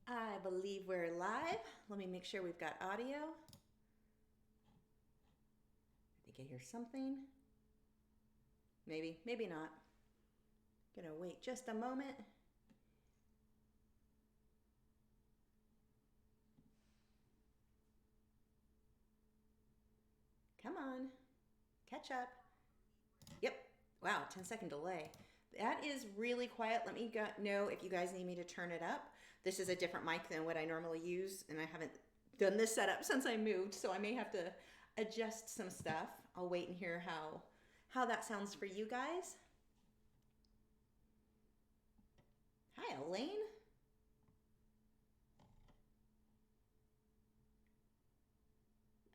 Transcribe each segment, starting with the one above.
I believe we're live. Let me make sure we've got audio. I think I hear something. Maybe, maybe not. Gonna wait just a moment. Come on, catch up. Yep, wow, 10-second delay. That is really quiet. Let me know if you guys need me to turn it up. This is a different mic than what I normally use, and I haven't done this setup since I moved, so I may have to adjust some stuff. I'll wait and hear how that sounds for you guys. Hi, Elaine.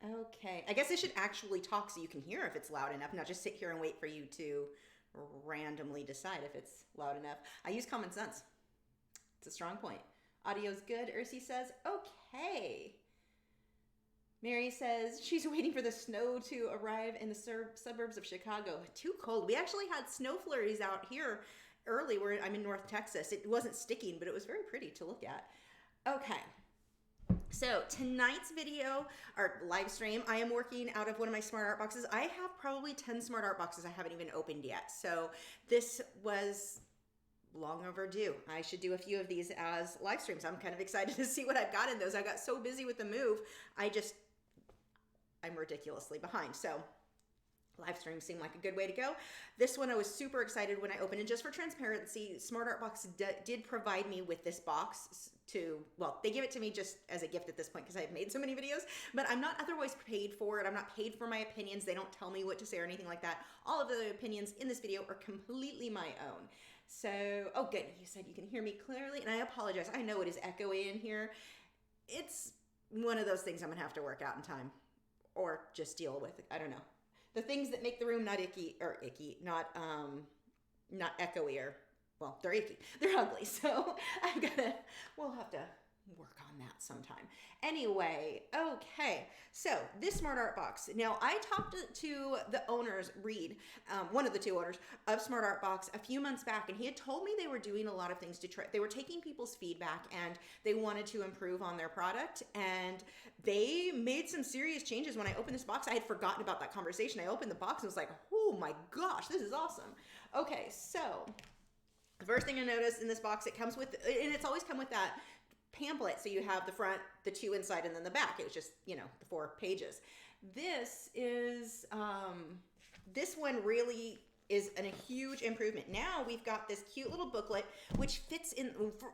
Okay, I guess I should actually talk so you can hear if it's loud enough, not just sit here and wait for you to randomly decide if it's loud enough. I use common sense. It's a strong point. Audio's good, Ursi says. Okay. Mary says she's waiting for the snow to arrive in the suburbs of Chicago. Too cold. We actually had snow flurries out here early where I'm in North Texas. It wasn't sticking, but it was very pretty to look at. Okay. So tonight's video or live stream, I am working out of one of my Smart Art boxes. I have probably 10 Smart Art boxes I haven't even opened yet. So this was long overdue. I should do a few of these as live streams. I'm kind of excited to see what I've got in those. I got so busy with the move. I'm ridiculously behind. So live streams seem like a good way to go. This one I was super excited when I opened, and just for transparency, Smart Art Box did provide me with this box well, they give it to me just as a gift at this point because I've made so many videos, but I'm not otherwise paid for it. I'm not paid for my opinions. They don't tell me what to say or anything like that. All of the opinions in this video are completely my own. So, oh good, you said you can hear me clearly, and I apologize. I know it is echoey in here. It's one of those things I'm gonna have to work out in time or just deal with. I don't know. The things that make the room not not echoey, or, well, they're icky. They're ugly. So we'll have to work on that sometime. Anyway, okay. So this Smart Art box. Now I talked to the owners, Reed, one of the two owners of Smart Art Box a few months back, and he had told me they were doing a lot of things to try. They were taking people's feedback and they wanted to improve on their product, and they made some serious changes. When I opened this box, I had forgotten about that conversation. I opened the box and was like, oh my gosh, this is awesome. Okay, so the first thing I noticed in this box, it comes with, and it's always come with that pamphlet. So you have the front, the two inside, and then the back. It was just, you know, the 4 pages. This is, this one really is a huge improvement. Now we've got this cute little booklet, which fits in,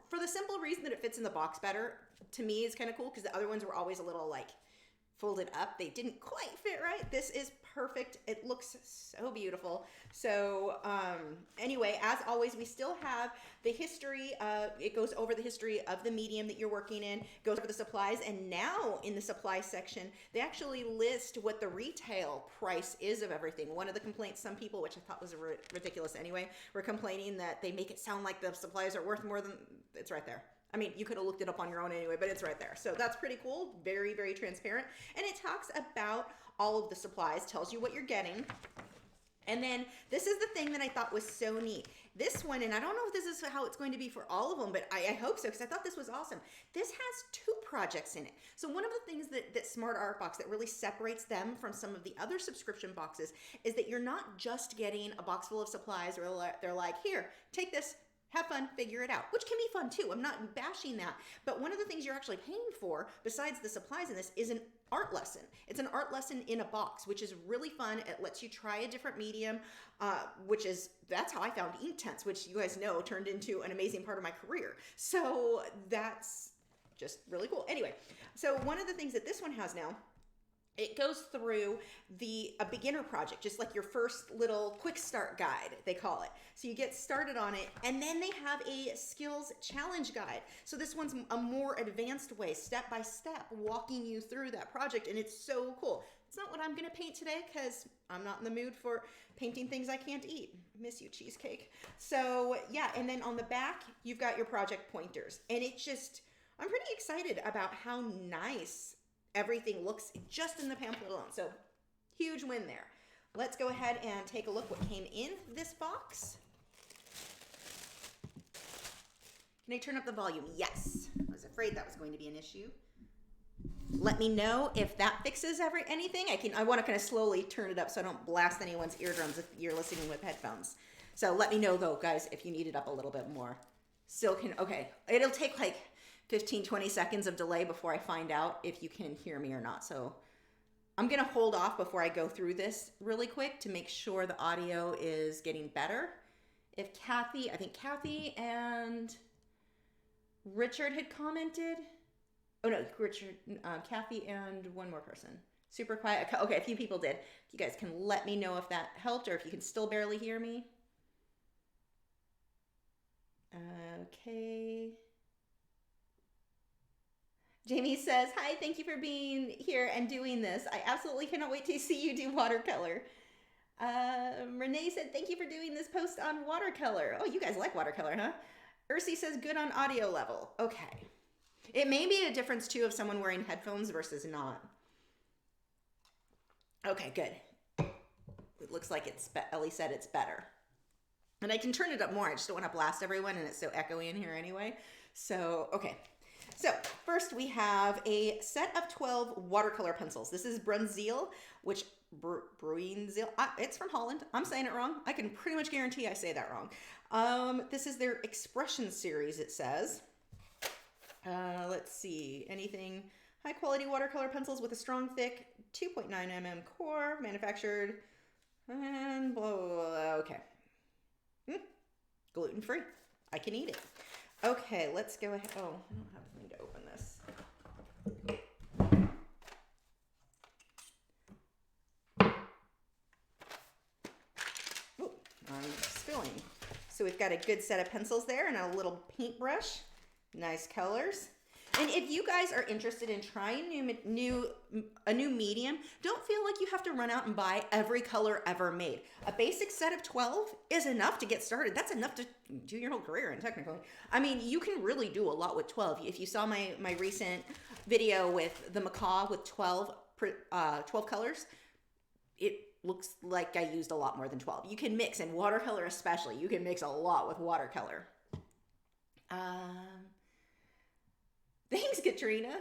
for the simple reason that it fits in the box better. To me, is kind of cool because the other ones were always a little like folded up. They didn't quite fit right. This is perfect. It looks so beautiful. So anyway, as always, we still have the history. It goes over the history of the medium that you're working in, goes over the supplies, and now in the supply section, they actually list what the retail price is of everything. One of the complaints some people, which I thought was ridiculous anyway, were complaining that they make it sound like the supplies are worth more than, it's right there. I mean, you could have looked it up on your own anyway, but it's right there. So that's pretty cool. Very, very transparent. And it talks about all of the supplies, tells you what you're getting. And then this is the thing that I thought was so neat. This one, and I don't know if this is how it's going to be for all of them, but I hope so, because I thought this was awesome. This has 2 projects in it. So one of the things that Smart Art Box that really separates them from some of the other subscription boxes is that you're not just getting a box full of supplies, or they're like, here, take this, have fun, figure it out, which can be fun too. I'm not bashing that. But one of the things you're actually paying for, besides the supplies in this, is an art lesson. It's an art lesson in a box, which is really fun. It lets you try a different medium, that's how I found Inktense, which you guys know turned into an amazing part of my career. So that's just really cool. Anyway, so one of the things that this one has now, it goes through a beginner project, just like your first little quick start guide, they call it. So you get started on it, and then they have a skills challenge guide. So this one's a more advanced way, step by step, walking you through that project, and it's so cool. It's not what I'm gonna paint today because I'm not in the mood for painting things I can't eat. Miss you, cheesecake. So yeah, and then on the back, you've got your project pointers, and I'm pretty excited about how nice everything looks just in the pamphlet alone. So huge win there. Let's go ahead and take a look what came in this box. Can I turn up the volume? Yes. That was the afraid that was going to be an issue. Let me know if that fixes anything. I want to kind of slowly turn it up so I don't blast anyone's eardrums if you're listening with headphones. So let me know though, guys, if you need it up a little bit more. Still can, okay. It'll take like 15, 20 seconds of delay before I find out if you can hear me or not. So I'm going to hold off before I go through this really quick to make sure the audio is getting better. I think Kathy and Richard had commented. Oh no, Richard, Kathy, and one more person. Super quiet. Okay, a few people did. You guys can let me know if that helped or if you can still barely hear me. Okay. Jamie says, hi, thank you for being here and doing this. I absolutely cannot wait to see you do watercolor. Renee said, thank you for doing this post on watercolor. Oh, you guys like watercolor, huh? Ursi says, good on audio level. Okay. It may be a difference, too, of someone wearing headphones versus not. Okay, good. It looks like Ellie said it's better. And I can turn it up more. I just don't want to blast everyone, and it's so echoey in here anyway. So, okay. So, first we have a set of 12 watercolor pencils. This is Bruynzeel, Bruynzeel. It's from Holland. I'm saying it wrong. I can pretty much guarantee I say that wrong. This is their Expression series, it says. Let's see, anything high quality watercolor pencils with a strong, thick 2.9 mm core, manufactured, and blah, blah, blah. Okay. Gluten free. I can eat it. Okay, let's go ahead. Oh, I don't have a thing to open this. Oh, I'm spilling. So we've got a good set of pencils there and a little paintbrush. Nice colors. And if you guys are interested in trying a new medium, don't feel like you have to run out and buy every color ever made. A basic set of 12 is enough to get started. That's enough to do your whole career in, technically. I mean, you can really do a lot with 12. If you saw my recent video with the macaw with 12 colors, it looks like I used a lot more than 12. You can mix, in watercolor especially, you can mix a lot with watercolor. Thanks, Katrina.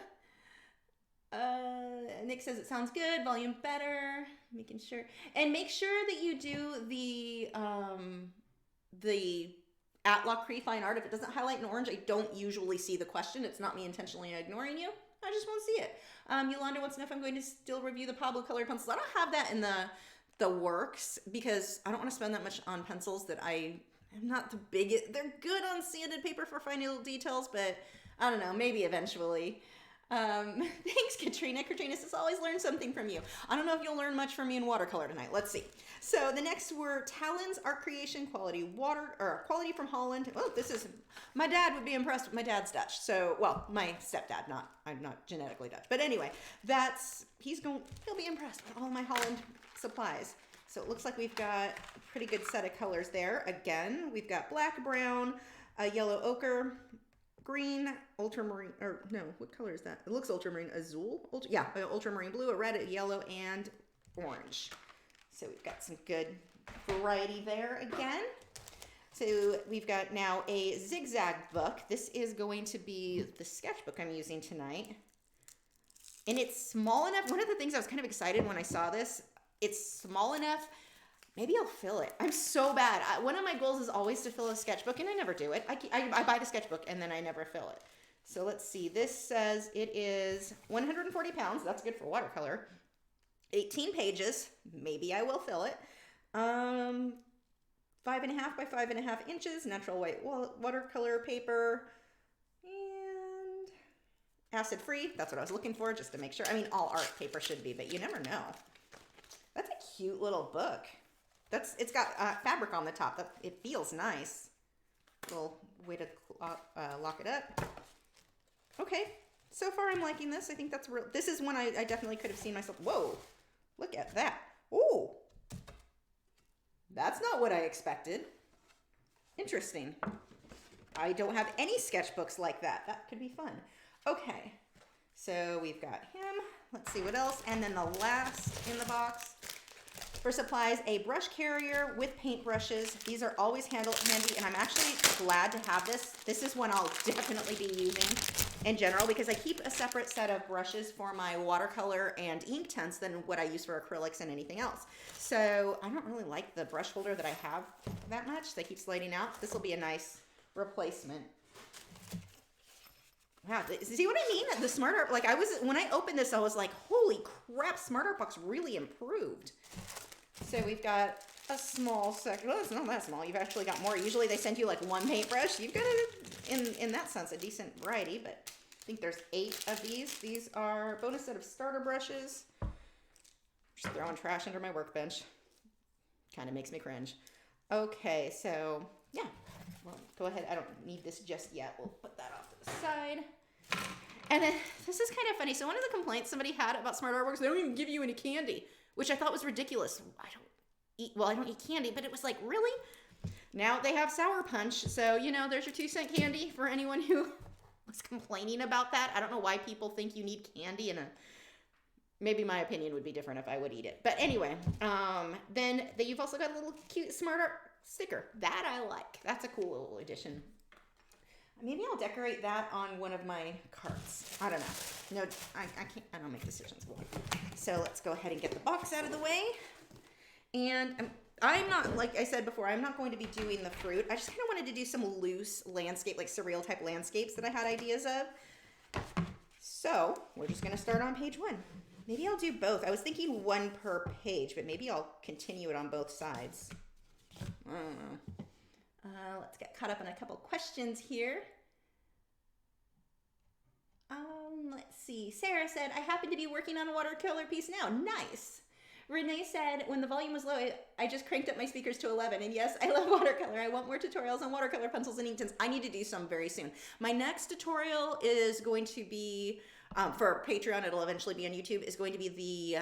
Nick says it sounds good. Volume better. Making sure. And make sure that you do the at Lachri Fine Art. If it doesn't highlight in orange, I don't usually see the question. It's not me intentionally ignoring you. I just won't see it. Yolanda wants to know if I'm going to still review the Pablo colored pencils. I don't have that in the works because I don't want to spend that much on pencils that I'm not the biggest. They're good on sanded paper for fine little details, but I don't know, maybe eventually. Thanks, Katrina. Katrina says, always learn something from you. I don't know if you'll learn much from me in watercolor tonight. Let's see. So the next were Talens Art Creation Quality Quality from Holland. Oh, this is, my dad would be impressed with my dad's Dutch. So, well, my stepdad, I'm not genetically Dutch. But anyway, he'll be impressed with all my Holland supplies. So it looks like we've got a pretty good set of colors there. Again, we've got black, brown, yellow ochre, green, ultramarine, or no, what color is that? It looks ultramarine, azul, ultramarine blue, a red, a yellow, and orange. So we've got some good variety there again. So we've got now a Zig Zag book. This is going to be the sketchbook I'm using tonight. And it's small enough. One of the things I was kind of excited when I saw this, it's small enough. Maybe I'll fill it. I'm so bad. One of my goals is always to fill a sketchbook, and I never do it. I buy the sketchbook, and then I never fill it. So let's see. This says it is 140 pounds. That's good for watercolor. 18 pages. Maybe I will fill it. 5.5 by 5.5 inches. Natural white watercolor paper. And acid-free. That's what I was looking for, just to make sure. I mean, all art paper should be, but you never know. That's a cute little book. It's got fabric on the top. It feels nice. Little way to lock it up. Okay, so far I'm liking this. I think that's real. This is one I definitely could have seen myself. Whoa, look at that. Ooh, that's not what I expected. Interesting. I don't have any sketchbooks like that. That could be fun. Okay, so we've got him. Let's see what else. And then the last in the box For supplies, a brush carrier with paint brushes. These are always handy, and I'm actually glad to have this. This is one I'll definitely be using in general because I keep a separate set of brushes for my watercolor and Inktense than what I use for acrylics and anything else. So I don't really like the brush holder that I have that much. They keep sliding out. This will be a nice replacement. Wow, see what I mean? The Smart Art, like when I opened this, I was like, holy crap, Smart Art Box really improved. So we've got a small section. Well, it's not that small. You've actually got more. Usually they send you like one paintbrush. You've got in that sense, a decent variety, but I think there's 8 of these. These are a bonus set of starter brushes. Just throwing trash under my workbench. Kind of makes me cringe. Okay, so yeah. Well, go ahead. I don't need this just yet. We'll put that off to the side. And then this is kind of funny. So one of the complaints somebody had about Smart Artworks, they don't even give you any candy, which I thought was ridiculous. I don't eat candy, but it was like, really? Now they have Sour Punch. So, you know, there's your 2-cent candy for anyone who was complaining about that. I don't know why people think you need candy maybe my opinion would be different if I would eat it. But anyway, then you've also got a little cute Smart Art sticker. That I like. That's a cool little addition. Maybe I'll decorate that on one of my cards. I don't know. No, I can't. I don't make decisions. So let's go ahead and get the box out of the way. And I'm not, like I said before, I'm not going to be doing the fruit. I just kind of wanted to do some loose landscape, like surreal type landscapes that I had ideas of. So we're just going to start on page 1. Maybe I'll do both. I was thinking 1 per page, but maybe I'll continue it on both sides. I don't know. Let's get caught up on a couple questions here. Let's see. Sarah said, I happen to be working on a watercolor piece now. Nice. Renee said, when the volume was low, I just cranked up my speakers to 11. And yes, I love watercolor. I want more tutorials on watercolor pencils and Inktense. I need to do some very soon. My next tutorial is going to be, for Patreon, it'll eventually be on YouTube, is going to be the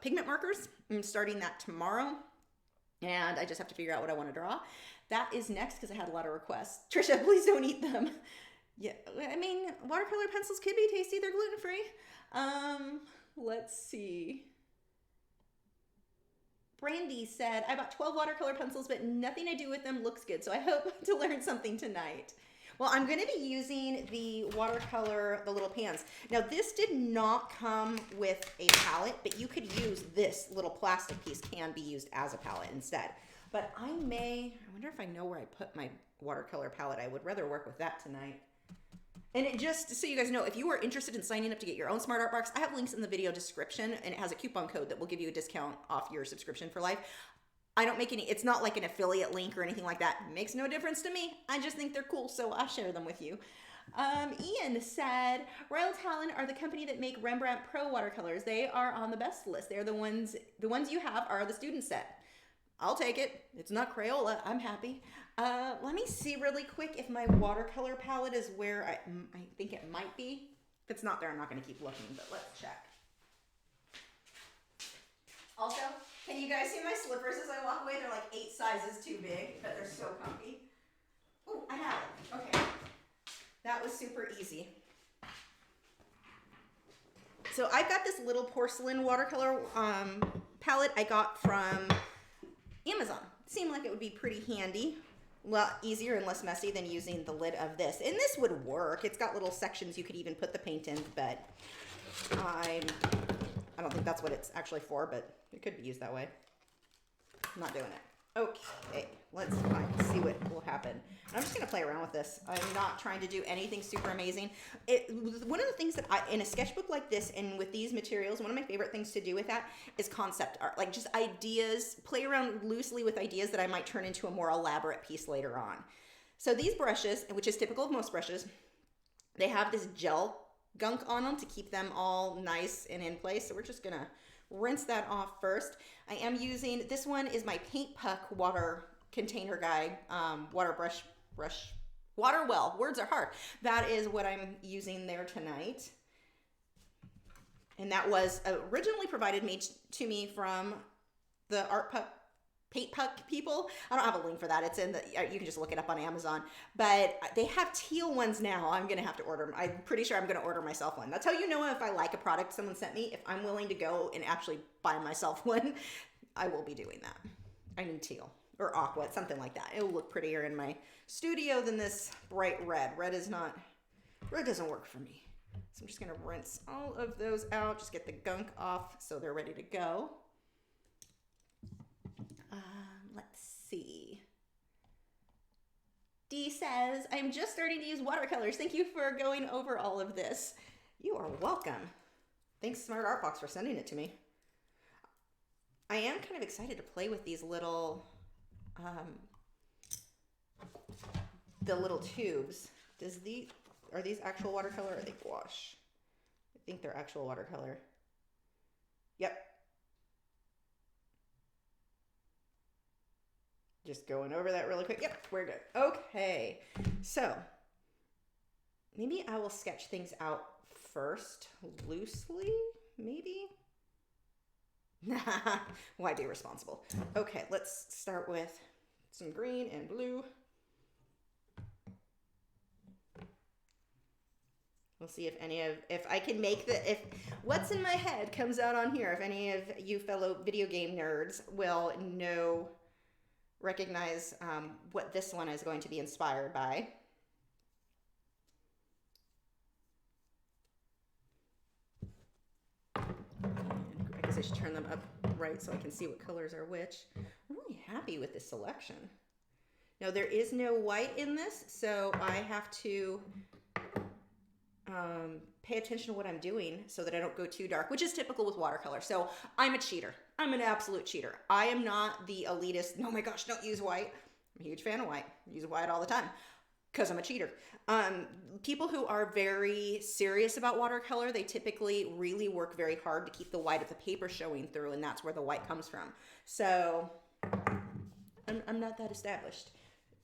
pigment markers. I'm starting that tomorrow. And I just have to figure out what I want to draw. That is next because I had a lot of requests. Trisha, please don't eat them. Yeah, I mean, watercolor pencils could be tasty. They're gluten-free. Let's see. Brandy said, I bought 12 watercolor pencils, but nothing I do with them looks good. So I hope to learn something tonight. Well, I'm going to be using the watercolor, the little pans. Now, this did not come with a palette, but you could use this little plastic piece can be used as a palette instead. But I wonder if I know where I put my watercolor palette. I would rather work with that tonight. And it just, so you guys know, if you are interested in signing up to get your own Smart Art Box, I have links in the video description, and it has a coupon code that will give you a discount off your subscription for life. I don't make any, it's not like an affiliate link or anything like that. It makes no difference to me. I just think they're cool, so I'll share them with you. Ian said, Royal Talon are the company that make Rembrandt Pro watercolors. They are on the best list. They're the ones you have are the student set. I'll take it. It's not Crayola. I'm happy. Let me see really quick if my watercolor palette is where I think it might be. If it's not there, I'm not going to keep looking, but let's check. Also, can you guys see my slippers as I walk away? They're like 8 sizes too big, but they're so comfy. Oh, I have it. Okay. That was super easy. So I've got this little porcelain watercolor palette I got from Amazon. It seemed like it would be pretty handy. A lot easier and less messy than using the lid of this. And this would work. It's got little sections you could even put the paint in, but I don't think that's what it's actually for, but it could be used that way. I'm not doing it. Okay, let's see what will happen. I'm just going to play around with this. I'm not trying to do anything super amazing. One of the things that in a sketchbook like this and with these materials, one of my favorite things to do with that is concept art. Like just ideas, play around loosely with ideas that I might turn into a more elaborate piece later on. So these brushes, which is typical of most brushes, they have this gel gunk on them to keep them all nice and in place. So we're just going to rinse that off first. I am using, this one is my Paint Puck water container guy, water brush, water well, words are hard. That is what I'm using there tonight. And that was originally provided to me from the Paint Puck people. I don't have a link for that. It's in the, you can just look it up on Amazon, but they have teal ones now. I'm going to have to order them. I'm pretty sure I'm going to order myself one. That's how you know if I like a product someone sent me, if I'm willing to go and actually buy myself one. I will be doing that. I need teal or aqua, something like that. It'll look prettier in my studio than this bright red. Red doesn't work for me. So I'm just gonna rinse all of those out, just get the gunk off so they're ready to go. Let's see. Dee says, I'm just starting to use watercolors. Thank you for going over all of this. You are welcome. Thanks, Smart Art Box, for sending it to me. I am kind of excited to play with these little, the little tubes. Are these actual watercolor or are they gouache? I think they're actual watercolor. Yep. Just going over that really quick. Yep, we're good. Okay, so maybe I will sketch things out first, loosely, maybe? Why be responsible? Okay, let's start with some green and blue. We'll see if I can make if what's in my head comes out on here, if any of you fellow video game nerds will recognize what this one is going to be inspired by. I guess I should turn them up right so I can see what colors are which. I'm really happy with this selection. Now there is no white in this, so I have to pay attention to what I'm doing so that I don't go too dark, which is typical with watercolor. So I'm a cheater. I'm an absolute cheater. I am not the elitist, oh my gosh, don't use white. I'm a huge fan of white. I use white all the time because I'm a cheater. People who are very serious about watercolor, they typically really work very hard to keep the white of the paper showing through, and that's where the white comes from. So I'm not that established.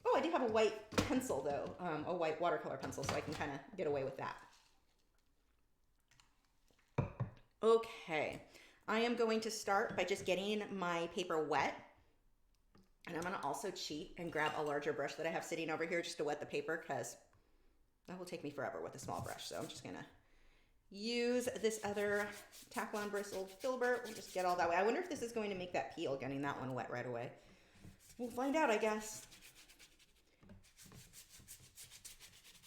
Oh, I do have a white pencil though, a white watercolor pencil, so I can kind of get away with that. Okay, I am going to start by just getting my paper wet. And I'm going to also cheat and grab a larger brush that I have sitting over here just to wet the paper, because that will take me forever with a small brush. So I'm just going to use this other Taklon bristled filbert. We'll just get all that way. I wonder if this is going to make that peel, getting that one wet right away. We'll find out, I guess.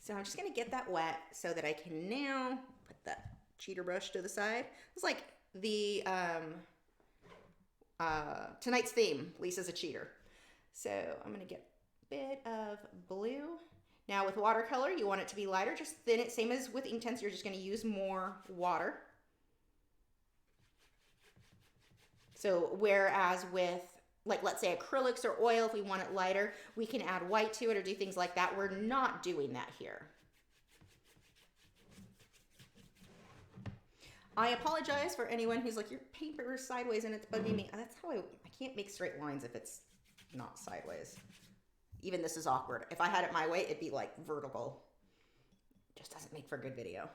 So I'm just going to get that wet so that I can now put that cheater brush to the side. It's like the tonight's theme, Lisa's a cheater. So I'm going to get a bit of blue. Now with watercolor, you want it to be lighter, just thin it. Same as with Inktense, you're just going to use more water. So whereas with, like, let's say acrylics or oil, if we want it lighter, we can add white to it or do things like that. We're not doing that here. I apologize for anyone who's like, your paper is sideways and it's bugging me. That's how I can't make straight lines if it's not sideways. Even this is awkward. If I had it my way, it'd be like vertical. Just doesn't make for good video.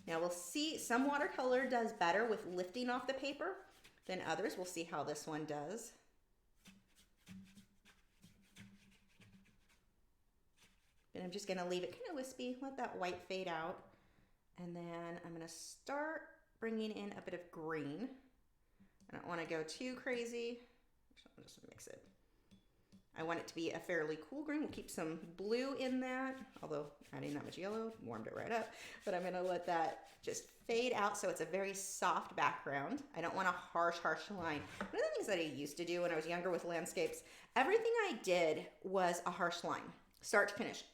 Now we'll see, some watercolor does better with lifting off the paper than others. We'll see how this one does. And I'm just gonna leave it kind of wispy, let that white fade out. And then I'm gonna start bringing in a bit of green. I don't wanna go too crazy. I'll just mix it. I want it to be a fairly cool green. We'll keep some blue in that, although adding that much yellow warmed it right up. But I'm gonna let that just fade out so it's a very soft background. I don't want a harsh line. One of the things that I used to do when I was younger with landscapes, everything I did was a harsh line, start to finish.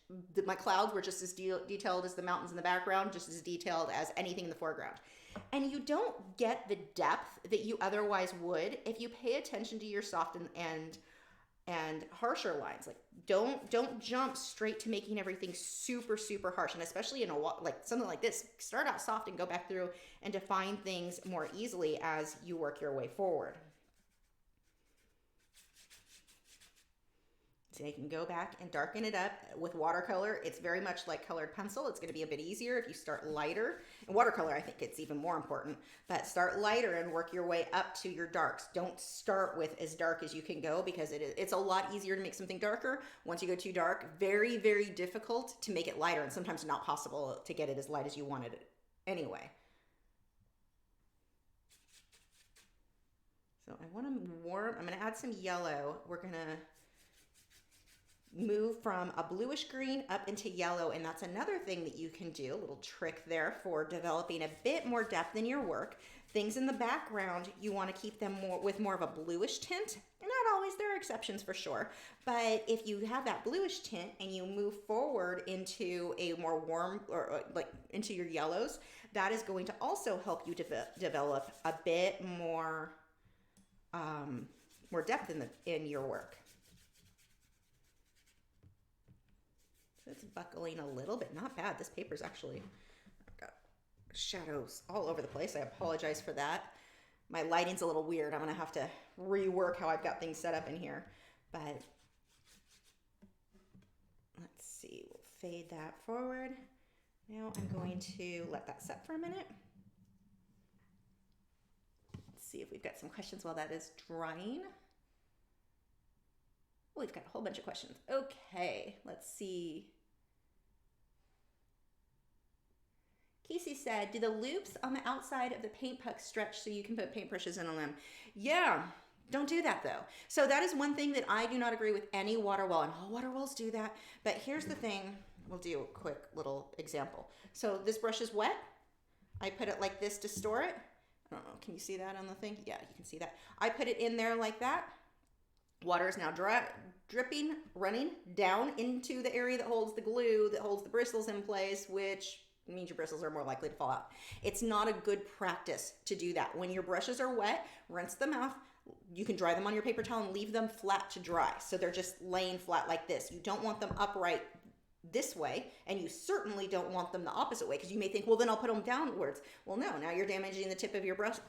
My clouds were just as detailed as the mountains in the background, just as detailed as anything in the foreground. And you don't get the depth that you otherwise would if you pay attention to your soft and harsher lines. Like don't jump straight to making everything super harsh, and especially in like something like this, start out soft and go back through and define things more easily as you work your way forward. So you can go back and darken it up with watercolor. It's very much like colored pencil. It's going to be a bit easier if you start lighter. And watercolor, I think it's even more important, but start lighter and work your way up to your darks. Don't start with as dark as you can go, because it's a lot easier to make something darker. Once you go too dark, very difficult to make it lighter, and sometimes not possible to get it as light as you wanted it anyway. So I want to warm, I'm going to add some yellow. We're going to move from a bluish green up into yellow, and that's another thing that you can do, a little trick there for developing a bit more depth in your work. Things in the background, you want to keep them with more of a bluish tint. And not always, there are exceptions for sure, but if you have that bluish tint and you move forward into a more warm, or like into your yellows, that is going to also help you develop a bit more more depth in your work. It's buckling a little bit. Not bad. This paper's actually, I've got shadows all over the place. I apologize for that. My lighting's a little weird. I'm going to have to rework how I've got things set up in here. But let's see. We'll fade that forward. Now I'm going to let that set for a minute. Let's see if we've got some questions while that is drying. Oh, we've got a whole bunch of questions. Okay, let's see. Casey said, do the loops on the outside of the paint puck stretch so you can put paintbrushes in them? Yeah, don't do that though. So that is one thing that I do not agree with any water well, and all water wells do that. But here's the thing, we'll do a quick little example. So this brush is wet. I put it like this to store it. I don't know, can you see that on the thing? Yeah, you can see that. I put it in there like that. Water is now dripping, running down into the area that holds the glue, that holds the bristles in place, which means your bristles are more likely to fall out. It's not a good practice to do that. When your brushes are wet, rinse them off. You can dry them on your paper towel and leave them flat to dry. So they're just laying flat like this. You don't want them upright this way, and you certainly don't want them the opposite way, because you may think, well, then I'll put them downwards. Well, no, now you're damaging the tip of your brushes.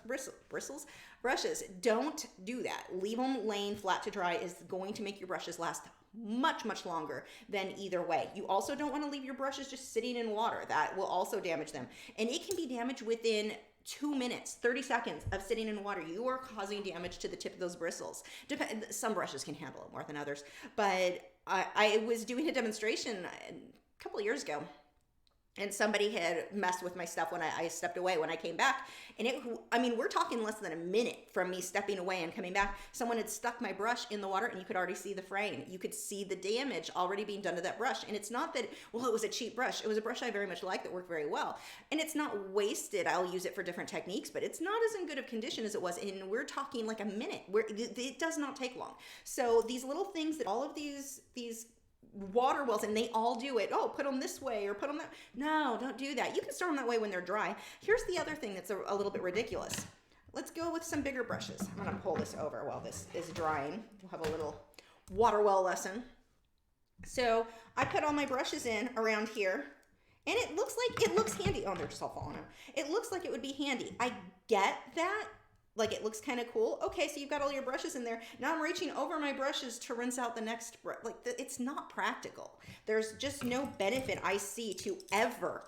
Don't do that. Leave them laying flat to dry is going to make your brushes last much, much longer than either way. You also don't want to leave your brushes just sitting in water. That will also damage them. And it can be damaged within 2 minutes, 30 seconds of sitting in water. You are causing damage to the tip of those bristles. Some brushes can handle it more than others, but I was doing a demonstration a couple of years ago, and somebody had messed with my stuff when I stepped away. When I came back, and we're talking less than a minute from me stepping away and coming back. Someone had stuck my brush in the water, and you could already see the fraying. You could see the damage already being done to that brush. And it's not that, well, it was a cheap brush. It was a brush I very much liked that worked very well. And it's not wasted. I'll use it for different techniques, but it's not as in good of condition as it was. And we're talking like a minute. It does not take long. So these little things that all of these water wells, and they all do it. Oh, put them this way or put them that. No, don't do that. You can store them that way when they're dry. Here's the other thing that's a little bit ridiculous. Let's go with some bigger brushes. I'm going to pull this over while this is drying. We'll have a little water well lesson. So I put all my brushes in around here, and it looks handy. Oh, they're just all falling out. It looks like it would be handy. I get that. Like, it looks kind of cool. Okay, so you've got all your brushes in there. Now I'm reaching over my brushes to rinse out the next brush. It's not practical. There's just no benefit I see to ever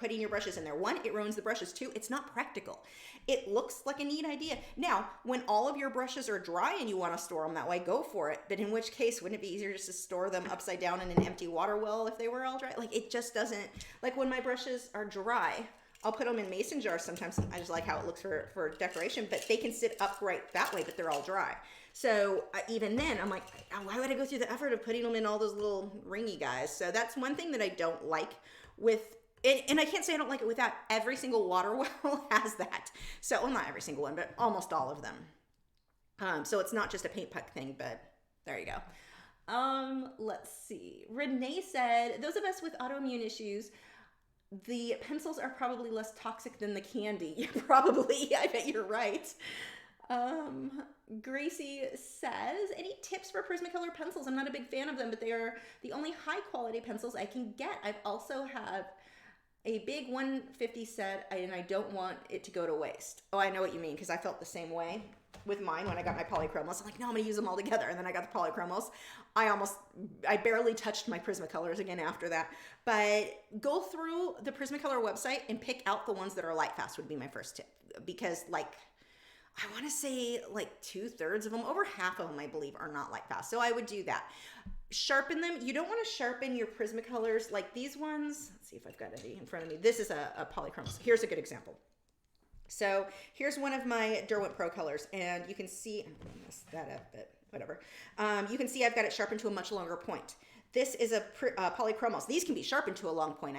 putting your brushes in there. One, it ruins the brushes. Two, it's not practical. It looks like a neat idea. Now, when all of your brushes are dry and you want to store them that way, go for it. But in which case, wouldn't it be easier just to store them upside down in an empty water well if they were all dry? Like, it just doesn't, like when my brushes are dry, I'll put them in mason jars sometimes. I just like how it looks for decoration, but they can sit upright that way, but they're all dry. So even then, I'm like, why would I go through the effort of putting them in all those little ringy guys? So that's one thing that I don't like with it. And I can't say I don't like it with that. Every single water well has that. So, well, not every single one, but almost all of them. So it's not just a paint puck thing, but there you go. Let's see. Renee said, those of us with autoimmune issues, the pencils are probably less toxic than the candy. Probably. I bet you're right. Gracie says, any tips for Prismacolor pencils? I'm not a big fan of them, but they are the only high quality pencils I can get. I've also have a big 150 set, and I don't want it to go to waste. Oh, I know what you mean, because I felt the same way with mine when I got my polychromos. I'm like, no, I'm going to use them all together. And then I got the polychromos. I barely touched my Prismacolors again after that. But go through the Prismacolor website and pick out the ones that are light fast would be my first tip. Because I want to say 2/3 of them, over half of them, I believe, are not light fast. So I would do that. Sharpen them. You don't want to sharpen your Prismacolors like these ones. Let's see if I've got any in front of me. This is a polychromos. Here's a good example. So here's one of my Derwent Pro colors, and you can see, I'm going to mess that up, but whatever. You can see I've got it sharpened to a much longer point. This is a polychromos. These can be sharpened to a long point.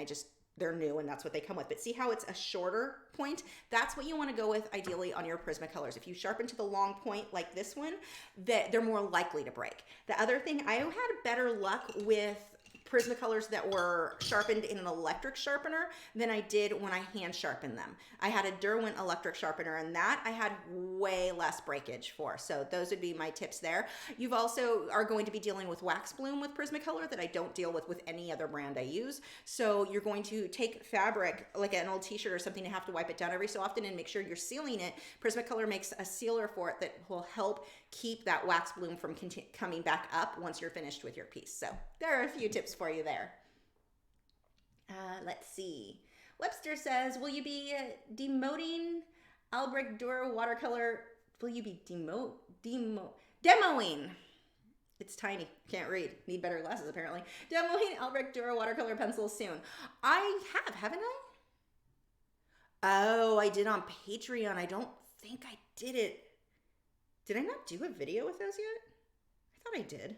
They're new and that's what they come with. But see how it's a shorter point? That's what you want to go with ideally on your Prismacolors. If you sharpen to the long point like this one, they're more likely to break. The other thing, I had better luck with Prismacolors that were sharpened in an electric sharpener than I did when I hand sharpened them. I had a Derwent electric sharpener, and that I had way less breakage for. So those would be my tips there. You've also are going to be dealing with wax bloom with Prismacolor that I don't deal with any other brand I use. So you're going to take fabric, like an old t-shirt or something, and have to wipe it down every so often and make sure you're sealing it. Prismacolor makes a sealer for it that will help keep that wax bloom from coming back up once you're finished with your piece. So there are a few tips for you there. Let's see. Webster says, will you be demoing Albrecht Dürer watercolor? Will you be demoing? It's tiny. Can't read. Need better glasses, apparently. Demoing Albrecht Dürer watercolor pencils soon. I have, haven't I? Oh, I did on Patreon. I don't think I did it. Did I not do a video with those yet? I thought I did.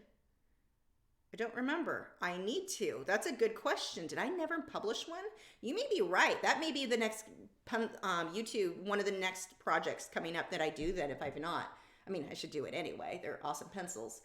I don't remember. I need to. That's a good question. Did I never publish one? You may be right. That may be the next YouTube, one of the next projects coming up that I do that if I've not. I mean, I should do it anyway. They're awesome pencils.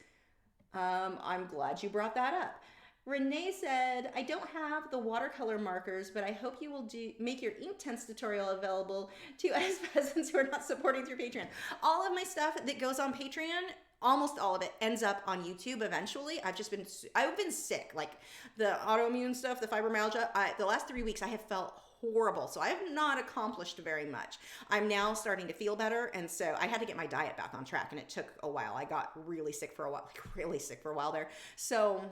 I'm glad you brought that up. Renee said, I don't have the watercolor markers, but I hope you will make your Inktense tutorial available to us peasants who are not supporting through Patreon. All of my stuff that goes on Patreon, almost all of it ends up on YouTube eventually. I've been sick, like the autoimmune stuff, the fibromyalgia. The last 3 weeks I have felt horrible. So I have not accomplished very much. I'm now starting to feel better. And so I had to get my diet back on track, and it took a while. I got really sick for a while, like really sick for a while there. So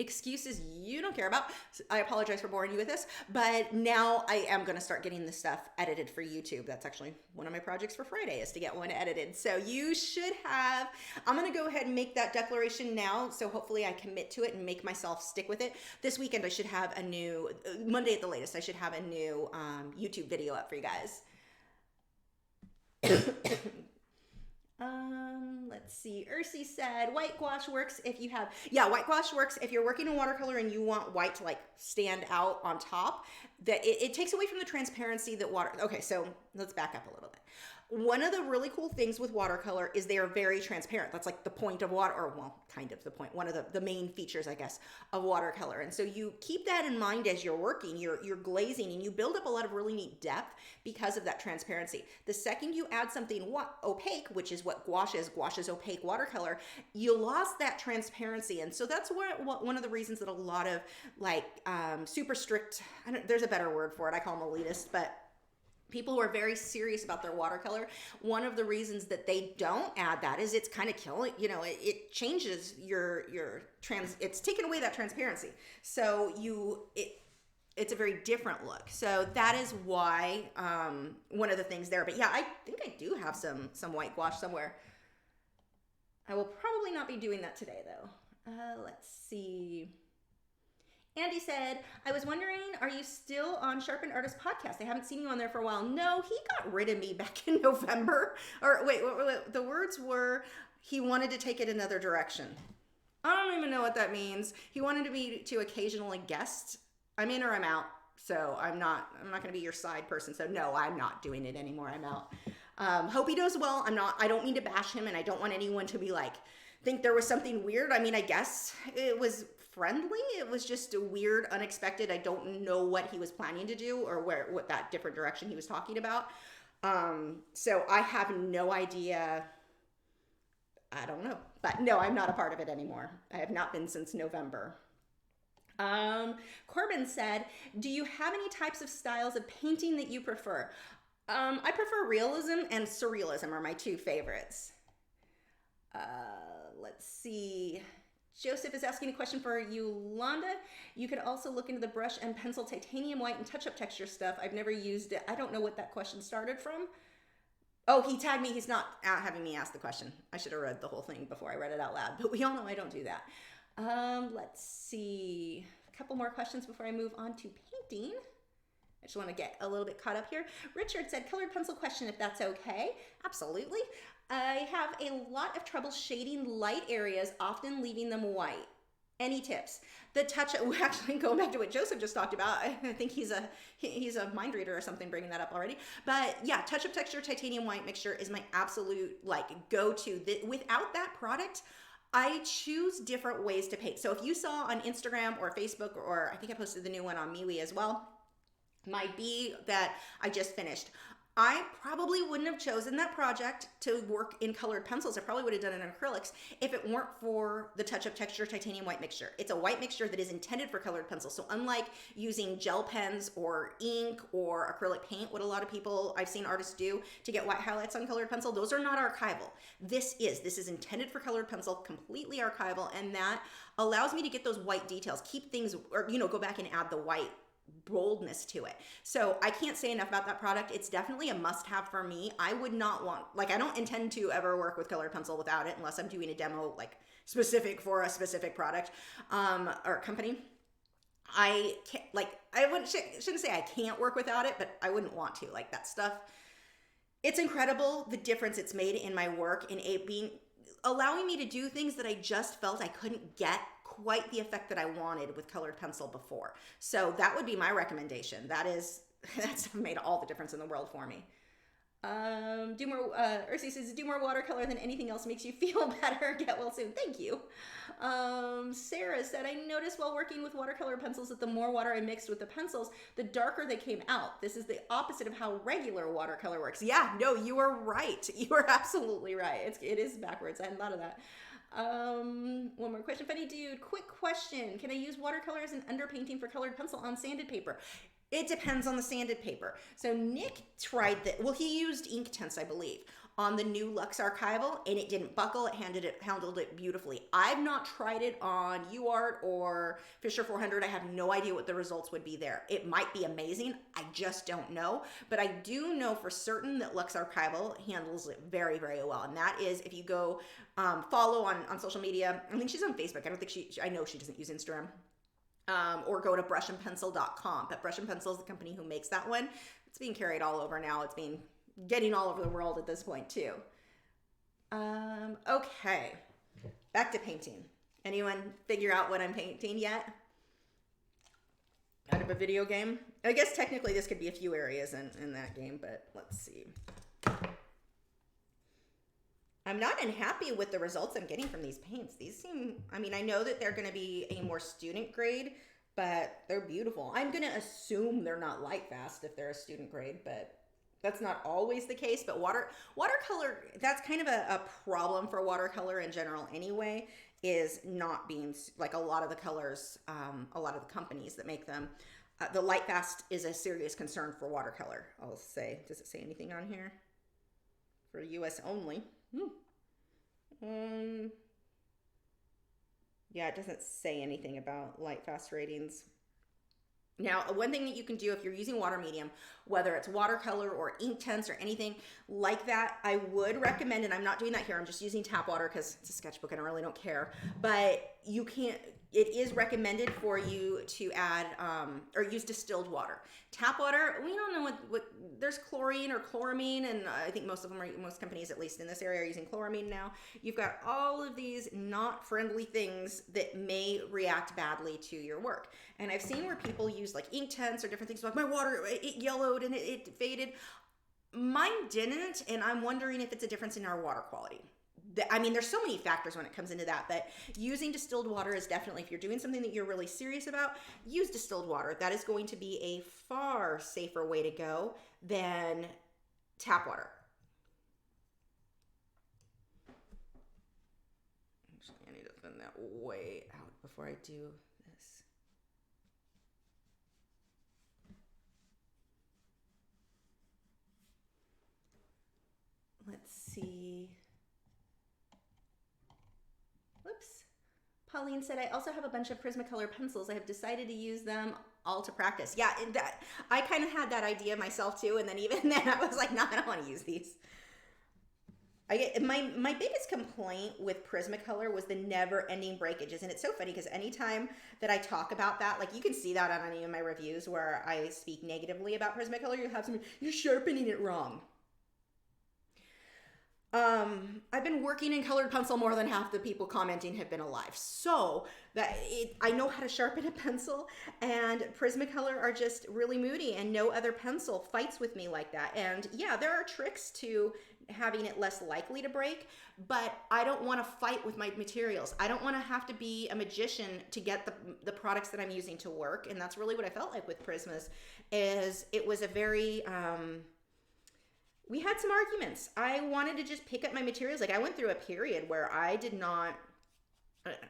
excuses you don't care about. I apologize for boring you with this, but now I am going to start getting this stuff edited for YouTube. That's actually one of my projects for Friday, is to get one edited. So you should have, I'm going to go ahead and make that declaration now. So hopefully I commit to it and make myself stick with it. This weekend I should have a new, Monday at the latest, I should have a new YouTube video up for you guys. Let's see. Ursi said, white gouache works if you have, white gouache works if you're working in watercolor and you want white to like stand out on top. That it takes away from the transparency that water, okay, so let's back up a little bit. One of the really cool things with watercolor is they are very transparent. That's like the point of water, or well, kind of the point, one of the main features, I guess, of watercolor. And so you keep that in mind as you're working, you're glazing, and you build up a lot of really neat depth because of that transparency. The second you add something opaque, which is what gouache is opaque watercolor, you lost that transparency. And so that's one of the reasons that a lot of like super strict, there's a better word for it, I call them elitist, but people who are very serious about their watercolor, one of the reasons that they don't add that is it's kind of killing, it changes it's taken away that transparency. So it's a very different look. So that is why, one of the things there, but yeah, I think I do have some white gouache somewhere. I will probably not be doing that today though. Let's see. Andy said, I was wondering, are you still on Sharpened Artist podcast? I haven't seen you on there for a while. No, he got rid of me back in November. Or wait, the words were, he wanted to take it another direction. I don't even know what that means. He wanted me to occasionally guest. I'm in or I'm out. So I'm not going to be your side person. So no, I'm not doing it anymore. I'm out. Hope he does well. I don't mean to bash him, and I don't want anyone to be like, think there was something weird. I mean, I guess it was friendly. It was just a weird, unexpected. I don't know what he was planning to do or what that different direction he was talking about. So I have no idea. I don't know, but no, I'm not a part of it anymore. I have not been since November. Corbin said, do you have any types of styles of painting that you prefer? I prefer realism and surrealism are my two favorites. Let's see. Joseph is asking a question for Yolanda. You could also look into the brush and pencil titanium white and touch-up texture stuff. I've never used it. I don't know what that question started from. Oh, he tagged me. He's not having me ask the question. I should have read the whole thing before I read it out loud, but we all know I don't do that. Let's see. A couple more questions before I move on to painting. I just want to get a little bit caught up here. Richard said, colored pencil question, if that's okay. Absolutely. I have a lot of trouble shading light areas, often leaving them white. Any tips? The touch, actually going back to what Joseph just talked about, I think he's a mind reader or something bringing that up already. But yeah, touch up texture titanium white mixture is my absolute like go-to. Without that product, I choose different ways to paint. So if you saw on Instagram or Facebook, or I think I posted the new one on MeWe as well, my bee that I just finished, I probably wouldn't have chosen that project to work in colored pencils. I probably would have done it in acrylics if it weren't for the touch-up texture titanium white mixture. It's a white mixture that is intended for colored pencils. So unlike using gel pens or ink or acrylic paint, what a lot of people I've seen artists do to get white highlights on colored pencil, those are not archival. This is intended for colored pencil, completely archival, and that allows me to get those white details, keep things, or go back and add the white boldness to it. So I can't say enough about that product. It's definitely a must-have for me. I would not want, like, I don't intend to ever work with colored pencil without it unless I'm doing a demo like specific for a specific product or company. I can't, like, shouldn't say I can't work without it, but I wouldn't want to. Like, that stuff, it's incredible the difference it's made in my work, in it being, allowing me to do things that I just felt I couldn't get quite the effect that I wanted with colored pencil before. So that would be my recommendation. That's made all the difference in the world for me. Ursi says, do more watercolor than anything else makes you feel better. Get well soon. Thank you. Sarah said, I noticed while working with watercolor pencils that the more water I mixed with the pencils, the darker they came out. This is the opposite of how regular watercolor works. Yeah, no, you are right. You are absolutely right. It is backwards. I hadn't thought of that. One more question. Funny dude, quick question. Can I use watercolor as an underpainting for colored pencil on sanded paper? It depends on the sanded paper. So Nick tried that. Well, he used Inktense, I believe, on the new Lux Archival, and it didn't buckle. It handled it beautifully. I've not tried it on UArt or Fisher 400. I have no idea what the results would be there. It might be amazing. I just don't know. But I do know for certain that Lux Archival handles it very, very well. And that is if you go follow on social media. I think she's on Facebook. I know she doesn't use Instagram. Or go to brushandpencil.com. But Brush and Pencil is the company who makes that one. It's being carried all over now. It's being getting all over the world at this point too. Okay, back to painting. Anyone figure out what I'm painting yet? Out of a video game? I guess technically this could be a few areas in that game, but let's see. I'm not unhappy with the results I'm getting from these paints. These seem, I mean, I know that they're going to be a more student grade, but they're beautiful. I'm going to assume they're not light fast if they're a student grade, but that's not always the case. But watercolor, that's kind of a problem for watercolor in general anyway, is not being, like a lot of the colors, a lot of the companies that make them, the light fast is a serious concern for watercolor. I'll say, does it say anything on here? For US only. Yeah, it doesn't say anything about light fast ratings. Now, one thing that you can do if you're using water medium, whether it's watercolor or Inktense or anything like that, I would recommend, and I'm not doing that here, I'm just using tap water because it's a sketchbook and I really don't care, but you can't, it is recommended for you to add or use distilled water. Tap water, we don't know what there's chlorine or chloramine, and I think most companies, at least in this area, are using chloramine now. You've got all of these not friendly things that may react badly to your work. And I've seen where people use like Inktense or different things, like my water, it yellowed and it faded. Mine didn't, and I'm wondering if it's a difference in our water quality. I mean, there's so many factors when it comes into that, but using distilled water is definitely, if you're doing something that you're really serious about, use distilled water. That is going to be a far safer way to go than tap water. Actually, I need to thin that way out before I do this. Let's see. Whoops. Pauline said, I also have a bunch of Prismacolor pencils. I have decided to use them all to practice. Yeah, I kind of had that idea myself too. And then even then I was like, no, I don't want to use these. I get my biggest complaint with Prismacolor was the never-ending breakages, and it's so funny because anytime that I talk about that, like you can see that on any of my reviews where I speak negatively about Prismacolor, you have some, you're sharpening it wrong. I've been working in colored pencil more than half the people commenting have been alive. So I know how to sharpen a pencil, and Prismacolor are just really moody, and no other pencil fights with me like that. And yeah, there are tricks to having it less likely to break, but I don't want to fight with my materials. I don't want to have to be a magician to get the products that I'm using to work. And that's really what I felt like with Prismas, is it was a very, we had some arguments. I wanted to just pick up my materials. Like I went through a period where I did not,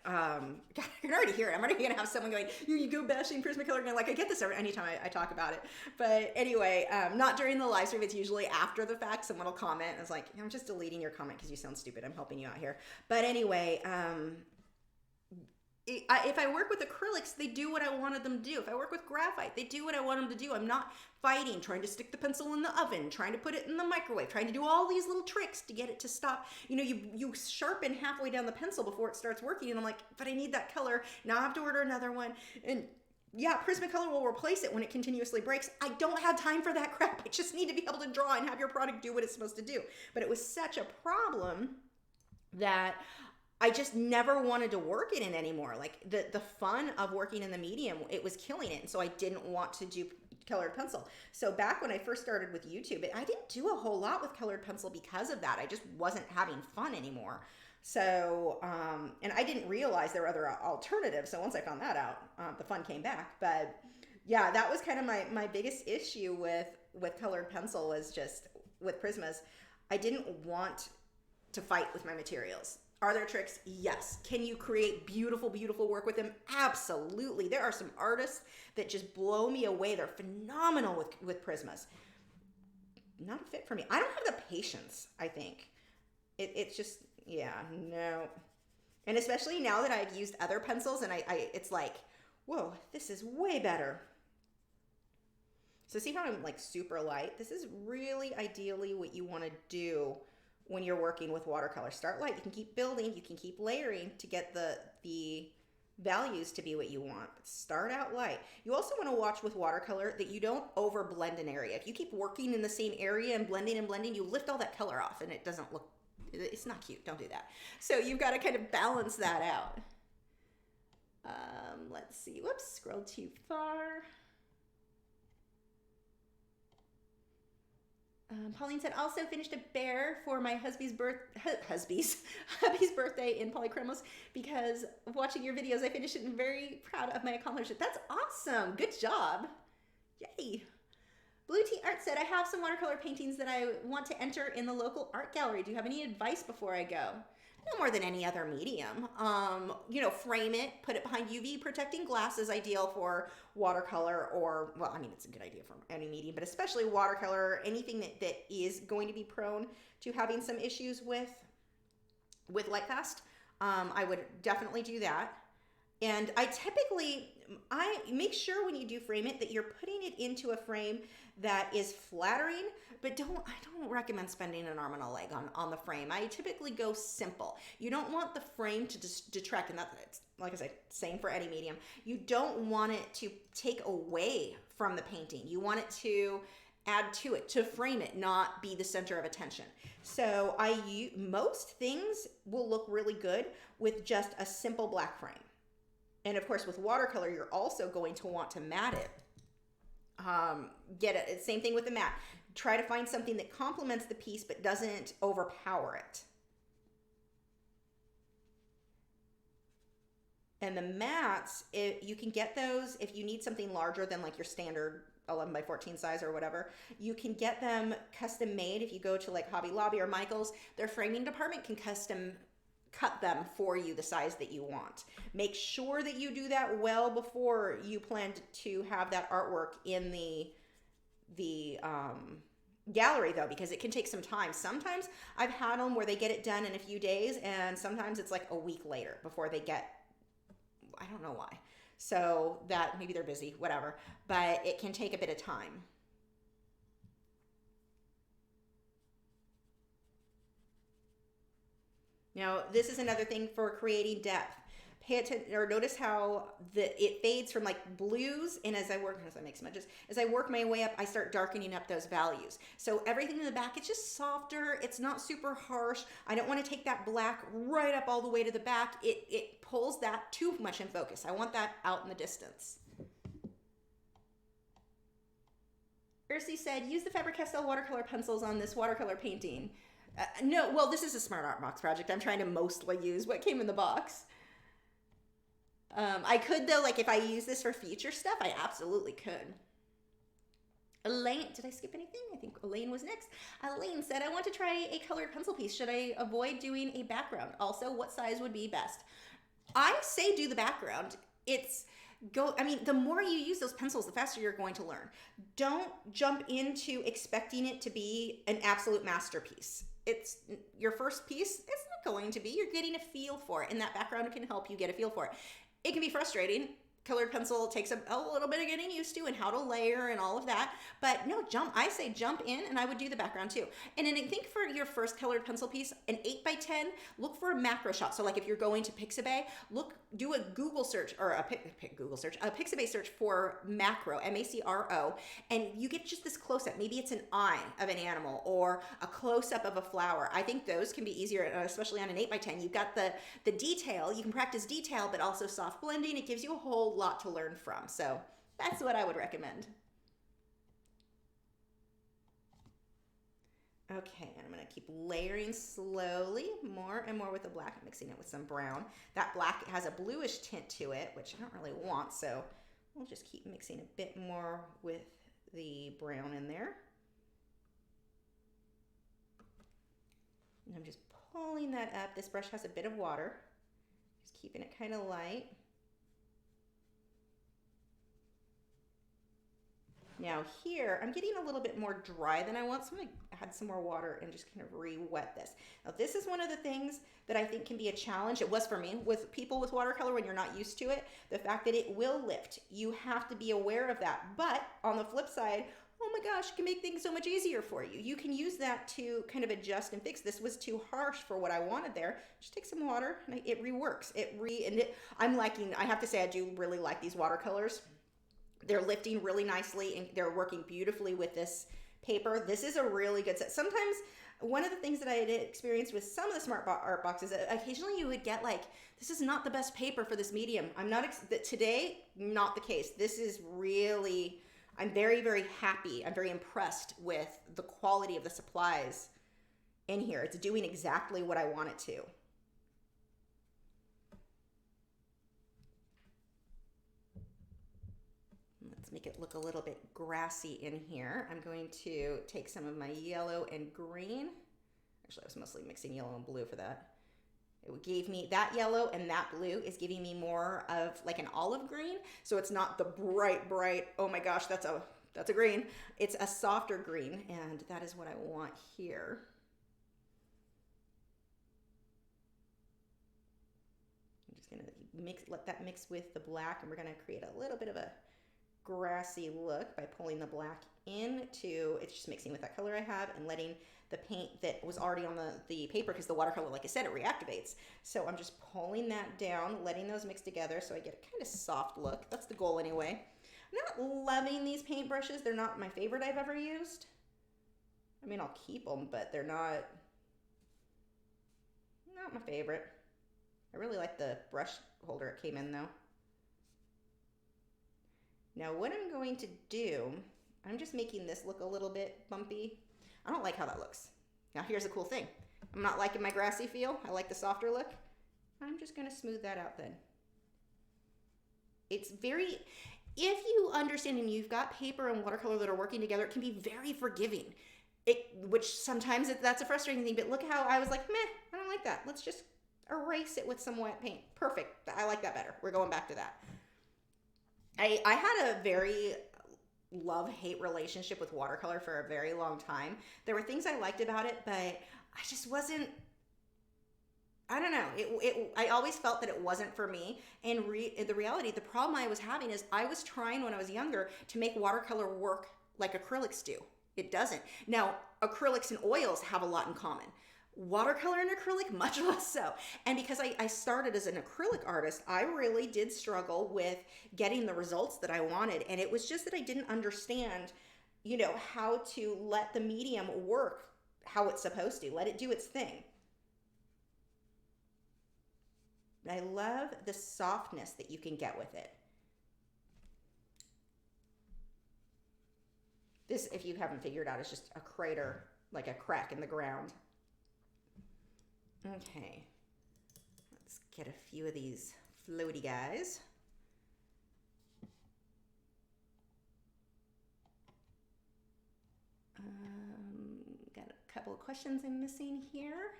God, I can already hear it. I'm already gonna have someone going, you go bashing Prismacolor, and like I get this anytime I talk about it. But anyway, not during the live stream. It's usually after the fact. Someone will comment, and it's like, I'm just deleting your comment because you sound stupid. I'm helping you out here. But anyway, if I work with acrylics, they do what I wanted them to do. If I work with graphite, they do what I want them to do. I'm not fighting, trying to stick the pencil in the oven, trying to put it in the microwave, trying to do all these little tricks to get it to stop. You know, you sharpen halfway down the pencil before it starts working, and I'm like, but I need that color. Now I have to order another one. And yeah, Prismacolor will replace it when it continuously breaks. I don't have time for that crap. I just need to be able to draw and have your product do what it's supposed to do. But it was such a problem that I just never wanted to work in it anymore. Like the fun of working in the medium, it was killing it. And so I didn't want to do colored pencil. So back when I first started with YouTube, I didn't do a whole lot with colored pencil because of that. I just wasn't having fun anymore. So, and I didn't realize there were other alternatives. So once I found that out, the fun came back. But yeah, that was kind of my biggest issue with colored pencil, was just with Prismas. I didn't want to fight with my materials. Are there tricks? Yes. Can you create beautiful, beautiful work with them? Absolutely. There are some artists that just blow me away. They're phenomenal with Prismas. Not a fit for me. I don't have the patience, I think. It's just, yeah, no. And especially now that I've used other pencils, and it's like, whoa, this is way better. So see how I'm like super light? This is really ideally what you want to do when you're working with watercolor. Start light. You can keep building, you can keep layering to get the values to be what you want. But start out light. You also want to watch with watercolor that you don't over blend an area. If you keep working in the same area and blending, you lift all that color off and it doesn't look, it's not cute. Don't do that. So you've got to kind of balance that out. Let's see. Whoops, scrolled too far. Pauline said, also finished a bear for my hubby's birthday in polychromos because of watching your videos. I finished it and very proud of my accomplishment. That's awesome. Good job. Yay. Blue Tea Art said, I have some watercolor paintings that I want to enter in the local art gallery. Do you have any advice before I go? No more than any other medium. You know, frame it, put it behind UV protecting glass is ideal for watercolor, or, well, I mean, it's a good idea for any medium, but especially watercolor, anything that is going to be prone to having some issues with light fast. I would definitely do that. And I make sure when you do frame it that you're putting it into a frame that is flattering, but I don't recommend spending an arm and a leg on the frame. I typically go simple. You don't want the frame to detract, and that's, like I said, same for any medium. You don't want it to take away from the painting. You want it to add to it, to frame it, not be the center of attention. So most things will look really good with just a simple black frame. And of course, with watercolor, you're also going to want to mat it. Get it. Same thing with the mat. Try to find something that complements the piece but doesn't overpower it. And the mats, you can get those if you need something larger than like your standard 11 by 14 size or whatever. You can get them custom made if you go to like Hobby Lobby or Michael's. Their framing department can custom cut them for you the size that you want. Make sure that you do that well before you plan to have that artwork in the gallery though, because it can take some time. Sometimes I've had them where they get it done in a few days, and sometimes it's like a week later before they get, I don't know why. So that maybe they're busy, whatever, but it can take a bit of time. Now, this is another thing for creating depth. Pay attention, or notice how it fades from like blues, and as I make smudges, as I work my way up, I start darkening up those values. So everything in the back, it's just softer. It's not super harsh. I don't want to take that black right up all the way to the back. It pulls that too much in focus. I want that out in the distance. Ursi said, use the Faber-Castell watercolor pencils on this watercolor painting. No, well, this is a Smart Art Box project. I'm trying to mostly use what came in the box. I could, though, like if I use this for feature stuff, I absolutely could. Elaine, did I skip anything? I think Elaine was next. Elaine said, I want to try a colored pencil piece. Should I avoid doing a background? Also, what size would be best? I say do the background. The more you use those pencils, the faster you're going to learn. Don't jump into expecting it to be an absolute masterpiece. It's your first piece. It's not going to be. You're getting a feel for it, and that background can help you get a feel for it. It can be frustrating. Colored pencil takes a little bit of getting used to and how to layer and all of that. But no, I say jump in, and I would do the background too. And then I think for your first colored pencil piece, an 8x10, look for a macro shot. So like if you're going to Pixabay, do a Google search or a Pixabay search for macro, M-A-C-R-O, and you get just this close-up. Maybe it's an eye of an animal or a close-up of a flower. I think those can be easier, especially on an 8x10. You've got the detail. You can practice detail, but also soft blending. It gives you a whole lot to learn from. So that's what I would recommend. Okay, and I'm going to keep layering slowly, more and more with the black. I'm mixing it with some brown. That black has a bluish tint to it, which I don't really want, so we'll just keep mixing a bit more with the brown in there. And I'm just pulling that up. This brush has a bit of water. Just keeping it kind of light. Now here, I'm getting a little bit more dry than I want, so I'm going to add some more water and just kind of re-wet this. Now this is one of the things that I think can be a challenge. It was for me with people with watercolor when you're not used to it. The fact that it will lift. You have to be aware of that. But on the flip side, oh my gosh, it can make things so much easier for you. You can use that to kind of adjust and fix. This was too harsh for what I wanted there. Just take some water and it reworks. I have to say I do really like these watercolors. They're lifting really nicely and they're working beautifully with this paper. This is a really good set. Sometimes one of the things that I had experienced with some of the Smart Art boxes, occasionally you would get like, this is not the best paper for this medium. Today, not the case. This is really, I'm very, very happy. I'm very impressed with the quality of the supplies in here. It's doing exactly what I want it to. Make it look a little bit grassy in here. I'm going to take some of my yellow and green. Actually, I was mostly mixing yellow and blue for that. It gave me that yellow, and that blue is giving me more of like an olive green. So it's not the bright, oh my gosh, that's a green. It's a softer green, and that is what I want here. I'm just gonna let that mix with the black, and we're gonna create a little bit of a grassy look by pulling the black into, it's just mixing with that color I have and letting the paint that was already on the paper, because the watercolor, like I said, it reactivates. So I'm just pulling that down, letting those mix together so I get a kind of soft look. That's the goal anyway. I'm not loving these paintbrushes. They're not my favorite I've ever used. I mean, I'll keep them, but they're not my favorite. I really like the brush holder it came in though. Now what I'm going to do, I'm just making this look a little bit bumpy. I don't like how that looks. Now here's a cool thing. I'm not liking my grassy feel. I like the softer look. I'm just gonna smooth that out then. It's very, if you understand and you've got paper and watercolor that are working together, it can be very forgiving. Which sometimes that's a frustrating thing, but look how I was like, meh, I don't like that. Let's just erase it with some wet paint. Perfect, I like that better. We're going back to that. I had a very love-hate relationship with watercolor for a very long time. There were things I liked about it, but I just wasn't, I don't know. I always felt that it wasn't for me. And the reality, the problem I was having is I was trying when I was younger to make watercolor work like acrylics do. It doesn't. Now, acrylics and oils have a lot in common. Watercolor and acrylic, much less so. And because I started as an acrylic artist, I really did struggle with getting the results that I wanted. And it was just that I didn't understand, you know, how to let the medium work how it's supposed to, let it do its thing. I love the softness that you can get with it. This, if you haven't figured out, is just a crater, like a crack in the ground. Okay, let's get a few of these floaty guys. Got a couple of questions I'm missing here.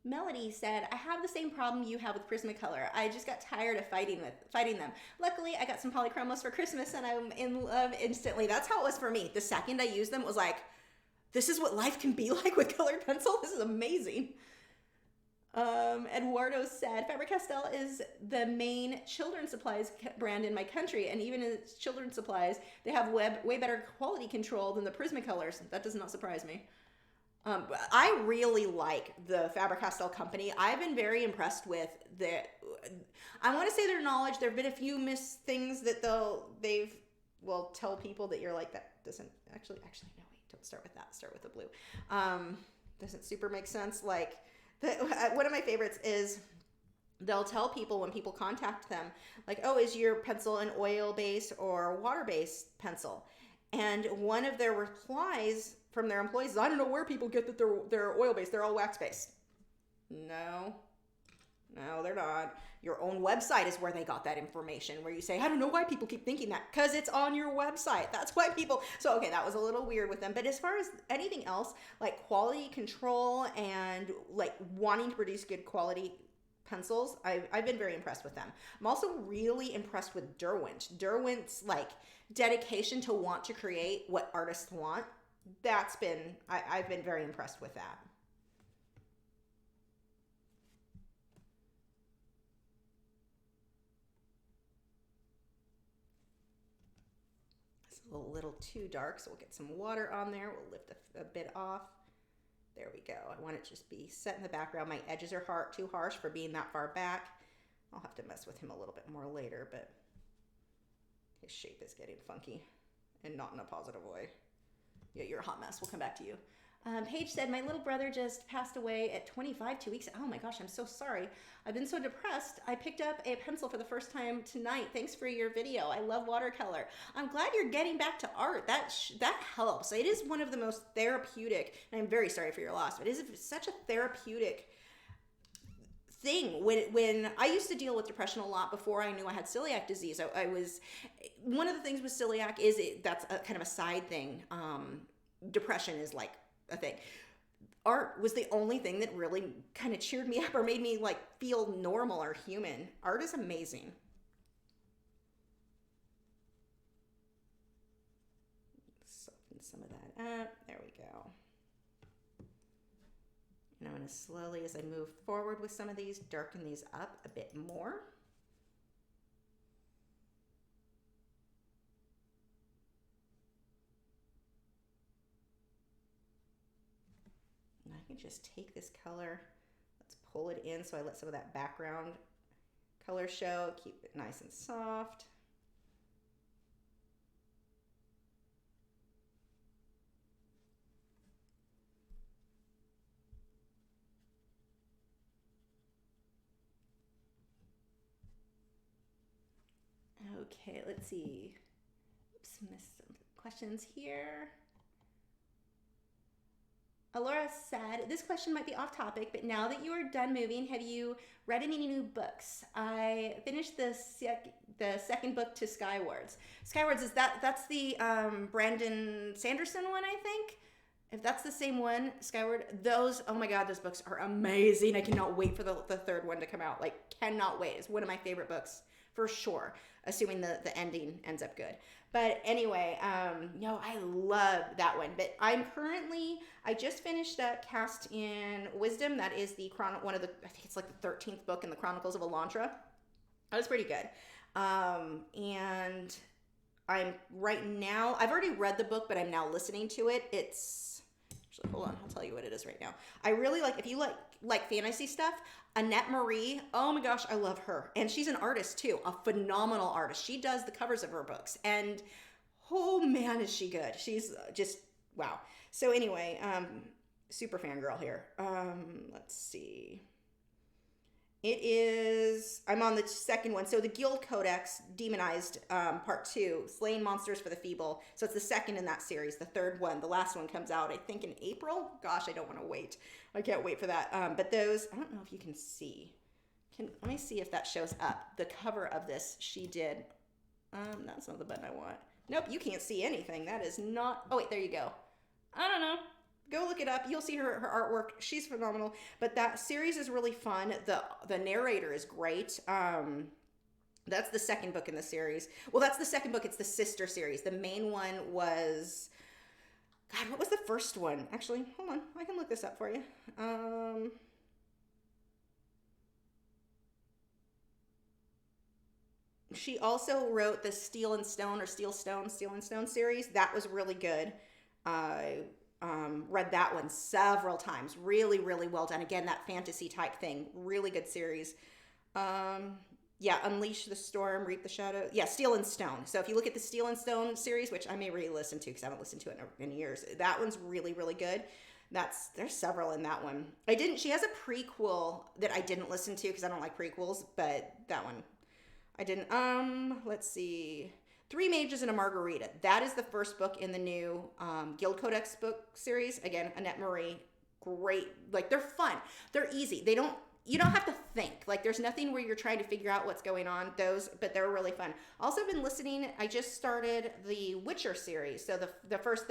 Melody said, I have the same problem you have with Prismacolor. I just got tired of fighting them. Luckily, I got some polychromos for Christmas and I'm in love instantly. That's how it was for me. The second I used them, it was like, this is what life can be like with colored pencil. This is amazing. Eduardo said, Faber-Castell is the main children's supplies brand in my country, and even in its children's supplies, they have way better quality control than the Prismacolors. That does not surprise me. I really like the Faber-Castell company. I've been very impressed with I want to say their knowledge. There have been a few things that they will tell people that you're like, that doesn't actually, no, wait, don't start with that. Start with the blue. Doesn't super make sense. Like, one of my favorites is they'll tell people when people contact them, like, oh, is your pencil an oil-based or water-based pencil? And one of their replies from their employees is, I don't know where people get that they're oil-based. They're all wax-based. No, they're not. Your own website is where they got that information, where you say, I don't know why people keep thinking that, because it's on your website. That's why people... So, okay, that was a little weird with them. But as far as anything else, like quality control and like wanting to produce good quality pencils, I've been very impressed with them. I'm also really impressed with Derwent. Derwent's like dedication to want to create what artists want. I've been very impressed with that. It's a little too dark, so we'll get some water on there. We'll lift a bit off. There we go. I want it to just be set in the background. My edges are too harsh for being that far back. I'll have to mess with him a little bit more later, but his shape is getting funky and not in a positive way. Yeah, you're a hot mess. We'll come back to you. Paige said, my little brother just passed away at 25, 2 weeks. Oh my gosh, I'm so sorry. I've been so depressed. I picked up a pencil for the first time tonight. Thanks for your video. I love watercolor. I'm glad you're getting back to art. That helps. It is one of the most therapeutic, and I'm very sorry for your loss, but it is such a therapeutic thing. When I used to deal with depression a lot before I knew I had celiac disease. I was, one of the things with celiac is that's a kind of a side thing. Depression is like a thing. Art was the only thing that really kind of cheered me up or made me like feel normal or human. Art is amazing. Soften some of that up. There we go. And I'm going to slowly, as I move forward with some of these, darken these up a bit more. And I can just take this color, let's pull it in so I let some of that background color show, keep it nice and soft. Okay, let's see. Oops, missed some questions here. Alora said, this question might be off topic, but now that you are done moving, have you read any new books? I finished the second book to Skywards. Skywards, that's the Brandon Sanderson one, I think? If that's the same one, Skyward, oh my God, those books are amazing. I cannot wait for the third one to come out. Like, cannot wait. It's one of my favorite books for sure, assuming the ending ends up good. But anyway, no, I love that one. But I just finished Cast in Wisdom. That is one of the, I think it's like the 13th book in the Chronicles of Elantra. That was pretty good. And I'm right now, I've already read the book, but I'm now listening to it. It's Actually, hold on, I'll tell you what it is right now. I really like, if you like fantasy stuff, Annette Marie, oh my gosh, I love her. And she's an artist too, a phenomenal artist. She does the covers of her books, and oh man, is she good. She's just, wow. So anyway, super fangirl here. Let's see. It is, I'm on the second one. So the Guild Codex, Demonized, Part 2, Slaying Monsters for the Feeble. So it's the second in that series, the third one. The last one comes out, I think, in April. Gosh, I don't want to wait. I can't wait for that. But those, I don't know if you can see. Let me see if that shows up. The cover of this, she did. That's not the button I want. Nope, you can't see anything. That is not, oh wait, there you go. I don't know. Go look it up. You'll see her artwork. She's phenomenal. But that series is really fun. The narrator is great. That's the second book in the series. Well, that's the second book. It's the sister series. The main one was, God, what was the first one? Actually, hold on. I can look this up for you. She also wrote the Steel and Stone series. That was really good. Read that one several times. Really, really well done. Again, that fantasy type thing. Really good series. Yeah, Unleash the Storm, Reap the Shadow. Yeah, Steel and Stone. So if you look at the Steel and Stone series, which I may re-listen to because I haven't listened to it in years, that one's really, really good. There's several in that one. She has a prequel that I didn't listen to because I don't like prequels, but that one I didn't. Let's see. Three Mages and a Margarita. That is the first book in the new Guild Codex book series. Again, Annette Marie. Great. Like, they're fun. They're easy. You don't have to think. Like, there's nothing where you're trying to figure out what's going on. But they're really fun. Also been listening, I just started the Witcher series. So the first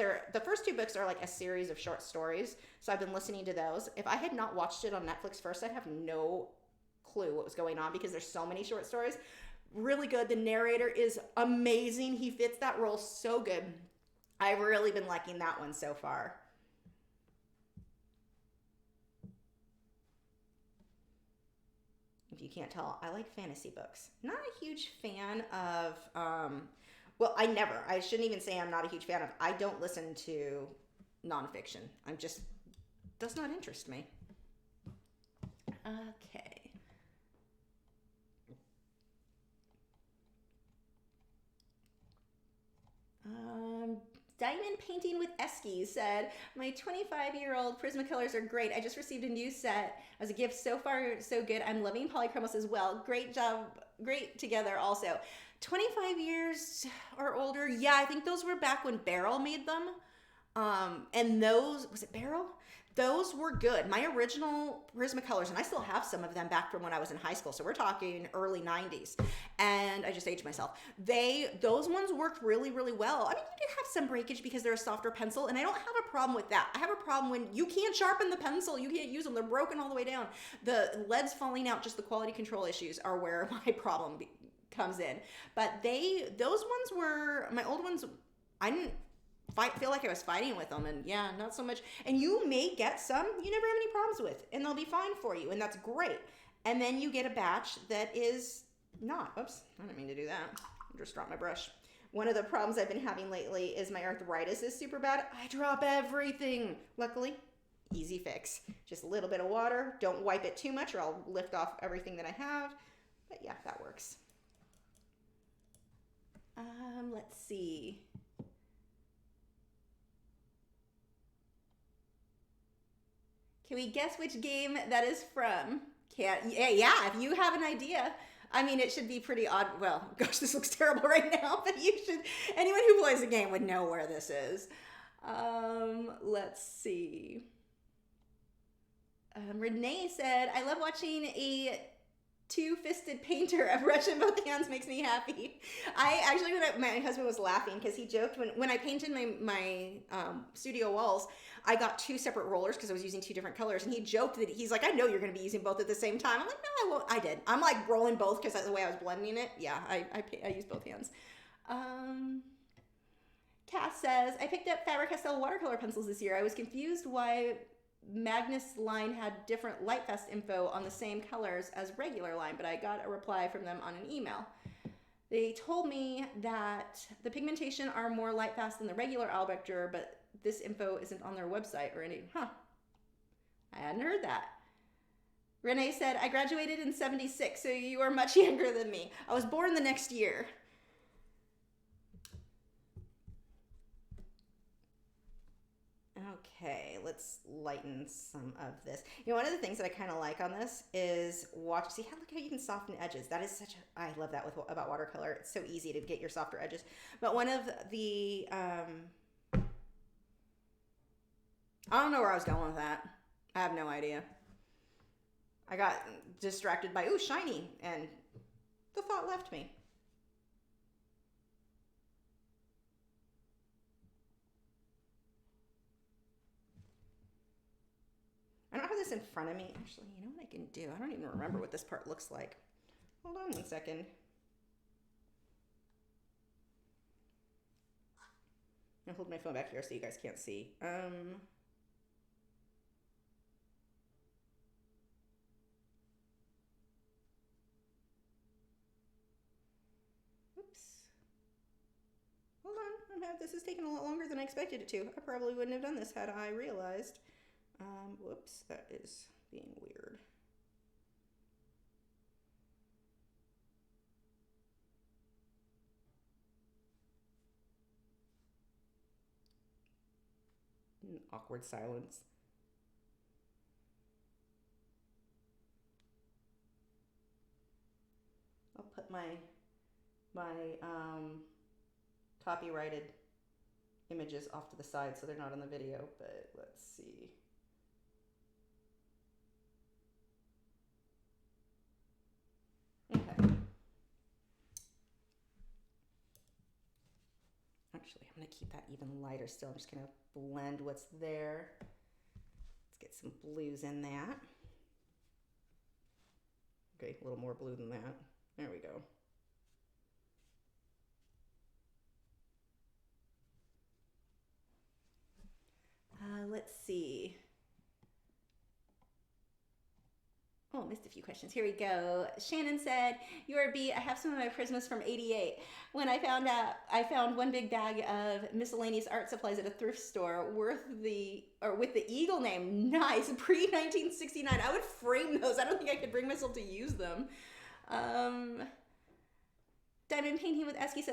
two books are like a series of short stories. So I've been listening to those. If I had not watched it on Netflix first, I'd have no clue what was going on because there's so many short stories. Really good. The narrator is amazing. He fits that role so good. I've really been liking that one so far. If you can't tell, I like fantasy books. Not a huge fan of, well, I shouldn't even say I'm not a huge fan of, I don't listen to nonfiction. Does not interest me. Okay. Diamond Painting with Esky said, my 25-year-old Prismacolors are great. I just received a new set as a gift. So far, so good. I'm loving polychromos as well. Great job. Great together also. 25 years or older. Yeah, I think those were back when Barrel made them. And those, was it Barrel? Those were good. My original Prismacolors, and I still have some of them back from when I was in high school. So we're talking early 90s. And I just aged myself. Those ones worked really, really well. I mean, you did have some breakage because they're a softer pencil, and I don't have a problem with that. I have a problem when you can't sharpen the pencil. You can't use them. They're broken all the way down. The lead's falling out, just the quality control issues are where my problem comes in. But those ones were, my old ones, I didn't feel like I was fighting with them, and yeah, not so much. And you may get some you never have any problems with, and they'll be fine for you, and that's great. And then you get a batch that is not. Oops, I didn't mean to do that. I just dropped my brush. One of the problems I've been having lately is my arthritis is super bad. I drop everything. Luckily, easy fix. Just a little bit of water. Don't wipe it too much or I'll lift off everything that I have. But yeah, that works. Let's see. Can we guess which game that is from? Yeah, if you have an idea. I mean, it should be pretty odd. Well, gosh, this looks terrible right now, but anyone who plays the game would know where this is. Let's see. Renee said, I love watching a two-fisted painter. A brush in both hands makes me happy. I actually, my husband was laughing because he joked when I painted my studio walls, I got two separate rollers because I was using two different colors, and he joked that he's like, I know you're going to be using both at the same time. I'm like, no, I won't. I did. I'm like rolling both because that's the way I was blending it. Yeah, I use both hands. Cass says, I picked up Faber-Castell watercolor pencils this year. I was confused why Magnus line had different Lightfast info on the same colors as regular line, but I got a reply from them on an email. They told me that the pigmentation are more Lightfast than the regular Albrecht, but this info isn't on their website or any, I hadn't heard that. Renee said, I graduated in 76, so you are much younger than me. I was born the next year. Okay, let's lighten some of this. You know, one of the things that I kind of like on this is look how you can soften edges. That is I love that about watercolor. It's so easy to get your softer edges. But one of the, I don't know where I was going with that. I have no idea. I got distracted by, ooh, shiny, and the thought left me. I don't have this in front of me. Actually, you know what I can do? I don't even remember what this part looks like. Hold on one second. I'll hold my phone back here so you guys can't see. Oops. Hold on. This is taking a lot longer than I expected it to. I probably wouldn't have done this had I realized. Whoops, that is being weird. Awkward silence. I'll put my copyrighted images off to the side so they're not on the video, but let's see. Okay. Actually, I'm going to keep that even lighter still. I'm just going to blend what's there. Let's get some blues in that. Okay, a little more blue than that. There we go. Let's see. Oh, missed a few questions. Here we go. Shannon said, URB, I have some of my Prismas from 88. When I found one big bag of miscellaneous art supplies at a thrift store with the eagle name. Nice. Pre-1969. I would frame those. I don't think I could bring myself to use them. Diamond Painting with Eskies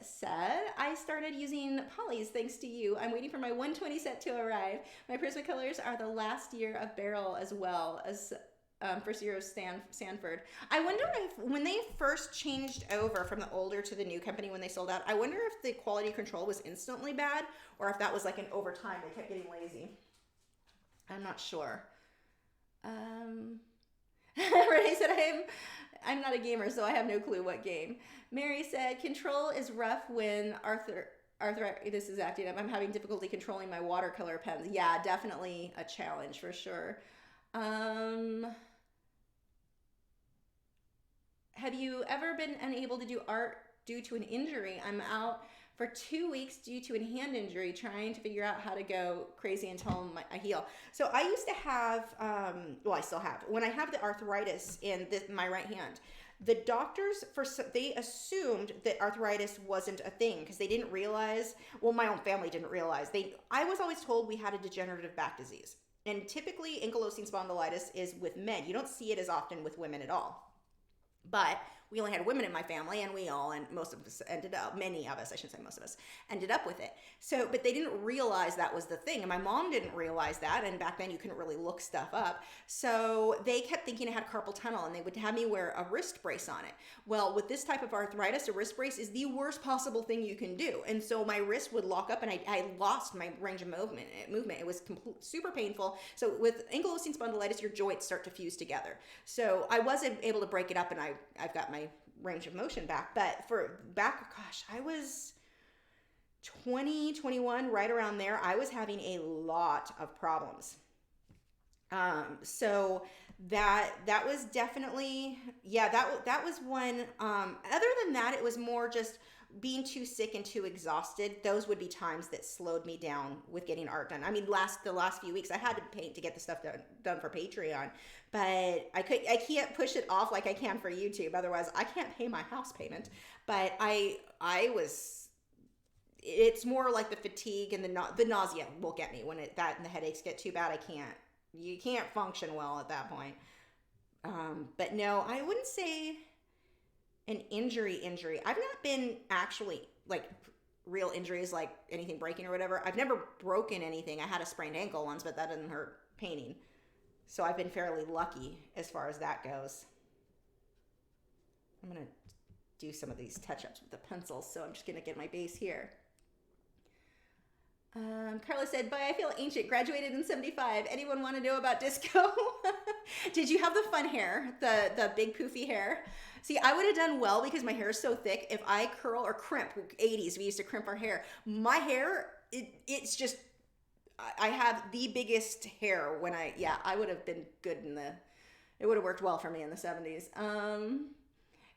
said, I started using polys thanks to you. I'm waiting for my 120 set to arrive. My Prismacolors are the last year of barrel as well as first year of Sanford. I wonder if when they first changed over from the older to the new company when they sold out, I wonder if the quality control was instantly bad or if that was like an over time. They kept getting lazy. I'm not sure. Renee said, I'm not a gamer, so I have no clue what game. Mary said, control is rough when arthritis is acting up. I'm having difficulty controlling my watercolor pens. Yeah, definitely a challenge for sure. Have you ever been unable to do art due to an injury? I'm out for 2 weeks due to a hand injury, trying to figure out how to go crazy until I heal. So I used to have, well, I still have. When I have the arthritis in my right hand, the doctors, they assumed that arthritis wasn't a thing because they didn't realize, well, my own family didn't realize. I was always told we had a degenerative back disease. And typically ankylosing spondylitis is with men. You don't see it as often with women at all. But we only had women in my family, and most of us ended up, many of us, I shouldn't say most of us, ended up with it. So, but they didn't realize that was the thing. And my mom didn't realize that. And back then you couldn't really look stuff up. So they kept thinking I had carpal tunnel, and they would have me wear a wrist brace on it. Well, with this type of arthritis, a wrist brace is the worst possible thing you can do. And so my wrist would lock up, and I lost my range of movement. It was super painful. So with ankylosing spondylitis, your joints start to fuse together. So I wasn't able to break it up, and I've got my range of motion back. But I was 20, 21, right around there. I was having a lot of problems. So that was definitely, that was one. Other than that, it was more just being too sick and too exhausted. Those would be times that slowed me down with getting art done. I mean, the last few weeks I had to paint to get the stuff done for Patreon, but I can't push it off like I can for YouTube. Otherwise I can't pay my house payment. But it's more like the fatigue and the nausea will get me when that and the headaches get too bad. You can't function well at that point. But no, I wouldn't say an injury. I've not been actually like real injuries, like anything breaking or whatever. I've never broken anything. I had a sprained ankle once, but that didn't hurt painting. So I've been fairly lucky as far as that goes. I'm going to do some of these touch-ups with the pencils, so I'm just going to get my base here. Carla said, "But I feel ancient, graduated in 75. Anyone want to know about disco?" Did you have the fun hair, the big poofy hair? See, I would have done well because my hair is so thick. If I curl or crimp, 80s, we used to crimp our hair. My hair, it's just, I have the biggest hair when I would have been good it would have worked well for me in the 70s.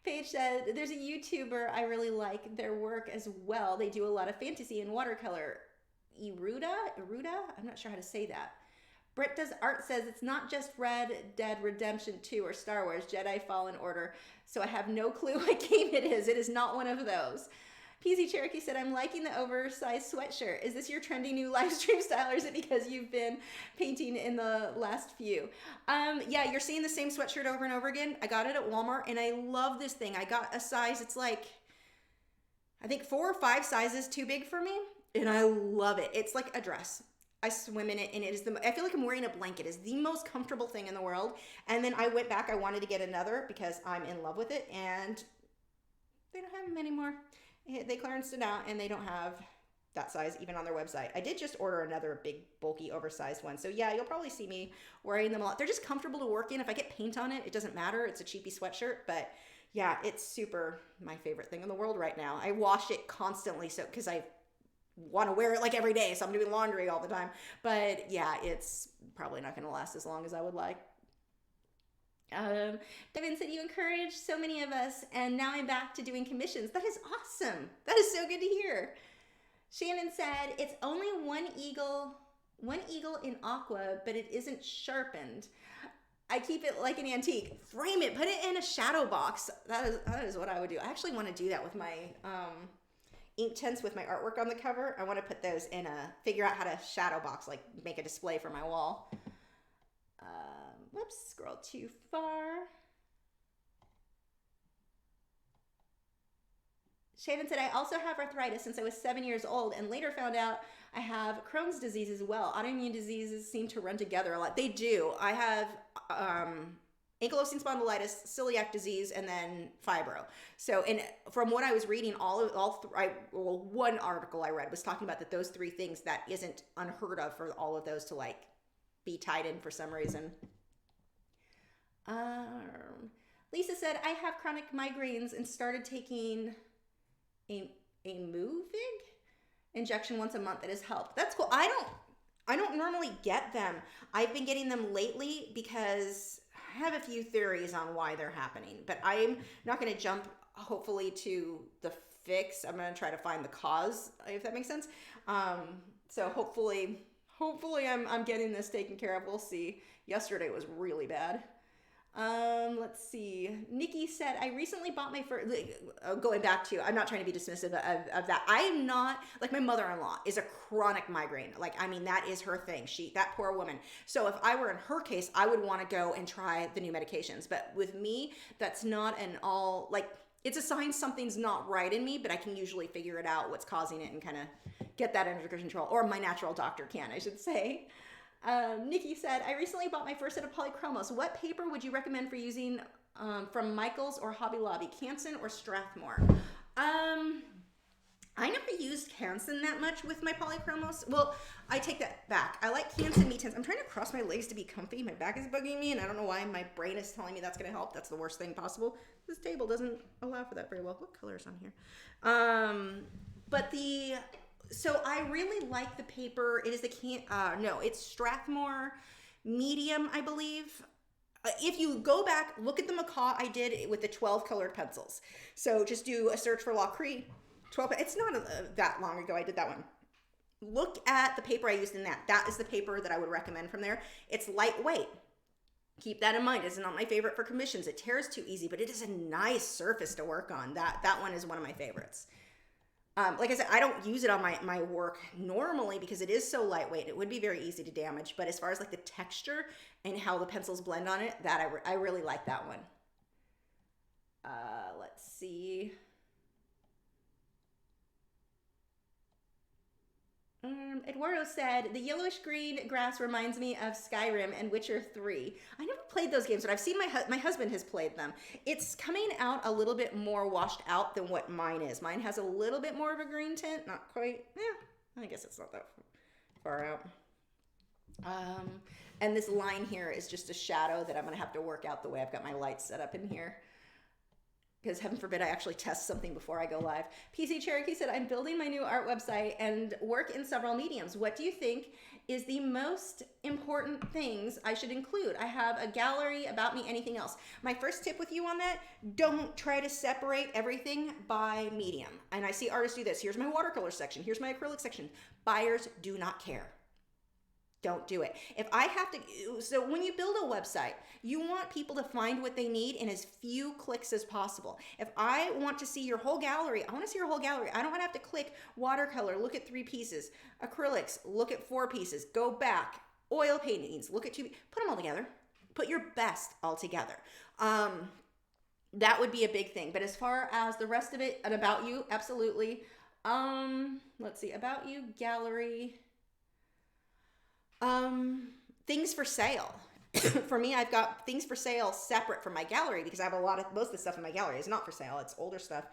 Paige said, "There's a YouTuber I really like their work as well. They do a lot of fantasy and watercolor. Iruda? I'm not sure how to say that. Brett Does Art says it's not just Red Dead Redemption 2 or Star Wars Jedi Fallen Order, so I have no clue what game it is. It is not one of those." PZ Cherokee said, "I'm liking the oversized sweatshirt. Is this your trendy new live stream style, or is it because you've been painting in the last few?" Yeah, you're seeing the same sweatshirt over and over again. I got it at Walmart, and I love this thing. I got a size, it's like, I think 4 or 5 sizes too big for me, and I love it. It's like a dress. I swim in it, and it is I feel like I'm wearing a blanket. It's the most comfortable thing in the world. And then I went back, I wanted to get another because I'm in love with it, and they don't have them anymore. They clearanced it out, and they don't have that size even on their website. I did just order another big, bulky, oversized one. So yeah, you'll probably see me wearing them a lot. They're just comfortable to work in. If I get paint on it, it doesn't matter. It's a cheapy sweatshirt, but yeah, it's super my favorite thing in the world right now. I wash it constantly because I want to wear it like every day, so I'm doing laundry all the time. But yeah, it's probably not going to last as long as I would like. Devin said, "You encouraged so many of us, and now I'm back to doing commissions." That is awesome. That is so good to hear. Shannon said, "It's only one eagle in aqua, but it isn't sharpened. I keep it like an antique. Frame it, put it in a shadow box." That is what I would do. I actually want to do that with my Inktense with my artwork on the cover. I want to put those in figure out how to shadow box, like make a display for my wall. Whoops, scroll too far. Shannon said, "I also have arthritis since I was 7 years old, and later found out I have Crohn's disease as well. Autoimmune diseases seem to run together a lot." They do. I have ankylosing spondylitis, celiac disease, and then fibro. So, and from what I was reading, one article I read was talking about that those 3 things, that isn't unheard of for all of those to like be tied in for some reason. Lisa said, "I have chronic migraines and started taking a Movig injection once a month. That has helped." That's cool. I don't normally get them. I've been getting them lately because I have a few theories on why they're happening, but I'm not going to jump hopefully to the fix. I'm going to try to find the cause, if that makes sense. So hopefully I'm getting this taken care of. We'll see. Yesterday was really bad. Let's see. Nikki said, "I recently bought my first," going back to, I'm not trying to be dismissive of that. I am not, like, my mother-in-law is a chronic migraine. Like, I mean, that is her thing. That poor woman. So if I were in her case, I would want to go and try the new medications. But with me, that's not it's a sign something's not right in me, but I can usually figure it out, what's causing it, and kind of get that under control. Or my natural doctor can, I should say. Nikki said, "I recently bought my first set of polychromos. What paper would you recommend for using from Michaels or Hobby Lobby, Canson or Strathmore?" I never used Canson that much with my polychromos. Well, I take that back. I like Canson Me-Tense. I'm trying to cross my legs to be comfy. My back is bugging me, and I don't know why. My brain is telling me that's going to help. That's the worst thing possible. This table doesn't allow for that very well. What color is on here? So I really like the paper. It is it's Strathmore Medium, I believe. If you go back, look at the macaw I did with the 12 colored pencils. So just do a search for Lachri. 12. It's not that long ago I did that one. Look at the paper I used in that. That is the paper that I would recommend from there. It's lightweight. Keep that in mind. It's not my favorite for commissions. It tears too easy, but it is a nice surface to work on. That one is one of my favorites. Like I said, I don't use it on my work normally because it is so lightweight. It would be very easy to damage. But as far as like the texture and how the pencils blend on it, that I really like that one. Let's see. Eduardo said, the yellowish green grass reminds me of Skyrim and Witcher 3. I never played those games, but I've seen my husband has played them. It's coming out a little bit more washed out than what mine is. Mine has a little bit more of a green tint, not quite. Yeah, I guess it's not that far out. And this line here is just a shadow that I'm going to have to work out the way I've got my lights set up in here. Because heaven forbid I actually test something before I go live. PC Cherokee said, I'm building my new art website and work in several mediums. What do you think is the most important things I should include? I have a gallery, about me, anything else. My first tip with you on that, don't try to separate everything by medium. And I see artists do this. Here's my watercolor section. Here's my acrylic section. Buyers do not care. Don't do it. If I have to, so when you build a website, you want people to find what they need in as few clicks as possible. If I want to see your whole gallery, I want to see your whole gallery. I don't want to have to click watercolor, look at 3 pieces, acrylics, look at 4 pieces, go back, oil paintings, look at 2, put them all together. Put your best all together. That would be a big thing. But as far as the rest of it, and about you, absolutely. Let's see, about you, gallery. Things for sale. For me, I've got things for sale separate from my gallery because I have most of the stuff in my gallery is not for sale. It's older stuff,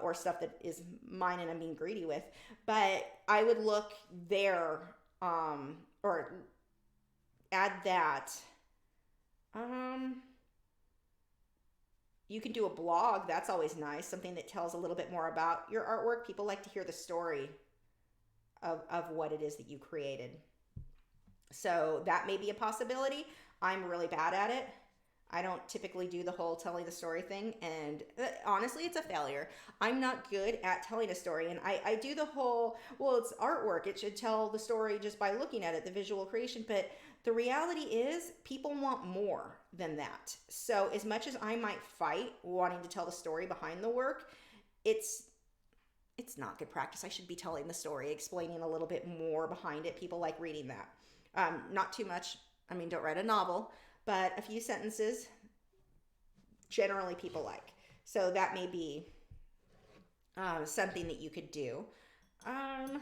or stuff that is mine and I'm being greedy with. But I would look there, or add that. You can do a blog. That's always nice. Something that tells a little bit more about your artwork. People like to hear the story of what it is that you created. So that may be a possibility. I'm really bad at it. I don't typically do the whole telling the story thing. And honestly, it's a failure. I'm not good at telling a story. And I do the whole, well, it's artwork. It should tell the story just by looking at it, the visual creation. But the reality is people want more than that. So as much as I might fight wanting to tell the story behind the work, it's not good practice. I should be telling the story, explaining a little bit more behind it. People like reading that. Not too much. I mean, don't write a novel, but a few sentences generally people like. So that may be something that you could do. Let's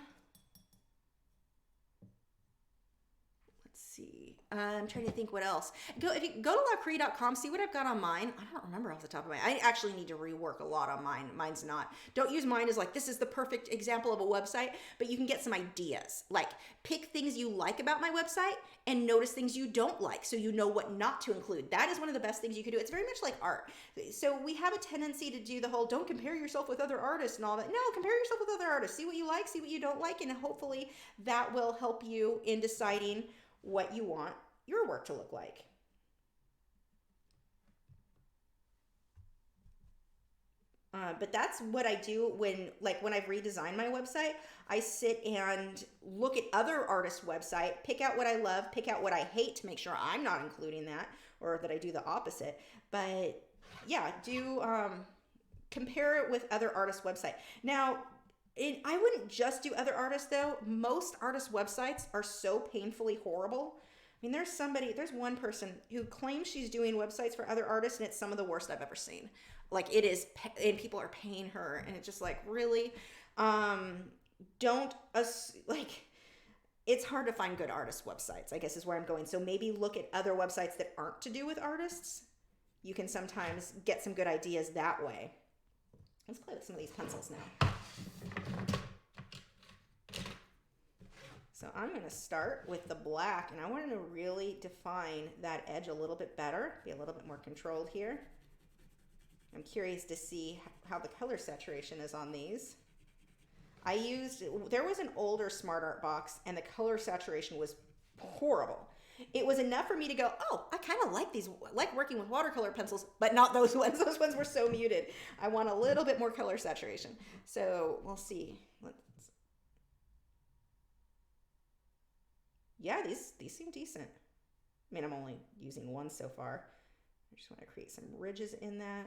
see. I'm trying to think what else. If you go to Lachri.com, see what I've got on mine. I don't remember off the top of my head. I actually need to rework a lot on mine. Mine's not. Don't use mine as like, this is the perfect example of a website, but you can get some ideas. Like, pick things you like about my website and notice things you don't like so you know what not to include. That is one of the best things you can do. It's very much like art. So we have a tendency to do the whole, don't compare yourself with other artists and all that. No, compare yourself with other artists. See what you like, see what you don't like, and hopefully that will help you in deciding what you want your work to look like. But that's what I do when I've redesigned my website. I sit and look at other artists' website, pick out what I love, pick out what I hate to make sure I'm not including that, or that I do the opposite. But yeah, compare it with other artists' website. Now, I wouldn't just do other artists though. Most artists' websites are so painfully horrible. I mean, there's one person who claims she's doing websites for other artists, and it's some of the worst I've ever seen. Like, it is, and people are paying her, and it's just like, really? It's hard to find good artist websites, I guess is where I'm going. So maybe look at other websites that aren't to do with artists. You can sometimes get some good ideas that way. Let's play with some of these pencils now. So I'm going to start with the black, and I want to really define that edge a little bit better, be a little bit more controlled here. I'm curious to see how the color saturation is on these. There was an older Smart Art box, and the color saturation was horrible. It was enough for me to go, oh, I kind of like these, like working with watercolor pencils, but not those ones. Those ones were so muted. I want a little bit more color saturation. So we'll see. Yeah, these seem decent. I mean, I'm only using one so far. I just want to create some ridges in that.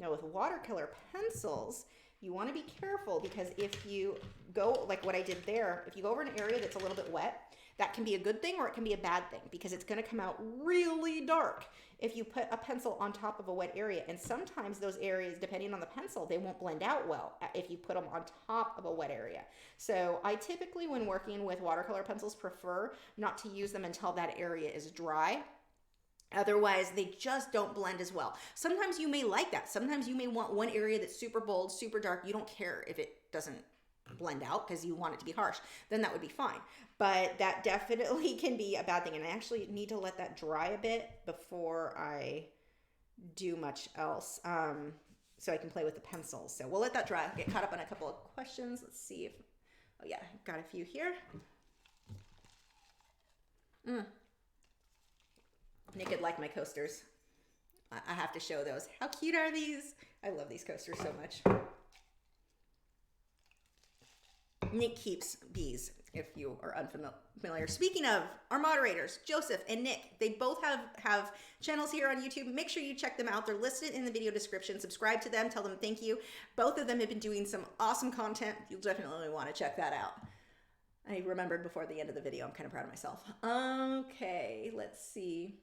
Now with watercolor pencils, you want to be careful because if you go, like what I did there, if you go over an area that's a little bit wet, that can be a good thing or it can be a bad thing because it's going to come out really dark if you put a pencil on top of a wet area. And sometimes those areas, depending on the pencil, they won't blend out well if you put them on top of a wet area. So I typically, when working with watercolor pencils, prefer not to use them until that area is dry. Otherwise, they just don't blend as well. Sometimes you may like that. Sometimes you may want one area that's super bold, super dark. You don't care if it doesn't blend out because you want it to be harsh. Then that would be fine. But that definitely can be a bad thing. And I actually need to let that dry a bit before I do much else, so I can play with the pencils. So we'll let that dry. I'll get caught up on a couple of questions. Let's see if, oh yeah, got a few here. Nick would like my coasters. I have to show those. How cute are these? I love these coasters so much. Nick keeps bees, if you are unfamiliar. Speaking of our moderators, Joseph and Nick, they both have channels here on YouTube. Make sure you check them out. They're listed in the video description. Subscribe to them. Tell them thank you. Both of them have been doing some awesome content. You'll definitely want to check that out. I remembered before the end of the video. I'm kind of proud of myself. Okay, let's see.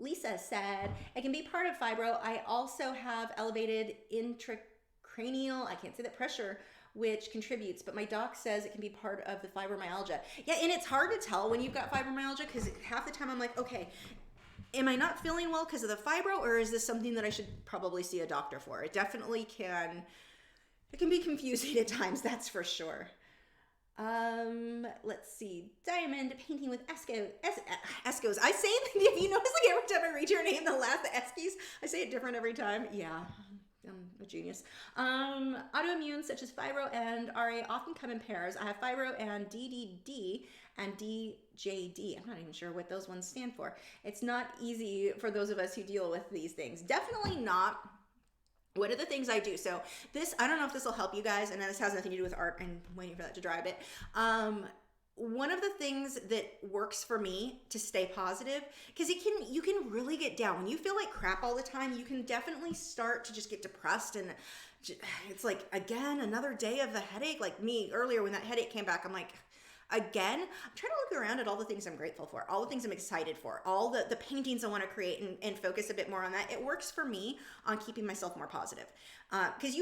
Lisa said, it can be part of fibro. I also have elevated intracranial, I can't say that, pressure, which contributes, but my doc says it can be part of the fibromyalgia. Yeah, and it's hard to tell when you've got fibromyalgia because half the time I'm like, okay, am I not feeling well because of the fibro, or is this something that I should probably see a doctor for? It definitely can, it can be confusing at times, that's for sure. Let's see. Diamond painting with Escos. I say, if you notice, like every time I read your name, the Eskies, I say it different every time. Yeah, I'm a genius. Autoimmune such as fibro and RA often come in pairs. I have fibro and DDD and DJD. I'm not even sure what those ones stand for. It's not easy for those of us who deal with these things. Definitely not. What are the things I do? So this, I don't know if this will help you guys, and this has nothing to do with art. I'm waiting for that to dry a bit. One of the things that works for me to stay positive, because you can really get down. When you feel like crap all the time, you can definitely start to just get depressed, and it's like, again, another day of the headache. Like me earlier when that headache came back, I'm like, again, I'm trying to look around at all the things I'm grateful for, all the things I'm excited for, all the paintings I want to create, and focus a bit more on that. It works for me on keeping myself more positive. Because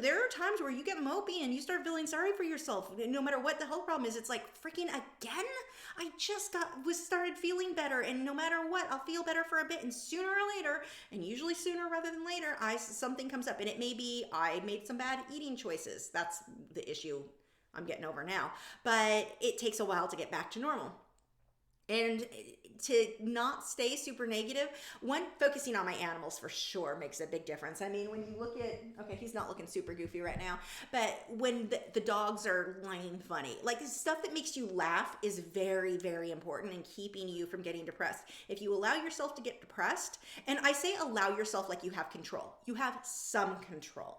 there are times where you get mopey and you start feeling sorry for yourself. No matter what the health problem is, it's like, freaking again? I just started feeling better, and no matter what, I'll feel better for a bit, and sooner or later, and usually sooner rather than later, something comes up, and it may be I made some bad eating choices. That's the issue I'm getting over now, but it takes a while to get back to normal. And to not stay super negative, focusing on my animals for sure makes a big difference. I mean, when you look at, okay, he's not looking super goofy right now, but when the dogs are lying funny, like stuff that makes you laugh is very, very important in keeping you from getting depressed. If you allow yourself to get depressed, and I say allow yourself like you have control, you have some control.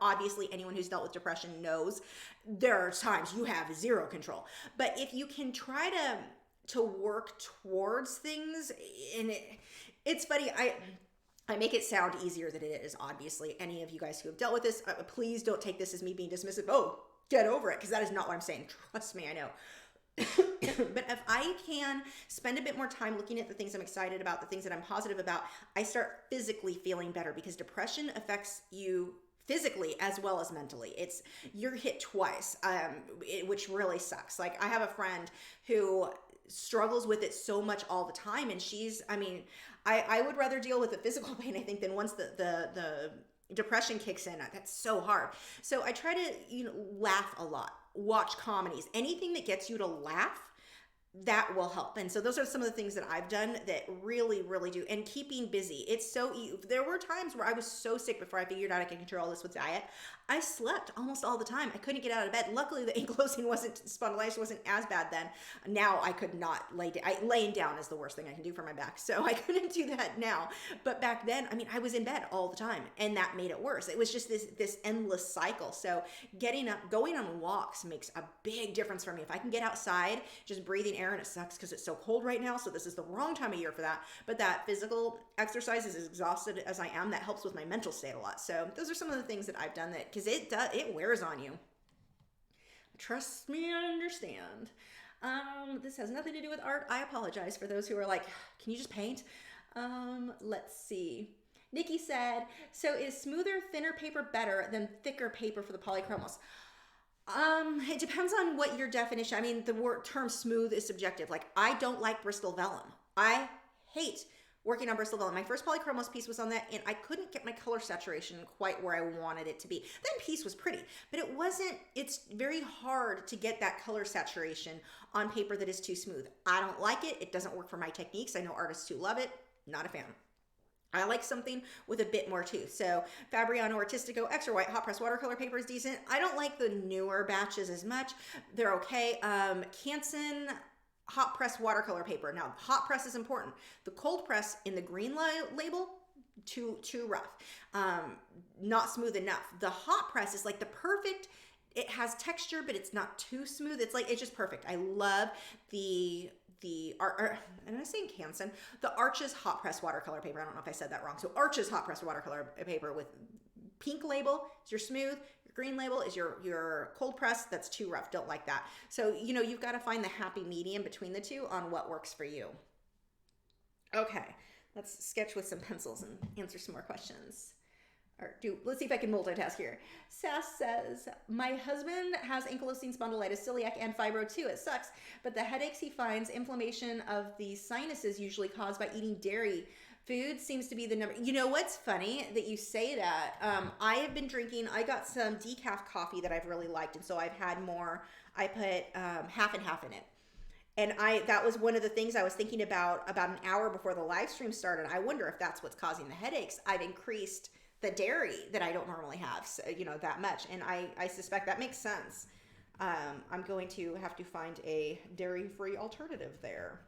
Obviously, anyone who's dealt with depression knows there are times you have zero control. But if you can try to work towards things, and it's funny, I make it sound easier than it is. Obviously, any of you guys who have dealt with this, please don't take this as me being dismissive. Oh, get over it, because that is not what I'm saying. Trust me, I know. But if I can spend a bit more time looking at the things I'm excited about, the things that I'm positive about, I start physically feeling better, because depression affects you physically as well as mentally. You're hit twice, which really sucks. Like I have a friend who struggles with it so much all the time, and I would rather deal with the physical pain, I think, than once the depression kicks in. That's so hard. So I try to laugh a lot, watch comedies, anything that gets you to laugh. That will help. And so those are some of the things that I've done that really, really do. And keeping busy. It's so easy. There were times where I was so sick before I figured out I could control this with diet. I slept almost all the time. I couldn't get out of bed. Luckily, the ankylosing spondylitis wasn't as bad then. Now I could not laying down is the worst thing I can do for my back. So I couldn't do that now. But back then, I mean, I was in bed all the time, and that made it worse. It was just this endless cycle. So getting up, going on walks makes a big difference for me. If I can get outside, just breathing air, and it sucks because it's so cold right now. So this is the wrong time of year for that. But that physical exercise, as exhausted as I am, that helps with my mental state a lot. So those are some of the things that I've done that, because it wears on you. Trust me, I understand. This has nothing to do with art. I apologize for those who are like, can you just paint? Let's see. Nikki said, so is smoother, thinner paper better than thicker paper for the polychromos? It depends on what your definition. I mean, the term smooth is subjective. Like, I don't like Bristol vellum. I hate working on Bristol vellum. My first polychromos piece was on that, and I couldn't get my color saturation quite where I wanted it to be. That piece was pretty, but it's very hard to get that color saturation on paper that is too smooth. I don't like it. It doesn't work for my techniques. I know artists who love it. Not a fan. I like something with a bit more tooth. So Fabriano Artistico Extra White Hot Press Watercolor paper is decent. I don't like the newer batches as much. They're okay. Canson hot press watercolor paper. Now, hot press is important. The cold press in the green label, too rough. Not smooth enough. The hot press is like the perfect, it has texture, but it's not too smooth. It's just perfect. I love am I saying Canson? The Arches hot press watercolor paper. I don't know if I said that wrong. So Arches hot press watercolor paper with pink label is your smooth. Green label is your cold press. That's too rough. Don't like that. So, you've got to find the happy medium between the two on what works for you. Okay, let's sketch with some pencils and answer some more questions. Let's see if I can multitask here. Sass says, my husband has ankylosing spondylitis, celiac, and fibro too. It sucks, but the headaches he finds, inflammation of the sinuses usually caused by eating dairy. Food seems to be the number. You know what's funny that you say that? I have been drinking, I got some decaf coffee that I've really liked, and so I've had more. I put half and half in it. And that was one of the things I was thinking about an hour before the live stream started. I wonder if that's what's causing the headaches. I've increased the dairy that I don't normally have, so, that much. And I suspect that makes sense. I'm going to have to find a dairy-free alternative there.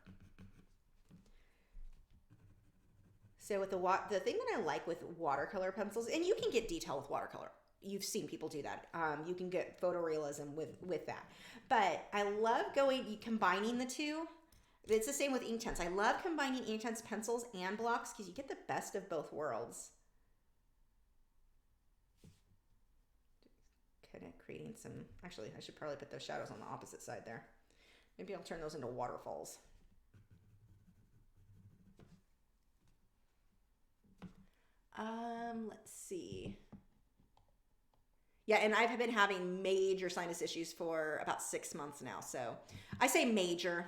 So with the thing that I like with watercolor pencils, and you can get detail with watercolor. You've seen people do that. You can get photorealism with that. But I love combining the two. It's the same with Inktense. I love combining Inktense pencils and blocks because you get the best of both worlds. Kind of creating some, actually, I should probably put those shadows on the opposite side there. Maybe I'll turn those into waterfalls. Let's see. Yeah, and I've been having major sinus issues for about 6 months now. So I say major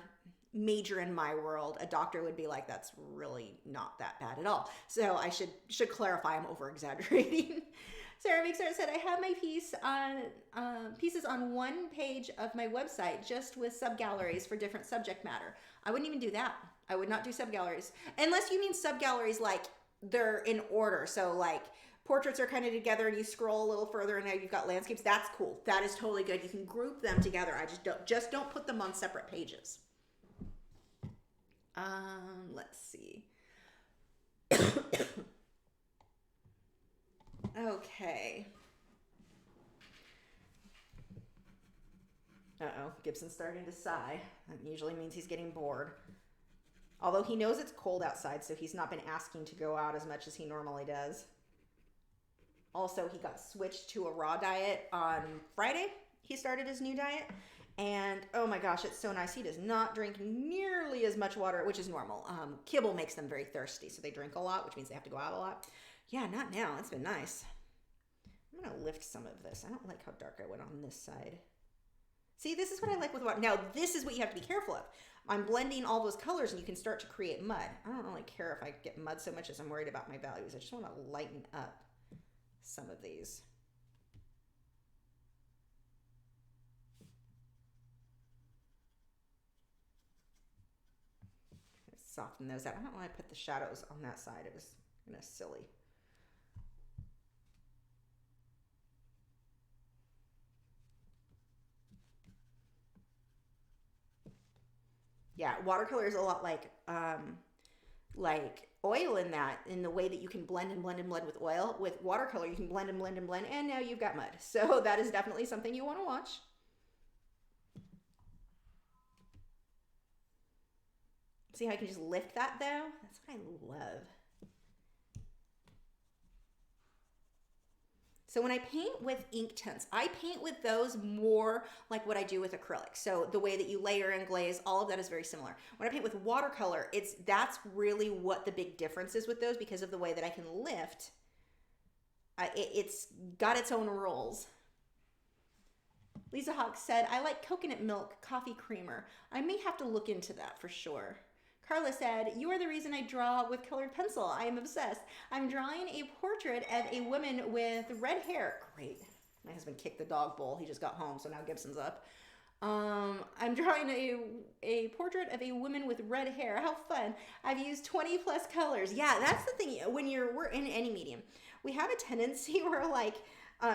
in my world. A doctor would be like, that's really not that bad at all. So I should clarify, I'm over exaggerating. Sarah Mixer said, I have my pieces on one page of my website just with subgalleries for different subject matter. I wouldn't even do that. I would not do subgalleries. Unless you mean subgalleries like they're in order. So like portraits are kind of together and you scroll a little further and now you've got landscapes. That's cool. That is totally good. You can group them together. I just don't put them on separate pages. Let's see. Okay. Uh-oh, Gibson's starting to sigh. That usually means he's getting bored. Although he knows it's cold outside, so he's not been asking to go out as much as he normally does. Also, he got switched to a raw diet on Friday. He started his new diet. And oh my gosh, it's so nice. He does not drink nearly as much water, which is normal. Kibble makes them very thirsty, so they drink a lot, which means they have to go out a lot. Yeah, not now. It's been nice. I'm going to lift some of this. I don't like how dark I went on this side. See, this is what I like with water. Now, this is what you have to be careful of. I'm blending all those colors and you can start to create mud. I don't really care if I get mud so much as I'm worried about my values. I just want to lighten up some of these. Soften those out. I don't want to put the shadows on that side. It was kind of silly. Yeah, watercolor is a lot like oil in that, in the way that you can blend and blend and blend with oil. With watercolor, you can blend and blend and blend, and now you've got mud. So that is definitely something you want to watch. See how I can just lift that though? That's what I love. So when I paint with Inktense, I paint with those more like what I do with acrylics. So the way that you layer and glaze, all of that is very similar. When I paint with watercolor, that's really what the big difference is with those, because of the way that I can lift. It's got its own rules. Lisa Hawk said, I like coconut milk coffee creamer. I may have to look into that for sure. Carla said, you are the reason I draw with colored pencil. I am obsessed. I'm drawing a portrait of a woman with red hair. Great. My husband kicked the dog bowl. He just got home, so now Gibson's up. I'm drawing a portrait of a woman with red hair. How fun. I've used 20 plus colors. Yeah, that's the thing. When we're in any medium, we have a tendency where like,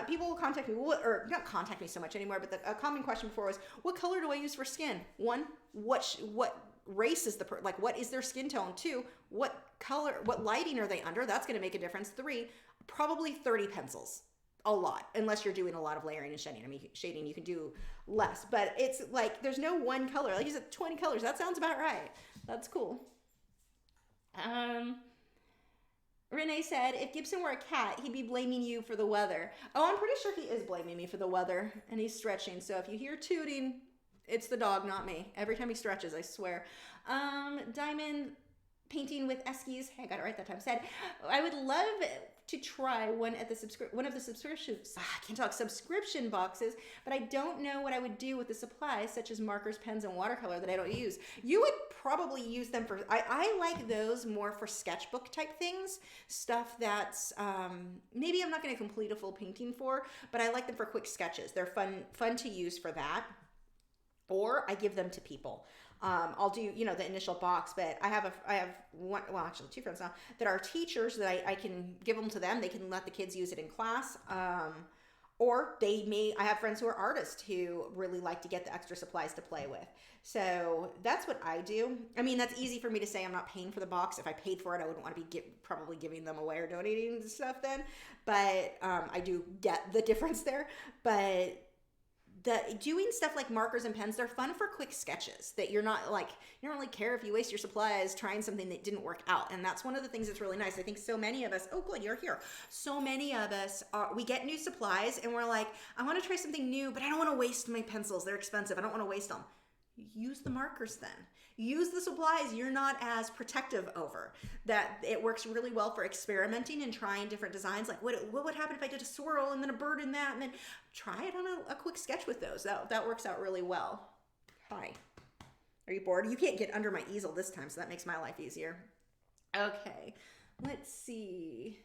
people will contact me, or not contact me so much anymore, but a common question before was, what color do I use for skin? One, what race is what is their skin tone? Two, what color, what lighting are they under? That's going to make a difference. Three, probably 30 pencils. A lot, unless you're doing a lot of layering and shading. I mean, shading you can do less, but it's like there's no one color. Like you said, 20 colors. That sounds about right. That's cool. Renee said, if Gibson were a cat, he'd be blaming you for the weather. Oh, I'm pretty sure he is blaming me for the weather, and he's stretching. So if you hear tooting, it's the dog, not me. Every time he stretches, I swear. Diamond Painting with Eskies, hey, I got it right that time, said, I would love to try one of the subscription boxes, but I don't know what I would do with the supplies such as markers, pens, and watercolor that I don't use. You would probably use them for, I like those more for sketchbook type things, stuff that's, maybe I'm not going to complete a full painting for, but I like them for quick sketches. They're fun to use for that. Or I give them to people. I'll do, the initial box, but I have one, well, actually two friends now that are teachers that I can give them to them. They can let the kids use it in class. Or I have friends who are artists who really like to get the extra supplies to play with. So that's what I do. I mean, that's easy for me to say. I'm not paying for the box. If I paid for it, I wouldn't want to be probably giving them away or donating stuff then. But I do get the difference there. But doing stuff like markers and pens, they're fun for quick sketches that you're not like, you don't really care if you waste your supplies trying something that didn't work out. And that's one of the things that's really nice. I think so many of us, oh good, you're here. So many of us, we get new supplies and we're like, I want to try something new, but I don't want to waste my pencils. They're expensive. I don't want to waste them. Use the markers then. Use the supplies you're not as protective over. That it works really well for experimenting and trying different designs. Like what would happen if I did a swirl and then a bird in that, and then try it on a quick sketch with those. That works out really well. Hi. Are you bored? You can't get under my easel this time, so that makes my life easier. Okay, let's see.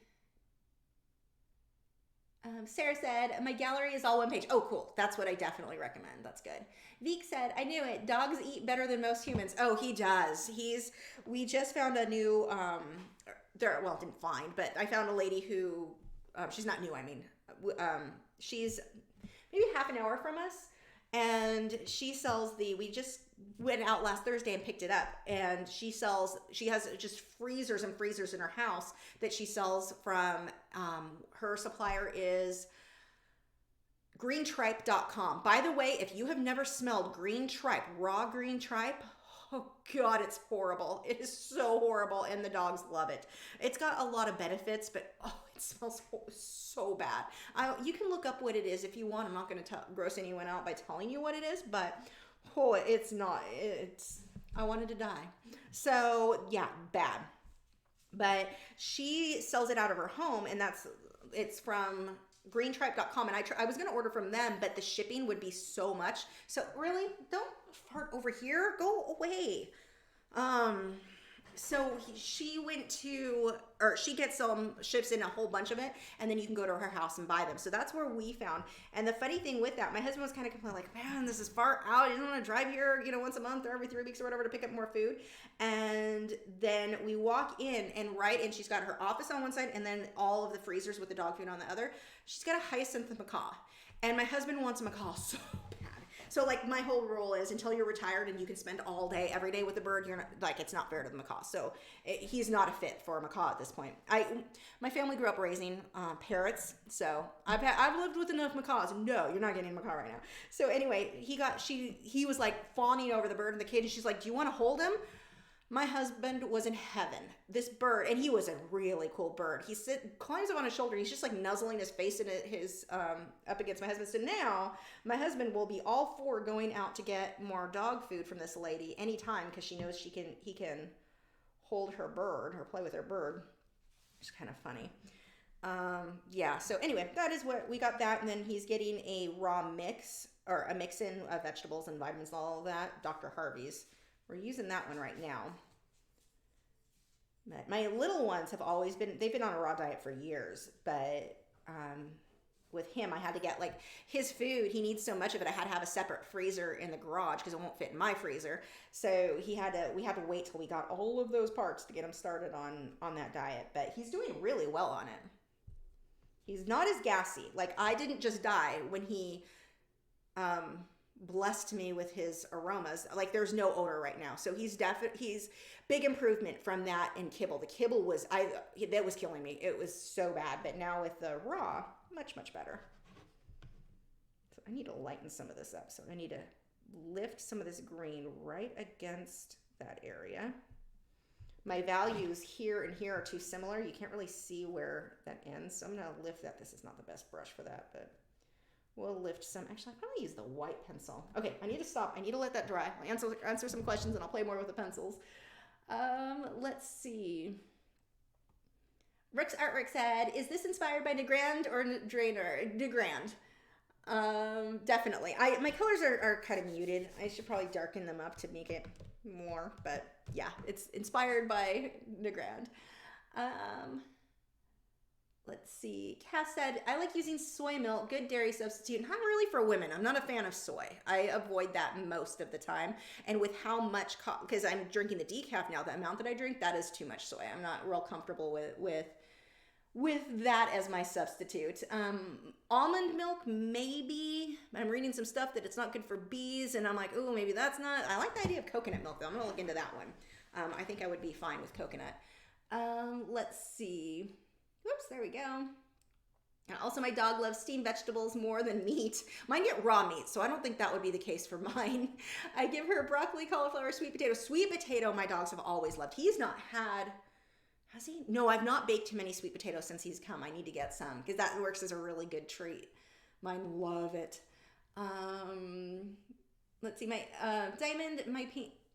Sarah said, my gallery is all one page. Oh, cool. That's what I definitely recommend. That's good. Veek said, I knew it. Dogs eat better than most humans. Oh, he does. We just found a new, didn't find, but I found a lady who, she's not new, I mean, she's maybe half an hour from us, and she sells we just went out last Thursday and picked it up, and she has just freezers and freezers in her house that she sells from, her supplier is greentripe.com. By the way, if you have never smelled green tripe, raw green tripe, oh God, it's horrible. It is so horrible, and the dogs love it. It's got a lot of benefits, but it smells so bad. You can look up what it is if you want. I'm not going to gross anyone out by telling you what it is, but it's not. I wanted to die. So yeah, bad. But she sells it out of her home, and it's from greentripe.com, and I was going to order from them, but the shipping would be so much. So really, don't fart over here. Go away. So she gets ships in a whole bunch of it, and then you can go to her house and buy them. So that's where we found. And the funny thing with that, my husband was kind of complaining, like, man, this is far out. You don't want to drive here, once a month or every 3 weeks or whatever to pick up more food. And then we walk in, and she's got her office on one side, and then all of the freezers with the dog food on the other. She's got a hyacinth macaw, and my husband wants a macaw so bad. So like my whole rule is until you're retired and you can spend all day, every day with a bird, you're not, like, it's not fair to the macaw. So he's not a fit for a macaw at this point. My family grew up raising parrots, so I've lived with enough macaws. No, you're not getting a macaw right now. So anyway, he was like fawning over the bird in the cage, and she's like, "Do you want to hold him?" My husband was in heaven. This bird, and he was a really cool bird. He climbs up on his shoulder. He's just like nuzzling his face in his up against my husband. So now my husband will be all for going out to get more dog food from this lady anytime, because she knows he can hold her bird or play with her bird. It's kind of funny. Yeah. So anyway, that is what we got that, and then he's getting a raw mix or a mix-in of vegetables and vitamins and all of that. Dr. Harvey's. We're using that one right now. But my little ones have always they've been on a raw diet for years, but with him, I had to get, like, his food, he needs so much of it, I had to have a separate freezer in the garage because it won't fit in my freezer. So we had to wait till we got all of those parts to get him started on that diet, but he's doing really well on it. He's not as gassy. Like, I didn't just die when he blessed me with his aromas. Like, there's no odor right now, so he's big improvement from that and kibble. The kibble was that was killing me. It was so bad, but now with the raw, much better. So I need to lighten some of this up. So I need to lift some of this green right against that area. My values here and here are too similar. You can't really see where that ends, so I'm gonna lift that. This is not the best brush for that, but we'll lift some. Actually, I'll probably use the white pencil. Okay, I need to stop. I need to let that dry. I'll answer some questions, and I'll play more with the pencils. Let's see. Rick's Artwork said, "Is this inspired by Negrand or Drainer?" Negrand. Definitely. My colors are kind of muted. I should probably darken them up to make it more, but yeah, it's inspired by Negrand. Let's see. Cass said, "I like using soy milk, good dairy substitute." Not really for women. I'm not a fan of soy. I avoid that most of the time. And with how much, because I'm drinking the decaf now, the amount that I drink, that is too much soy. I'm not real comfortable with that as my substitute. Almond milk, maybe. I'm reading some stuff that it's not good for bees, and I'm like, oh, maybe that's not. I like the idea of coconut milk, though. I'm gonna look into that one. I think I would be fine with coconut. Let's see. Whoops, there we go. Also, my dog loves steamed vegetables more than meat. Mine get raw meat, so I don't think that would be the case for mine. I give her broccoli, cauliflower, sweet potato. Sweet potato, my dogs have always loved. He's not had, has he? No, I've not baked too many sweet potatoes since he's come. I need to get some, because that works as a really good treat. Mine love it. Let's see, my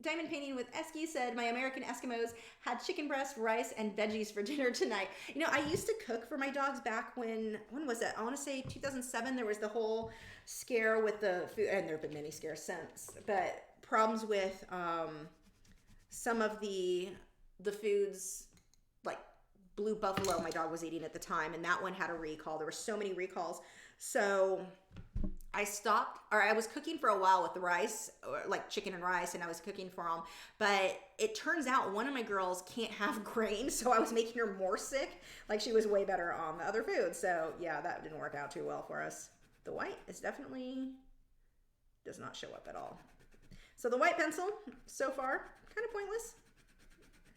Diamond Painting with Esky said, "My American Eskimos had chicken breast, rice, and veggies for dinner tonight." You know, I used to cook for my dogs back when was it? I want to say 2007. There was the whole scare with the food, and there have been many scares since, but problems with some of the foods, like blue buffalo my dog was eating at the time, and that one had a recall. There were so many recalls. So I stopped, or I was cooking for a while with the rice, or like chicken and rice, and I was cooking for them. But it turns out one of my girls can't have grain, so I was making her more sick. Like, she was way better on the other food. So yeah, that didn't work out too well for us. The white is definitely does not show up at all. So the white pencil, so far, kind of pointless.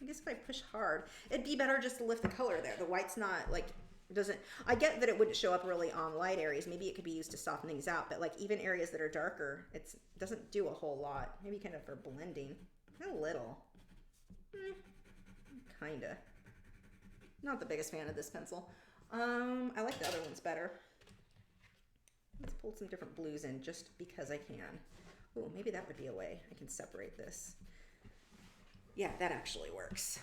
I guess if I push hard, it'd be better just to lift the color there. The white's not like, doesn't, I get that it wouldn't show up really on light areas. Maybe it could be used to soften things out, but like even areas that are darker, it doesn't do a whole lot. Maybe kind of for blending. A little. Kinda. Not the biggest fan of this pencil. I like the other ones better. Let's pull some different blues in just because I can. Oh, maybe that would be a way I can separate this. Yeah, that actually works.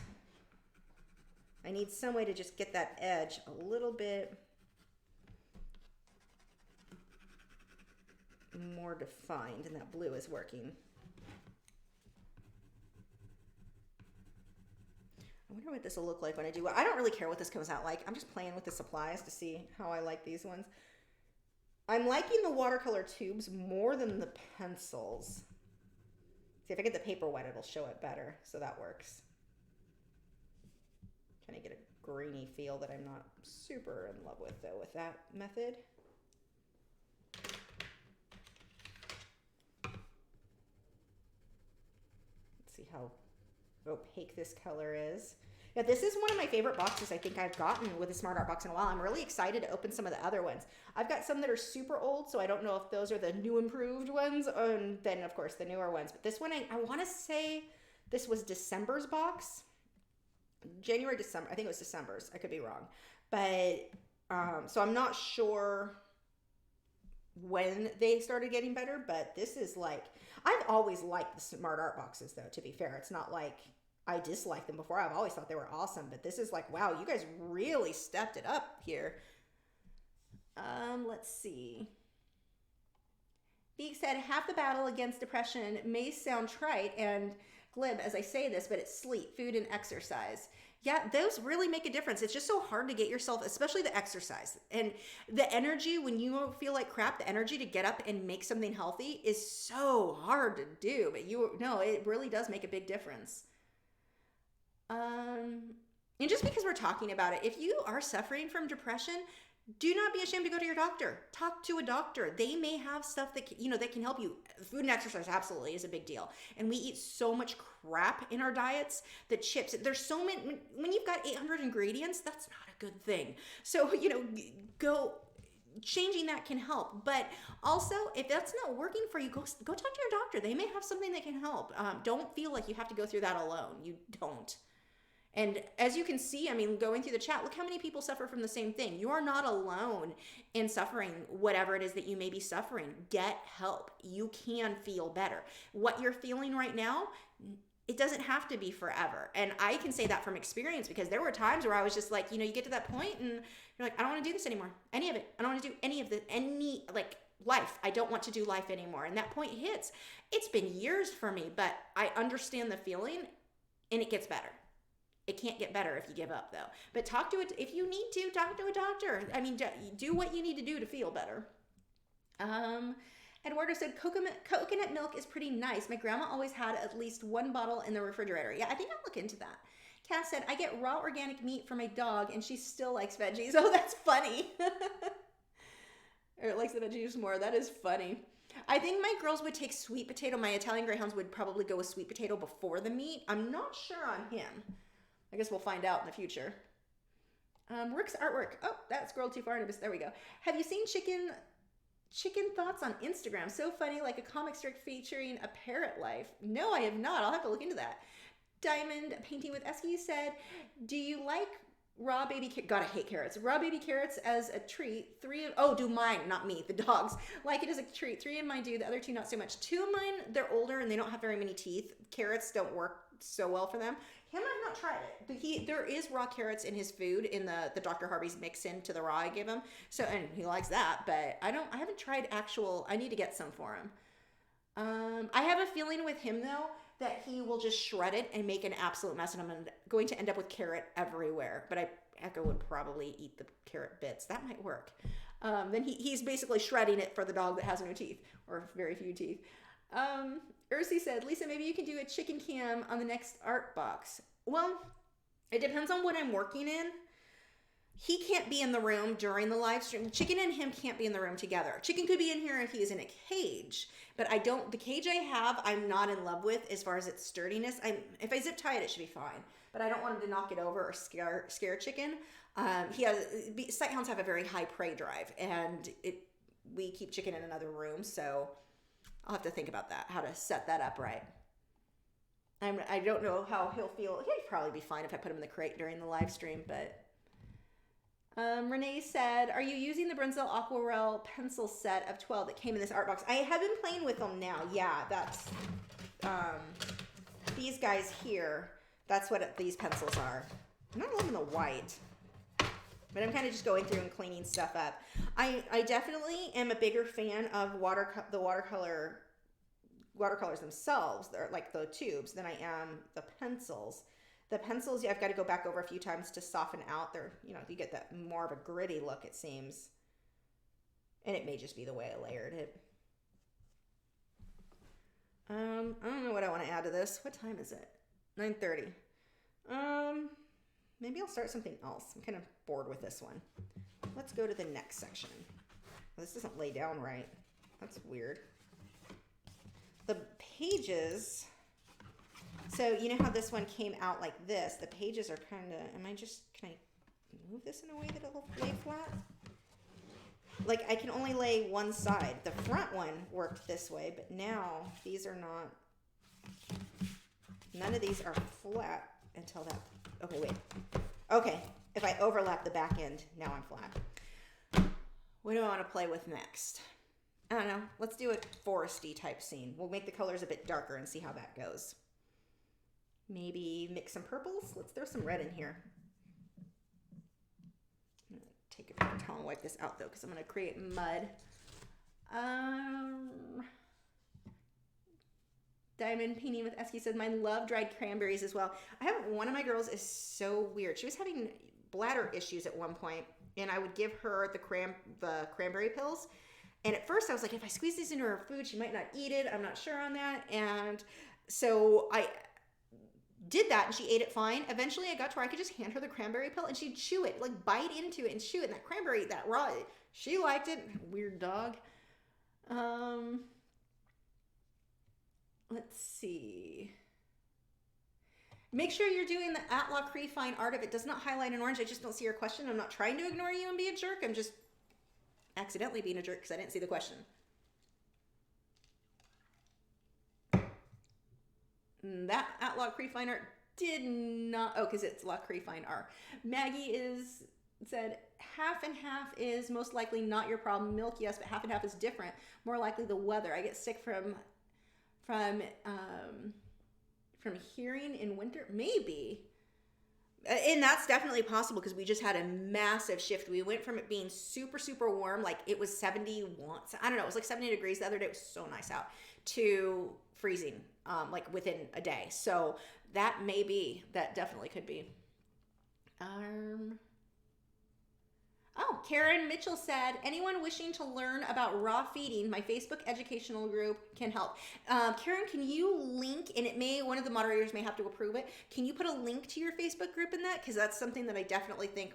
I need some way to just get that edge a little bit more defined, and that blue is working. I wonder what this will look like when I do it. I don't really care what this comes out like. I'm just playing with the supplies to see how I like these ones. I'm liking the watercolor tubes more than the pencils. See, if I get the paper wet, it'll show it better, so that works. Kind of get a grainy feel that I'm not super in love with, though, with that method. how opaque this color is. Yeah, this is one of my favorite boxes I think I've gotten with a Smart Art box in a while. I'm really excited to open some of the other ones. I've got some that are super old, so I don't know if those are the new improved ones, and then of course the newer ones. But this one, I want to say this was December's box. January, December, I think it was December's. I could be wrong. But, so I'm not sure when they started getting better, but this is like, I've always liked the Smart Art boxes though, to be fair. It's not like I disliked them before. I've always thought they were awesome, but this is like, wow, you guys really stepped it up here. Let's see. Beak said, half the battle against depression may sound trite and glib as I say this, but it's sleep, food, and exercise. Yeah, those really make a difference. It's just so hard to get yourself, especially the exercise. And the energy, when you feel like crap, the energy to get up and make something healthy is so hard to do. But it really does make a big difference. And just because we're talking about it, if you are suffering from depression, do not be ashamed to go to your doctor. Talk to a doctor. They may have stuff that that can help you. Food and exercise absolutely is a big deal. And we eat so much crap in our diets. The chips, there's so many. When you've got 800 ingredients, that's not a good thing. So go. Changing that can help. But also, if that's not working for you, go talk to your doctor. They may have something that can help. Don't feel like you have to go through that alone. You don't. And as you can see, I mean, going through the chat, look how many people suffer from the same thing. You are not alone in suffering whatever it is that you may be suffering. Get help. You can feel better. What you're feeling right now, it doesn't have to be forever. And I can say that from experience because there were times where I was just like, you get to that point and you're like, I don't want to do this anymore. Any of it. I don't want to do any of the, life. I don't want to do life anymore. And that point hits. It's been years for me, but I understand the feeling and it gets better. It can't get better if you give up, though. But if you need to, talk to a doctor. I mean, do what you need to do to feel better. Eduardo said, coconut milk is pretty nice. My grandma always had at least one bottle in the refrigerator. Yeah, I think I'll look into that. Cass said, I get raw organic meat for my dog, and she still likes veggies. Oh, that's funny. Or likes the veggies more. That is funny. I think my girls would take sweet potato. My Italian Greyhounds would probably go with sweet potato before the meat. I'm not sure on him. I guess we'll find out in the future. Rick's artwork. Oh, that scrolled too far. There we go. Have you seen chicken thoughts on Instagram? So funny, like a comic strip featuring a parrot life. No, I have not. I'll have to look into that. Diamond Painting with Esky said, do you like raw baby carrots? God, I hate carrots. Raw baby carrots as a treat. Do mine, not me, the dogs. Like it as a treat. 3 of mine do, the other 2 not so much. 2 of mine, they're older and they don't have very many teeth. Carrots don't work so well for them. Him, I've not tried it. There is raw carrots in his food in the Dr. Harvey's mix into the raw I give him. So, and he likes that, but I haven't tried I need to get some for him. I have a feeling with him though, that he will just shred it and make an absolute mess and I'm going to end up with carrot everywhere. But Echo would probably eat the carrot bits. That might work. Then he's basically shredding it for the dog that has no teeth or very few teeth. Ursi said, Lisa, maybe you can do a chicken cam on the next art box. Well, it depends on what I'm working in. He can't be in the room during the live stream. Chicken and him can't be in the room together. Chicken could be in here if he is in a cage, but the cage I have, I'm not in love with as far as its sturdiness. If I zip tie it, it should be fine, but I don't want him to knock it over or scare Chicken. Sighthounds have a very high prey drive and we keep Chicken in another room. So I'll have to think about that, how to set that up right. I don't know how he'll feel. He'd probably be fine if I put him in the crate during the live stream, but Renee said, are you using the Bruynzeel Aquarel pencil set of 12 that came in this art box? I have been playing with them now. Yeah, that's these guys here. That's what these pencils are. I'm not loving the white, but I'm kind of just going through and cleaning stuff up. I definitely am a bigger fan of the watercolors themselves. They're like the tubes than I am the pencils. The pencils, I've got to go back over a few times to soften out. They're, you get that more of a gritty look, it seems. And it may just be the way I layered it. I don't know what I want to add to this. What time is it? 9:30. Maybe I'll start something else. I'm kind of bored with this one. Let's go to the next section. This doesn't lay down right. That's weird. The pages So you know how this one came out like this? The pages are kind of, can I move this in a way that it'll lay flat? Like I can only lay one side. The front one worked this way, but now these are not, none of these are flat until that, okay, wait. Okay, if I overlap the back end, now I'm flat. What do I want to play with next? I don't know. Let's do a foresty type scene. We'll make the colors a bit darker and see how that goes. Maybe mix some purples. Let's throw some red in here. I'm gonna take a paper towel and wipe this out though, because I'm gonna create mud. Diamond Painting with Esky said, mine love dried cranberries as well. I have one of my girls is so weird. She was having bladder issues at one point, and I would give her the cranberry pills. And at first I was like, if I squeeze these into her food, she might not eat it. I'm not sure on that. And so I did that and she ate it fine. Eventually I got to where I could just hand her the cranberry pill and she'd chew it, like bite into it and chew it. And that cranberry, that raw, she liked it. Weird dog. Let's see. Make sure you're doing the @Lachri Fine Art. If it does not highlight in orange, I just don't see your question. I'm not trying to ignore you and be a jerk. I'm just accidentally being a jerk because I didn't see the question. That @Lachri Fine Art did not, oh, because it's Lachri Fine Art. Maggie said, half and half is most likely not your problem. Milk, yes, but half and half is different. More likely the weather. I get sick from hearing in winter, maybe. And that's definitely possible because we just had a massive shift. We went from it being super, super warm, like it was 71, I don't know, it was like 70 degrees the other day. It was so nice out, to freezing, like within a day. So that definitely could be. Oh, Karen Mitchell said, anyone wishing to learn about raw feeding, my Facebook educational group can help. Karen, can you link, and one of the moderators may have to approve it. Can you put a link to your Facebook group in that? Because that's something that I definitely think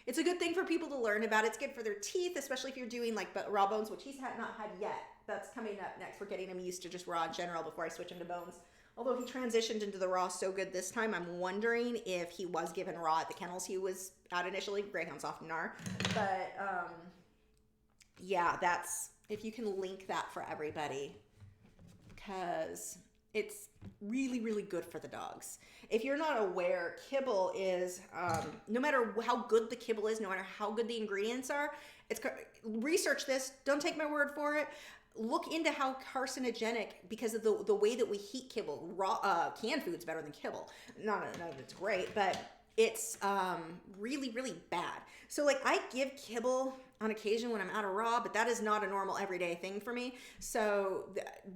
it's a good thing for people to learn about. It's good for their teeth, especially if you're doing like raw bones, which he's not had yet. That's coming up next. We're getting him used to just raw in general before I switch him to bones. Although he transitioned into the raw so good this time, I'm wondering if he was given raw at the kennels he was at initially. Greyhounds often are. But yeah, if you can link that for everybody, because it's really, really good for the dogs. If you're not aware, kibble is, no matter how good the kibble is, no matter how good the ingredients are, research this. Don't take my word for it. Look into how carcinogenic, because of the way that we heat kibble. Raw canned food's better than kibble. Not that it's great, but it's really, really bad. So like I give kibble on occasion when I'm out of raw, but that is not a normal everyday thing for me. So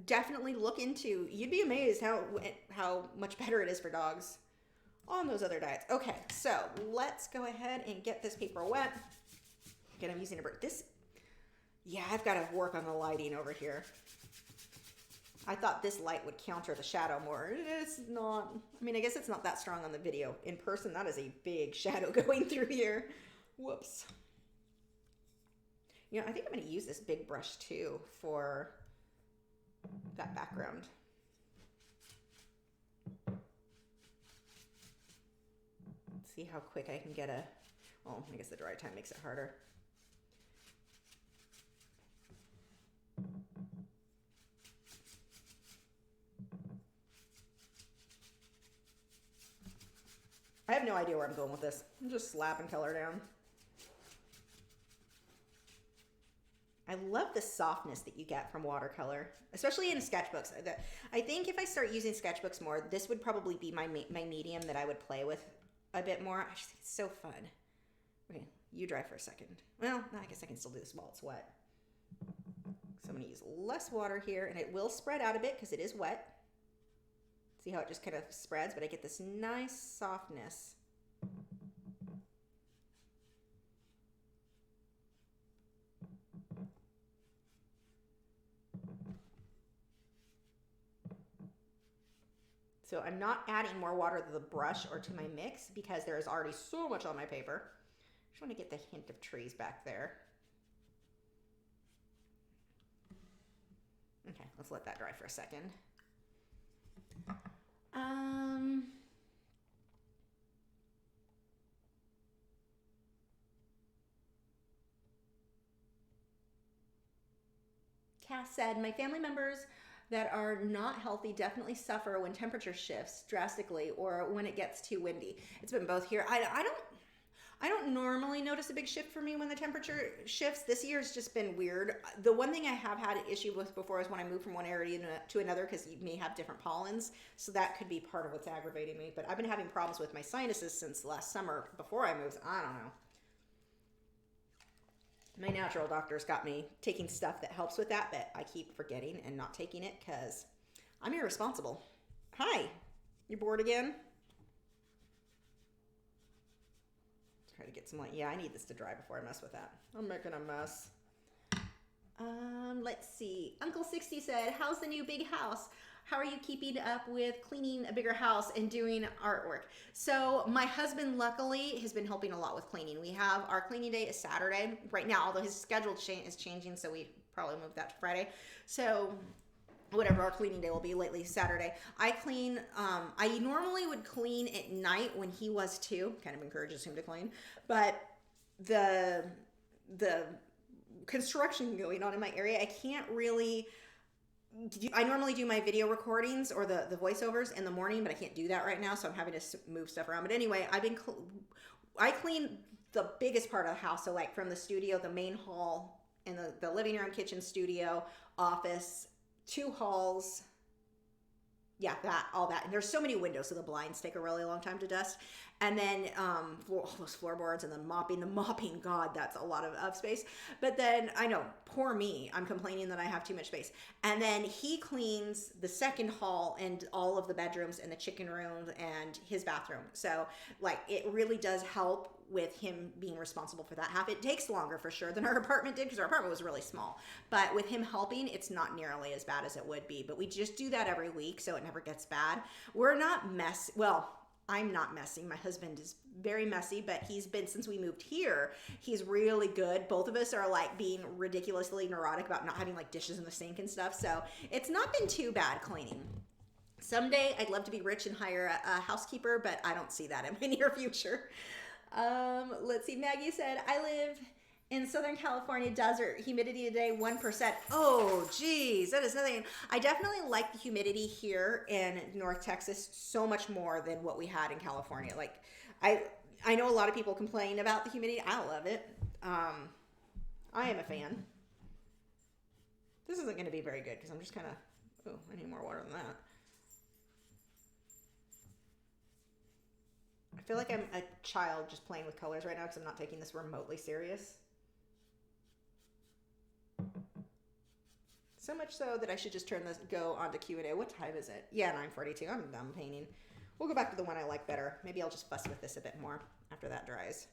definitely look into. You'd be amazed how much better it is for dogs on those other diets. Okay, so let's go ahead and get this paper wet. Again, I'm using yeah, I've got to work on the lighting over here. I thought this light would counter the shadow more. It's not. I mean, I guess it's not that strong on the video. In person, that is a big shadow going through here. Whoops. You know, I think I'm going to use this big brush too for that background. Let's see how quick I can get well, I guess the dry time makes it harder. I have no idea where I'm going with this. I'm just slapping color down. I love the softness that you get from watercolor, especially in sketchbooks. I think if I start using sketchbooks more, this would probably be my medium that I would play with a bit more. I just think it's so fun. Okay, you dry for a second. Well, I guess I can still do this while it's wet. So I'm going to use less water here, and it will spread out a bit because it is wet. See how it just kind of spreads, but I get this nice softness. So I'm not adding more water to the brush or to my mix because there is already so much on my paper. I just want to get the hint of trees back there. Okay, let's let that dry for a second. Um, Cass said, my family members that are not healthy definitely suffer when temperature shifts drastically or when it gets too windy. It's been both here. I don't normally notice a big shift for me when the temperature shifts. This year's just been weird. The one thing I have had an issue with before is when I move from one area to another, because you may have different pollens. So that could be part of what's aggravating me. But I've been having problems with my sinuses since last summer before I moved. I don't know. My natural doctor's got me taking stuff that helps with that, but I keep forgetting and not taking it because I'm irresponsible. Hi, you bored again? Try to get some light. Yeah, I need this to dry before I mess with that. I'm making a mess. Let's see. Uncle 60 said, how's the new big house? How are you keeping up with cleaning a bigger house and doing artwork? So my husband luckily has been helping a lot with cleaning. We have our cleaning day is Saturday right now, although his schedule is changing, so we probably moved that to Friday. So whatever our cleaning day will be, lately Saturday. I clean, I normally would clean at night when he was too, kind of encourages him to clean, but the construction going on in my area, I can't really, I normally do my video recordings or the voiceovers in the morning, but I can't do that right now, so I'm having to move stuff around. But anyway, I clean the biggest part of the house, so like from the studio, the main hall, and the living room, kitchen, studio, office, 2 halls, yeah, all that. And there's so many windows, so the blinds take a really long time to dust. And then all those floorboards and the mopping, God, that's a lot of space. But then, I know, poor me, I'm complaining that I have too much space. And then he cleans the second hall and all of the bedrooms and the chicken room and his bathroom. So, like, it really does help with him being responsible for that half. It takes longer for sure than our apartment did because our apartment was really small. But with him helping, it's not nearly as bad as it would be. But we just do that every week so it never gets bad. We're not well, I'm not messy. My husband is very messy, but he's been, since we moved here, he's really good. Both of us are like being ridiculously neurotic about not having like dishes in the sink and stuff. So it's not been too bad cleaning. Someday I'd love to be rich and hire a housekeeper, but I don't see that in my near future. Let's see. Maggie said, I live in Southern California desert, humidity today 1%. Oh, geez, that is nothing. I definitely like the humidity here in North Texas so much more than what we had in California. Like, I know a lot of people complain about the humidity. I love it. I am a fan. This isn't going to be very good because I'm just kind of, oh, I need more water than that. I feel like I'm a child just playing with colors right now because I'm not taking this remotely serious. So much so that I should just go on to Q&A. What time is it? Yeah, 9:42. I'm done painting. We'll go back to the one I like better. Maybe I'll just fuss with this a bit more after that dries.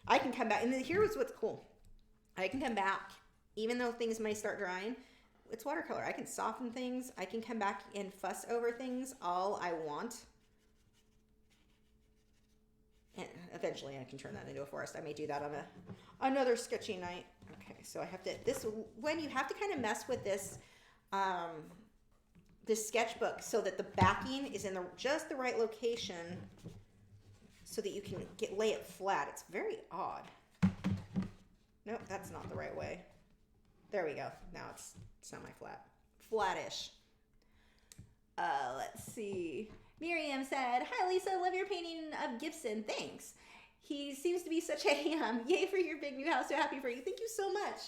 I can come back, and here's what's cool. I can come back, even though things may start drying. It's watercolor. I can soften things. I can come back and fuss over things all I want. And eventually I can turn that into a forest. I may do that on another sketchy night. Okay, so I have to, when you have to kind of mess with this, this sketchbook so that the backing is in just the right location so that you can lay it flat. It's very odd. Nope, that's not the right way. There we go. Now it's semi-flat. Flattish. Let's see. Miriam said, hi Lisa, love your painting of Gibson. Thanks. He seems to be such a ham. Yay for your big new house. So happy for you. Thank you so much.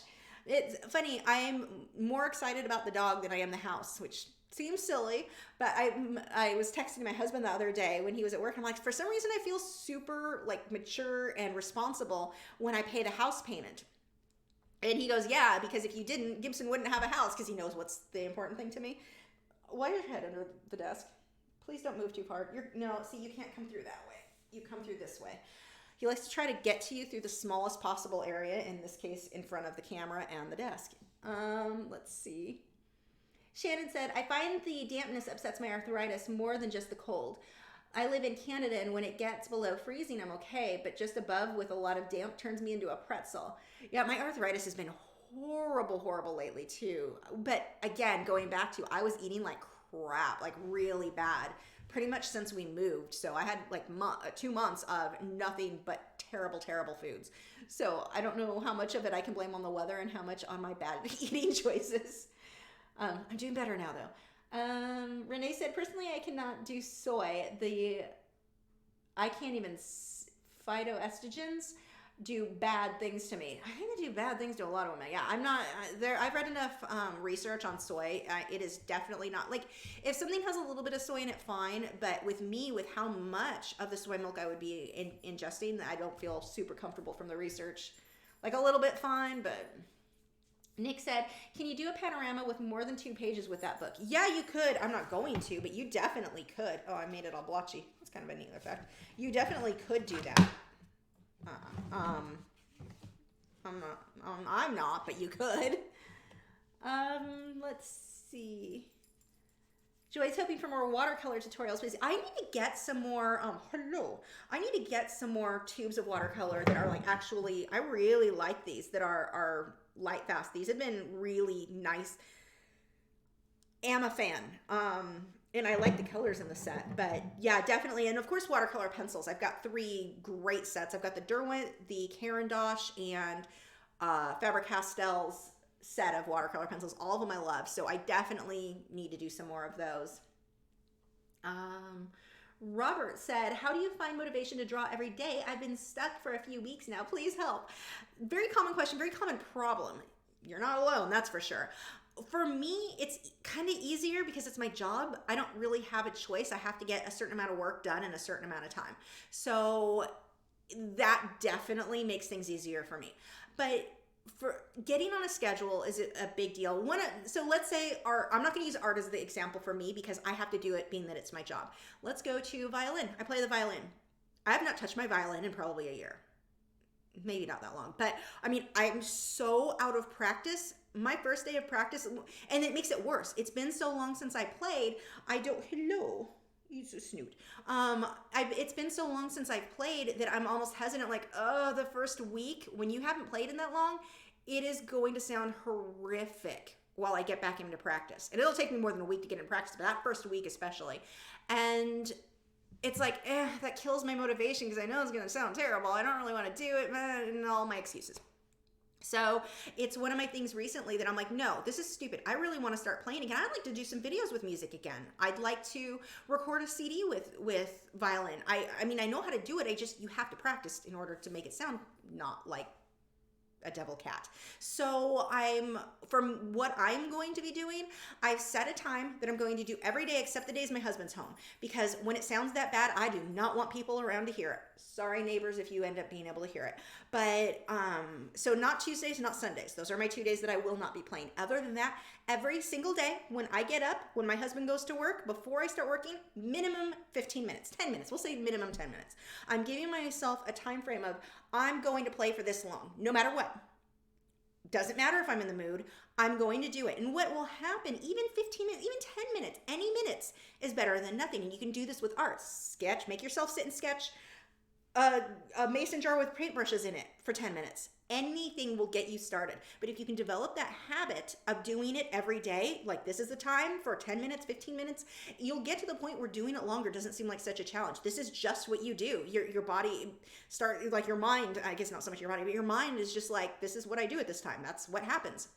It's funny. I am more excited about the dog than I am the house, which seems silly, but I was texting my husband the other day when he was at work. I'm like, for some reason I feel super like mature and responsible when I pay the house payment. And he goes, yeah, because if you didn't, Gibson wouldn't have a house, because he knows what's the important thing to me. Why your head under the desk? Please don't move too far. No, see, you can't come through that way. You come through this way. He likes to try to get to you through the smallest possible area, in this case, in front of the camera and the desk. Let's see. Shannon said, I find the dampness upsets my arthritis more than just the cold. I live in Canada, and when it gets below freezing, I'm okay, but just above with a lot of damp turns me into a pretzel. Yeah, my arthritis has been horrible lately, too. But again, going back to, I was eating like crap, like really bad pretty much since we moved. So I had like 2 months of nothing but terrible, terrible foods. So I don't know how much of it I can blame on the weather and how much on my bad eating choices. I'm doing better now though. Renee said, personally, I cannot do soy. I can't even phytoestrogens do bad things to me. I think they do bad things to a lot of women. Yeah, I'm not there. I've read enough research on soy. It is definitely not, like, if something has a little bit of soy in it, fine. But with me, with how much of the soy milk I would be ingesting, I don't feel super comfortable from the research. Like, a little bit fine, but Nick said, can you do a panorama with more than 2 pages with that book? Yeah, you could. I'm not going to, but you definitely could. Oh, I made it all blotchy. That's kind of a neat effect. You definitely could do that. I'm not, but you could. Let's see. Joy's hoping for more watercolor tutorials, please. I need to get some more, I need to get some more tubes of watercolor that are like actually, I really like these that are light fast. These have been really nice. Am a fan. And I like the colors in the set, but yeah, definitely. And of course, watercolor pencils. I've got 3 great sets. I've got the Derwent, the Caran d'Ache, and Faber-Castell's set of watercolor pencils. All of them I love. So I definitely need to do some more of those. Robert said, how do you find motivation to draw every day? I've been stuck for a few weeks now. Please help. Very common question, very common problem. You're not alone, that's for sure. For me, it's kind of easier because it's my job. I don't really have a choice. I have to get a certain amount of work done in a certain amount of time. So that definitely makes things easier for me. But for getting on a schedule is a big deal. So let's say I'm not going to use art as the example for me because I have to do it being that it's my job. Let's go to violin. I play the violin. I have not touched my violin in probably a year. Maybe not that long. But I mean, I'm so out of practice. My first day of practice, and it makes it worse. It's been so long since I played. Hello. He's a snoot. It's been so long since I've played that I'm almost hesitant. Like, the first week, when you haven't played in that long, it is going to sound horrific while I get back into practice. And it'll take me more than a week to get in practice, but that first week especially. And it's like, that kills my motivation because I know it's going to sound terrible. I don't really want to do it, and all my excuses. So it's one of my things recently that I'm like, no, this is stupid. I really want to start playing again. I'd like to do some videos with music again. I'd like to record a CD with violin. I mean, I know how to do it. You have to practice in order to make it sound not like a devil cat. So from what I'm going to be doing, I've set a time that I'm going to do every day except the days my husband's home. Because when it sounds that bad, I do not want people around to hear it. Sorry, neighbors, if you end up being able to hear it. But, so not Tuesdays, not Sundays. Those are my 2 days that I will not be playing. Other than that, every single day when I get up, when my husband goes to work, before I start working, minimum 15 minutes, 10 minutes. We'll say minimum 10 minutes. I'm giving myself a time frame of I'm going to play for this long, no matter what. Doesn't matter if I'm in the mood, I'm going to do it. And what will happen, even 15 minutes, even 10 minutes, any minutes is better than nothing. And you can do this with art. Sketch, make yourself sit and sketch a mason jar with paintbrushes in it for 10 minutes. Anything will get you started. But if you can develop that habit of doing it every day, like this is the time for 10 minutes, 15 minutes, you'll get to the point where doing it longer doesn't seem like such a challenge. This is just what you do. Your body like your mind, I guess not so much your body, but your mind is just like, this is what I do at this time. That's what happens.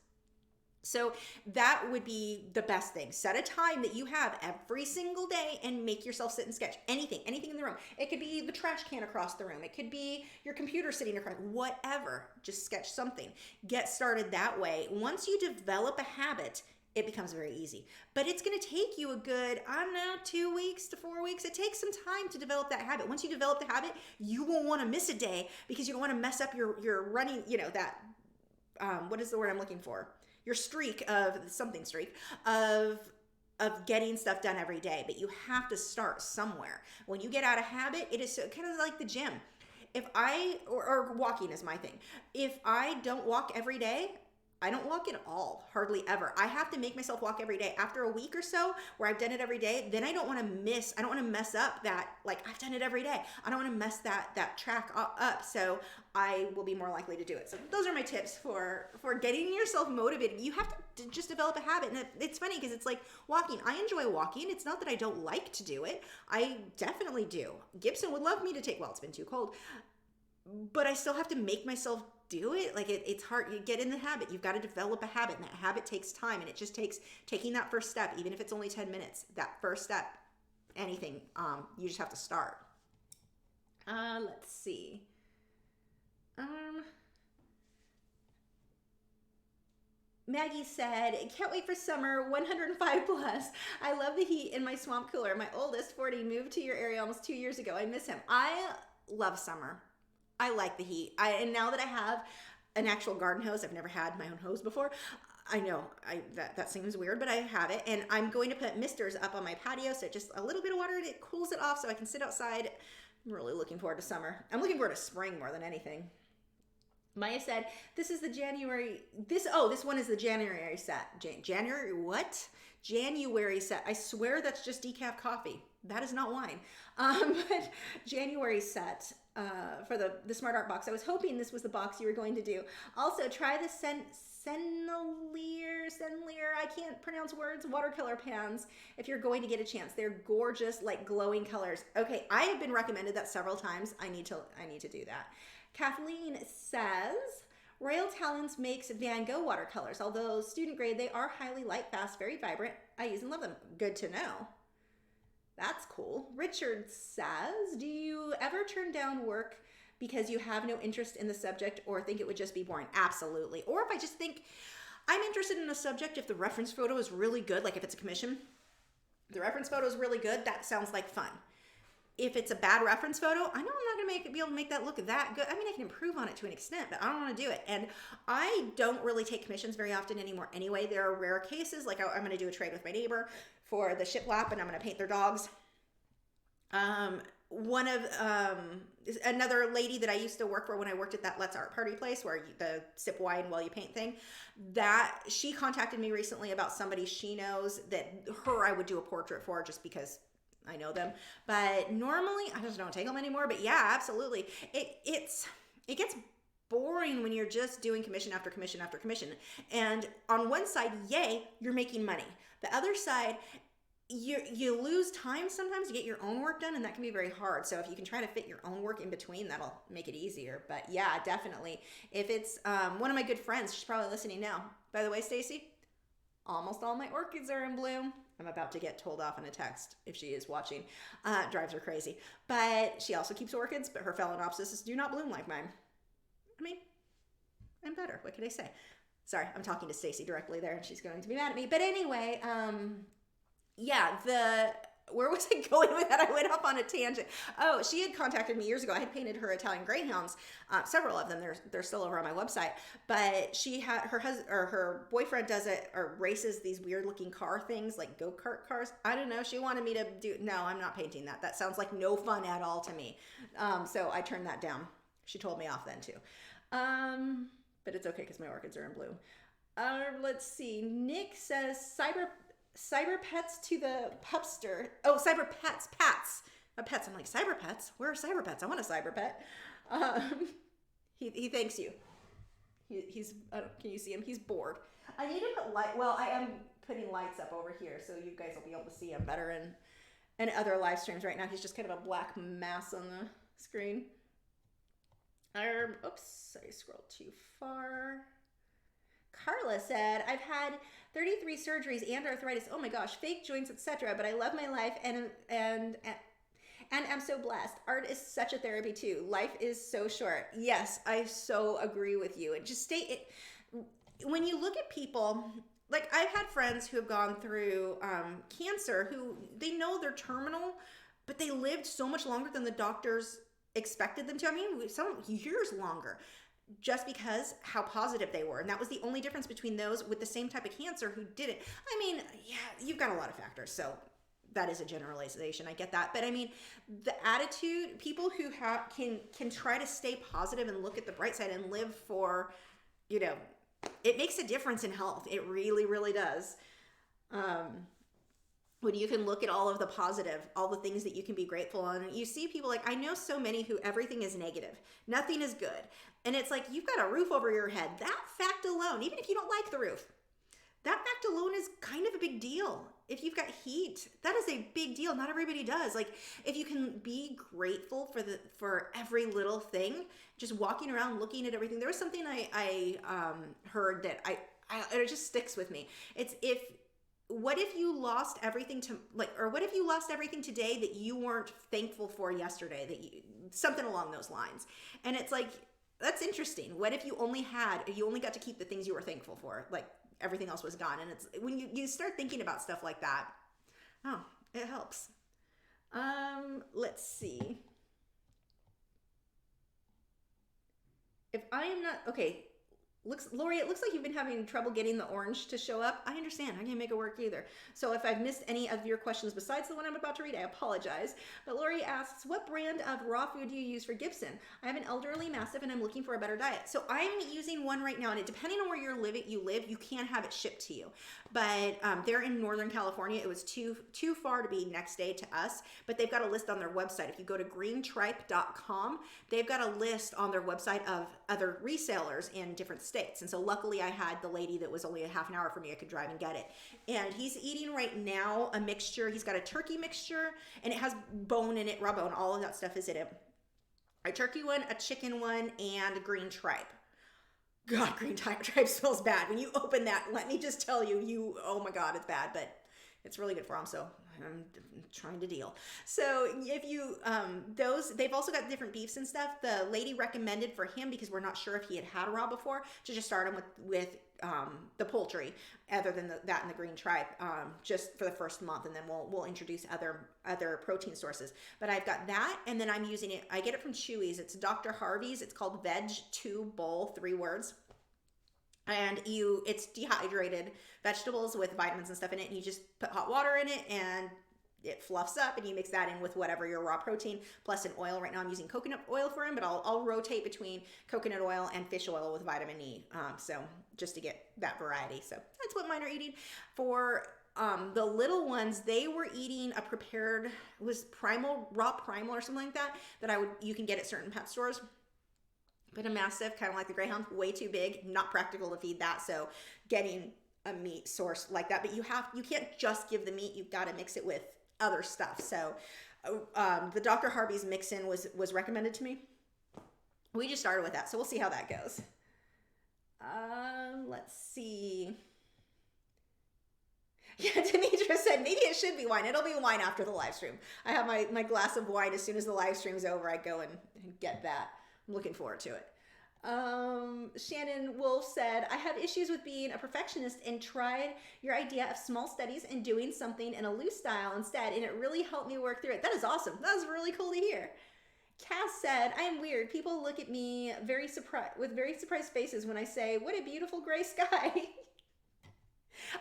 So that would be the best thing. Set a time that you have every single day and make yourself sit and sketch. Anything in the room. It could be the trash can across the room. It could be your computer sitting across, whatever. Just sketch something. Get started that way. Once you develop a habit, it becomes very easy. But it's going to take you a good, 2 weeks to 4 weeks. It takes some time to develop that habit. Once you develop the habit, you won't want to miss a day because you don't want to mess up your running, what is the word I'm looking for? Your streak of getting stuff done every day. But you have to start somewhere. When you get out of habit, it is kind of like the gym. Or walking is my thing. If I don't walk every day, I don't walk at all, hardly ever. I have to make myself walk every day. After a week or so where I've done it every day, then I don't want to mess up that, like, I've done it every day. I don't want to mess that track up. So I will be more likely to do it. So those are my tips for getting yourself motivated. You have to just develop a habit. And it's funny because it's like walking. I enjoy walking. It's not that I don't like to do it. I definitely do. Gibson would love me to take, well, it's been too cold, but I still have to make myself do it. Like it's hard. You get in the habit. You've got to develop a habit, and that habit takes time, and it just takes taking that first step, even if it's only 10 minutes, that first step, anything, you just have to start. Let's see. Maggie said, can't wait for summer, 105 plus. I love the heat in my swamp cooler. My oldest, 40, moved to your area almost 2 years ago. I miss him. I love summer. I like the heat. And now that I have an actual garden hose, I've never had my own hose before. I know that seems weird, but I have it. And I'm going to put misters up on my patio. So just a little bit of water and it cools it off so I can sit outside. I'm really looking forward to summer. I'm looking forward to spring more than anything. Maya said, this is the January, this one is the January set. January what? January set. I swear that's just decaf coffee. That is not wine. But January set for the Smart Art box. I was hoping this was the box you were going to do. Also, try the Senlier, I can't pronounce words, watercolor pans if you're going to get a chance. They're gorgeous, like glowing colors. Okay, I have been recommended that several times. I need to do that. Kathleen says, Royal Talens makes Van Gogh watercolors. Although student grade, they are highly light, fast, very vibrant. I use and love them. Good to know. That's cool. Richard says, do you ever turn down work because you have no interest in the subject or think it would just be boring? Absolutely. Or if I just think I'm interested in a subject, if the reference photo is really good, like if it's a commission, the reference photo is really good, that sounds like fun. If it's a bad reference photo, I know I'm not going to be able to make that look that good. I mean, I can improve on it to an extent, but I don't want to do it. And I don't really take commissions very often anymore anyway. There are rare cases, like I'm going to do a trade with my neighbor for the shiplap, and I'm going to paint their dogs. Another lady that I used to work for when I worked at that Let's Art Party place where the sip wine while you paint thing, that she contacted me recently about somebody she knows that I would do a portrait for just because I know them, but normally I just don't take them anymore. But yeah, absolutely. It gets boring when you're just doing commission after commission after commission. And on one side, yay, you're making money. The other side, you lose time sometimes to get your own work done, and that can be very hard. So if you can try to fit your own work in between, that'll make it easier. But yeah, definitely. If it's one of my good friends, she's probably listening now. By the way, Stacy, almost all my orchids are in bloom. I'm about to get told off in a text if she is watching. Drives her crazy. But she also keeps orchids, but her phalaenopsis do not bloom like mine. I mean, I'm better. What can I say? Sorry, I'm talking to Stacy directly there, and she's going to be mad at me. But anyway, where was I going with that? I went off on a tangent. Oh, she had contacted me years ago. I had painted her Italian greyhounds, several of them. They're still over on my website. But she had her boyfriend does it or races these weird looking car things like go-kart cars. I don't know. She wanted me to do. No, I'm not painting that. That sounds like no fun at all to me. So I turned that down. She told me off then too. But it's okay because my orchids are in bloom. Let's see. Nick says Cyber pets to the pupster. Oh, cyber pets. Pets. I'm like, cyber pets? Where are cyber pets? I want a cyber pet. He thanks you. He's can you see him? He's bored. I need to put I am putting lights up over here so you guys will be able to see him better in other live streams. Right now he's just kind of a black mass on the screen. Oops, I scrolled too far. Carla said, I've had 33 surgeries and arthritis. Oh my gosh, fake joints, etc. But I love my life and am so blessed. Art is such a therapy too. Life is so short. Yes, I so agree with you. And just when you look at people, like I've had friends who have gone through cancer who they know they're terminal, but they lived so much longer than the doctors expected them to. I mean, some years longer. Just because how positive they were. And that was the only difference between those with the same type of cancer who didn't. I mean, yeah, you've got a lot of factors. So that is a generalization. I get that. But I mean, the attitude, people who can try to stay positive and look at the bright side and live for, it makes a difference in health. It really, really does. When you can look at all of the positive, all the things that you can be grateful on, and you see people like, I know so many who everything is negative. Nothing is good. And it's like, you've got a roof over your head. That fact alone, even if you don't like the roof, that fact alone is kind of a big deal. If you've got heat, that is a big deal. Not everybody does. Like, if you can be grateful for every little thing, just walking around looking at everything. There was something I heard that it just sticks with me. It's what if you lost everything or what if you lost everything today that you weren't thankful for yesterday, something along those lines. And it's like, that's interesting. What if you only got to keep the things you were thankful for? Like, everything else was gone. And it's when you start thinking about stuff like that, oh, it helps. Let's see. If I am not, okay, Lori, it looks like you've been having trouble getting the orange to show up. I understand. I can't make it work either. So if I've missed any of your questions besides the one I'm about to read, I apologize. But Lori asks, what brand of raw food do you use for Gibson? I have an elderly mastiff and I'm looking for a better diet. So I'm using one right now, and depending on where you live, you can have it shipped to you. But they're in Northern California. It was too far to be next day to us, but they've got a list on their website. If you go to greentripe.com, they've got a list on their website of other resellers in different states. And so luckily I had the lady that was only a half an hour from me. I could drive and get it. And he's eating right now a mixture. He's got a turkey mixture, and it has bone in it, raw bone, all of that stuff is in it. A turkey one, a chicken one, and a green tripe. God, green tripe smells bad. When you open that, let me just tell you, oh my God, it's bad, but it's really good for him. So I'm trying to deal. So if you, they've also got different beefs and stuff. The lady recommended for him, because we're not sure if he had raw before, to just start him with the poultry, other than that and the green tripe, just for the first month, and then we'll introduce other protein sources. But I've got that, and then I'm using it. I get it from Chewy's. It's Dr. Harvey's. It's called Veg 2 Bowl, 3 words. And it's dehydrated vegetables with vitamins and stuff in it, and you just put hot water in it and it fluffs up, and you mix that in with whatever your raw protein plus an oil. Right now I'm using coconut oil for him, but I'll rotate between coconut oil and fish oil with vitamin E, so just to get that variety. So that's what mine are eating. For the little ones, they were eating a prepared, it was raw primal or something like that you can get at certain pet stores. But a mastiff, kind of like the greyhound, way too big, not practical to feed that. So getting a meat source like that, but you can't just give the meat. You've got to mix it with other stuff. So the Dr. Harvey's mix-in was recommended to me. We just started with that, so we'll see how that goes. Let's see. Yeah, Demetra said, maybe it should be wine. It'll be wine after the live stream. I have my glass of wine. As soon as the live stream's over, I go and get that. I'm looking forward to it. Shannon Wolf said, I have issues with being a perfectionist and tried your idea of small studies and doing something in a loose style instead, and it really helped me work through it. That is awesome. That is really cool to hear. Cass said, I am weird. People look at me with very surprised faces when I say, what a beautiful gray sky.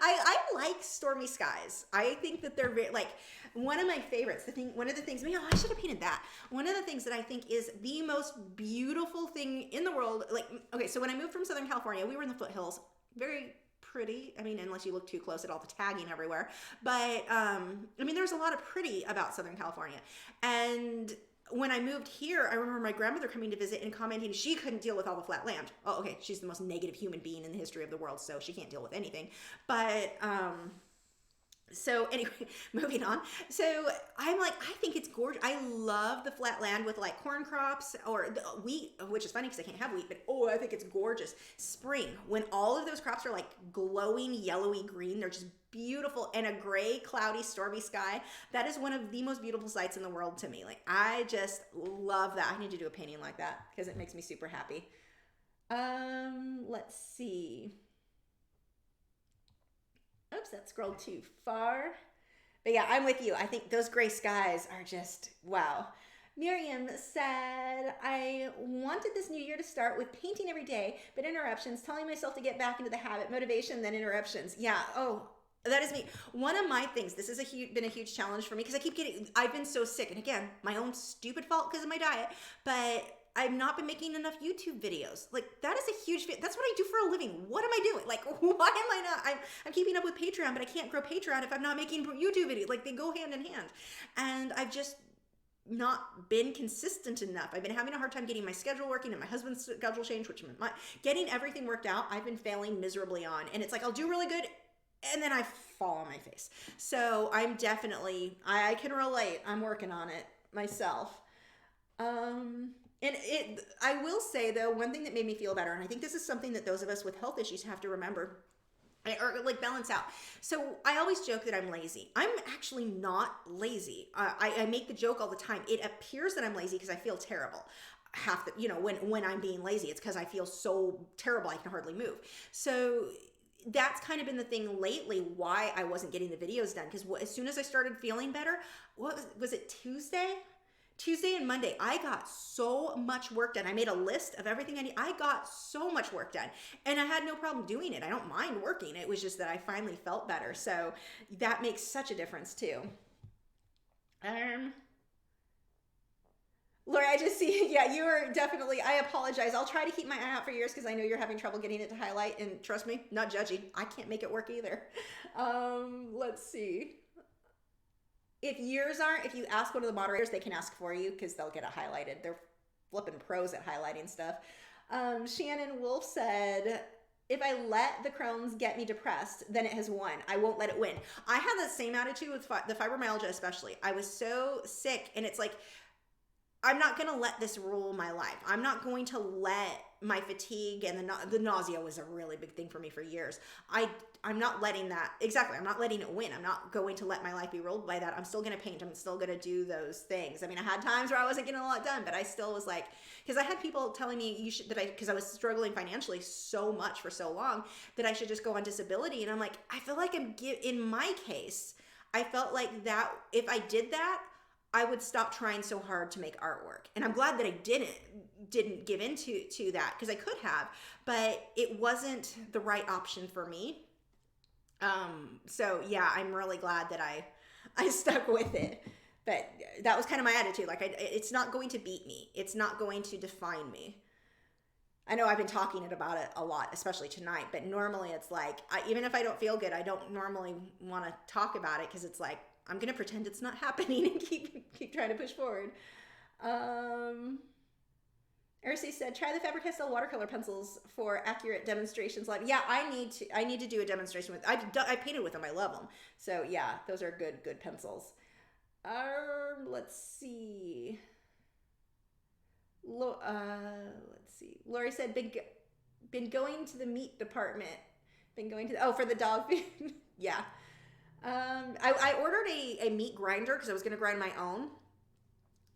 I like stormy skies. I think that they're very, like, one of my favorites, one of the things, I should have painted that. One of the things that I think is the most beautiful thing in the world, like, okay, so when I moved from Southern California, we were in the foothills, very pretty. I mean, unless you look too close at all the tagging everywhere. But, I mean, there's a lot of pretty about Southern California. And when I moved here, I remember my grandmother coming to visit and commenting she couldn't deal with all the flat land. Oh, okay, she's the most negative human being in the history of the world, so she can't deal with anything. But, so anyway, moving on. So I'm like, I think it's gorgeous. I love the flat land with like corn crops or the wheat, which is funny because I can't have wheat, but oh, I think it's gorgeous. Spring, when all of those crops are like glowing yellowy green, they're just beautiful, and a gray, cloudy, stormy sky. That is one of the most beautiful sights in the world to me. Like, I just love that. I need to do a painting like that because it makes me super happy. Let's see. Oops, that scrolled too far. But yeah, I'm with you. I think those gray skies are just, wow. Miriam said, I wanted this new year to start with painting every day, but interruptions, telling myself to get back into the habit, motivation, then interruptions. Yeah, oh, that is me. One of my things, this has been a huge challenge for me because I've been so sick. And again, my own stupid fault because of my diet, but I've not been making enough YouTube videos. Like, that is a huge, that's what I do for a living. What am I doing? Like, why am I not? I'm keeping up with Patreon, but I can't grow Patreon if I'm not making YouTube videos. Like, they go hand in hand. And I've just not been consistent enough. I've been having a hard time getting my schedule working and my husband's schedule changed, which getting everything worked out, I've been failing miserably on. And it's like, I'll do really good and then I fall on my face. So I'm definitely, I can relate. I'm working on it myself. I will say though, one thing that made me feel better, and I think this is something that those of us with health issues have to remember, or like balance out. So I always joke that I'm lazy. I'm actually not lazy. I make the joke all the time. It appears that I'm lazy because I feel terrible. Half the, when I'm being lazy, it's because I feel so terrible I can hardly move. So that's kind of been the thing lately why I wasn't getting the videos done, because as soon as I started feeling better, what was it, Tuesday and Monday, I got so much work done. I made a list of everything I need. I got so much work done, and I had no problem doing it. I don't mind working. It was just that I finally felt better. So that makes such a difference too. Lori, I just see, yeah, you are definitely, I apologize. I'll try to keep my eye out for yours because I know you're having trouble getting it to highlight, and trust me, not judgy. I can't make it work either. Let's see. If you ask one of the moderators, they can ask for you because they'll get it highlighted. They're flipping pros at highlighting stuff. Shannon Wolf said, if I let the Crohn's get me depressed, then it has won. I won't let it win. I had the same attitude with the fibromyalgia especially. I was so sick, and it's like, I'm not going to let this rule my life. I'm not going to let my fatigue and the nausea was a really big thing for me for years. I'm not letting that, exactly, I'm not letting it win. I'm not going to let my life be ruled by that. I'm still going to paint. I'm still going to do those things. I mean, I had times where I wasn't getting a lot done, but I still was like, because I had people telling me because I was struggling financially so much for so long, that I should just go on disability. And I'm like, I feel like in my case, I felt like that if I did that, I would stop trying so hard to make artwork. And I'm glad that I didn't give in to that, because I could have, but it wasn't the right option for me. So yeah, I'm really glad that I stuck with it. But that was kind of my attitude. Like, it's not going to beat me. It's not going to define me. I know I've been talking about it a lot, especially tonight, but normally it's like, even if I don't feel good, I don't normally want to talk about it, because it's like, I'm going to pretend it's not happening and keep trying to push forward. RC said, try the Faber-Castell watercolor pencils for accurate demonstrations live. Yeah, I need to do a demonstration with, I painted with them. I love them. So yeah, those are good pencils. Let's see. Let's see. Lori said, been going to the meat department. For the dog food. Yeah. I ordered a meat grinder because I was going to grind my own,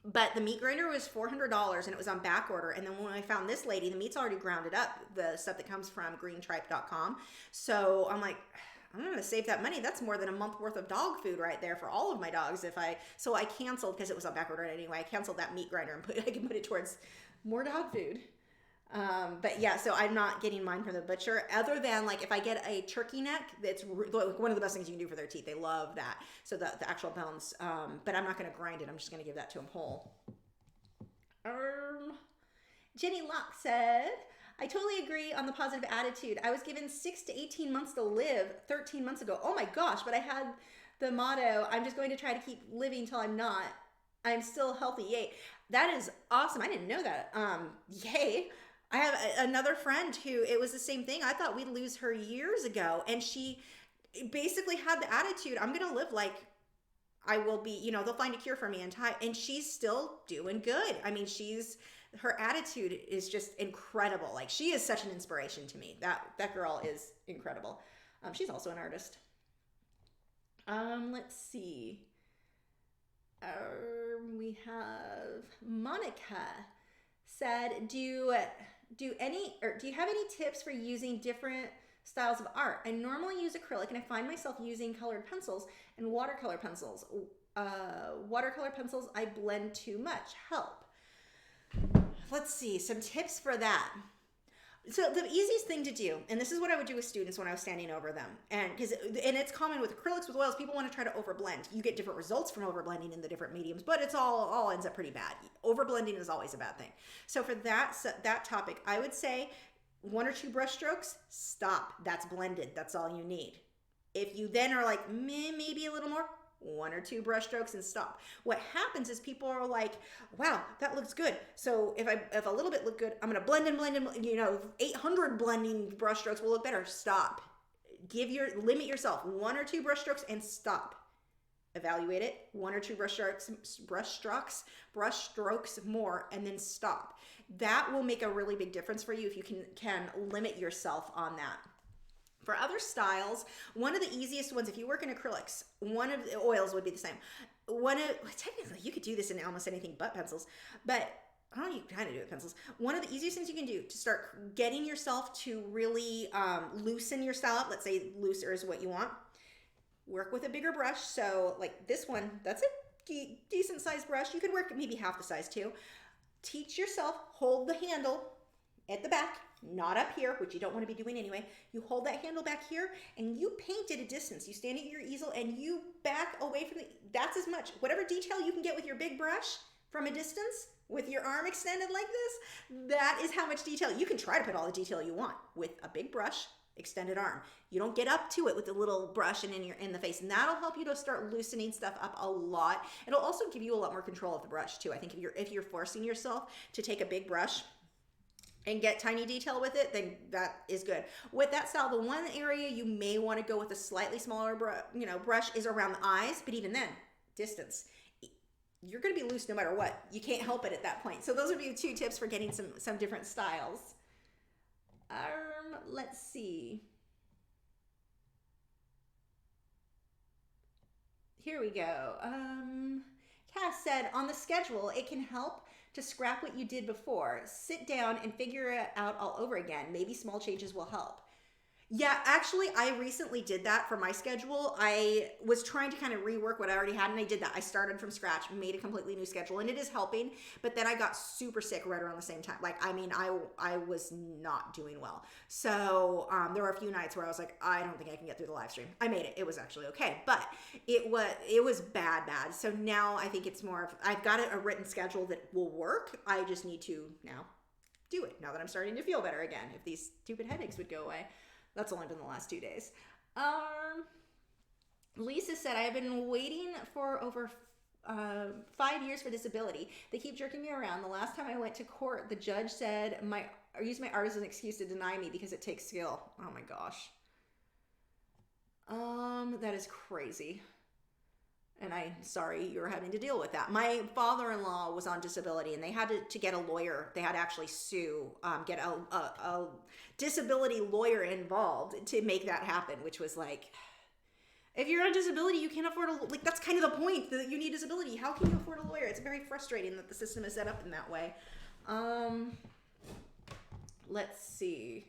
but the meat grinder was $400 and it was on back order. And then when I found this lady, the meat's already grounded up, the stuff that comes from greentripe.com. So I'm like, I'm going to save that money. That's more than a month worth of dog food right there for all of my dogs. So I canceled, because it was on back order anyway. I canceled that meat grinder and I can put it towards more dog food. But yeah, so I'm not getting mine from the butcher, other than like if I get a turkey neck, that's one of the best things you can do for their teeth. They love that. So the actual bones, but I'm not going to grind it. I'm just going to give that to them whole. Jenny Locke said, I totally agree on the positive attitude. I was given 6 to 18 months to live 13 months ago. Oh my gosh, but I had the motto, I'm just going to try to keep living till I'm not. I'm still healthy. Yay. That is awesome. I didn't know that. Yay. I have another friend who, it was the same thing. I thought we'd lose her years ago, and she basically had the attitude, I'm going to live like I will be, they'll find a cure for me in time. And she's still doing good. I mean, her attitude is just incredible. Like, she is such an inspiration to me. That girl is incredible. She's also an artist. Let's see. We have Monica said, do you have any tips for using different styles of art? I normally use acrylic, and I find myself using colored pencils and watercolor pencils. Watercolor pencils, I blend too much. Help. Let's see, some tips for that. So the easiest thing to do, and this is what I would do with students when I was standing over them, and it's common with acrylics, with oils, people want to try to overblend. You get different results from overblending in the different mediums, but it's all ends up pretty bad. Overblending is always a bad thing. So for that topic, I would say 1 or 2 brush strokes, stop. That's blended. That's all you need. If you then are like, maybe a little more, 1 or 2 brush strokes and stop. What happens is people are like, wow, that looks good. So if a little bit look good, I'm going to blend and 800 blending brush strokes will look better. Stop. limit yourself 1 or 2 brush strokes and stop. Evaluate it, 1 or 2 brush strokes more, and then stop. That will make a really big difference for you if you can limit yourself on that. For other styles, one of the easiest ones, if you work in acrylics, one of the oils would be the same. Technically, you could do this in almost anything but pencils, but I don't know, you kind of do it with pencils. One of the easiest things you can do to start getting yourself to really loosen your style up, let's say looser is what you want, work with a bigger brush. So like this one, that's a decent sized brush. You could work maybe half the size too. Teach yourself, hold the handle at the back, not up here, which you don't want to be doing anyway. You hold that handle back here and you paint at a distance. You stand at your easel and you back away from that's as much. Whatever detail you can get with your big brush from a distance, with your arm extended like this, that is how much detail. You can try to put all the detail you want with a big brush, extended arm. You don't get up to it with a little brush and in the face, and that'll help you to start loosening stuff up a lot. It'll also give you a lot more control of the brush too. I think if you're forcing yourself to take a big brush and get tiny detail with it, then that is good. With that style, the one area you may want to go with a slightly smaller brush is around the eyes, but even then, distance. You're going to be loose no matter what. You can't help it at that point. So those would be 2 tips for getting some different styles. Let's see. Here we go. Cass said, on the schedule, it can help to scrap what you did before. Sit down and figure it out all over again. Maybe small changes will help. Yeah, actually, I recently did that for my schedule. I was trying to kind of rework what I already had, and I did that. I started from scratch, made a completely new schedule, and it is helping. But then I got super sick right around the same time. Like, I mean, I was not doing well. So there were a few nights where I was like, I don't think I can get through the live stream. I made it. It was actually okay, but it was bad. So now I think it's more of, I've got a written schedule that will work. I just need to now do it, now that I'm starting to feel better again. If these stupid headaches would go away. That's only been the last 2 days. Lisa said, I have been waiting for over 5 years for disability. They keep jerking me around. The last time I went to court, the judge said used my art as an excuse to deny me because it takes skill. Oh my gosh. That is crazy. And I'm sorry you're having to deal with that. My father-in-law was on disability, and they had to get a lawyer. They had to actually sue, get a disability lawyer involved to make that happen, which was like, if you're on disability, you can't afford like, that's kind of the point, that you need disability. How can you afford a lawyer? It's very frustrating that the system is set up in that way. Let's see.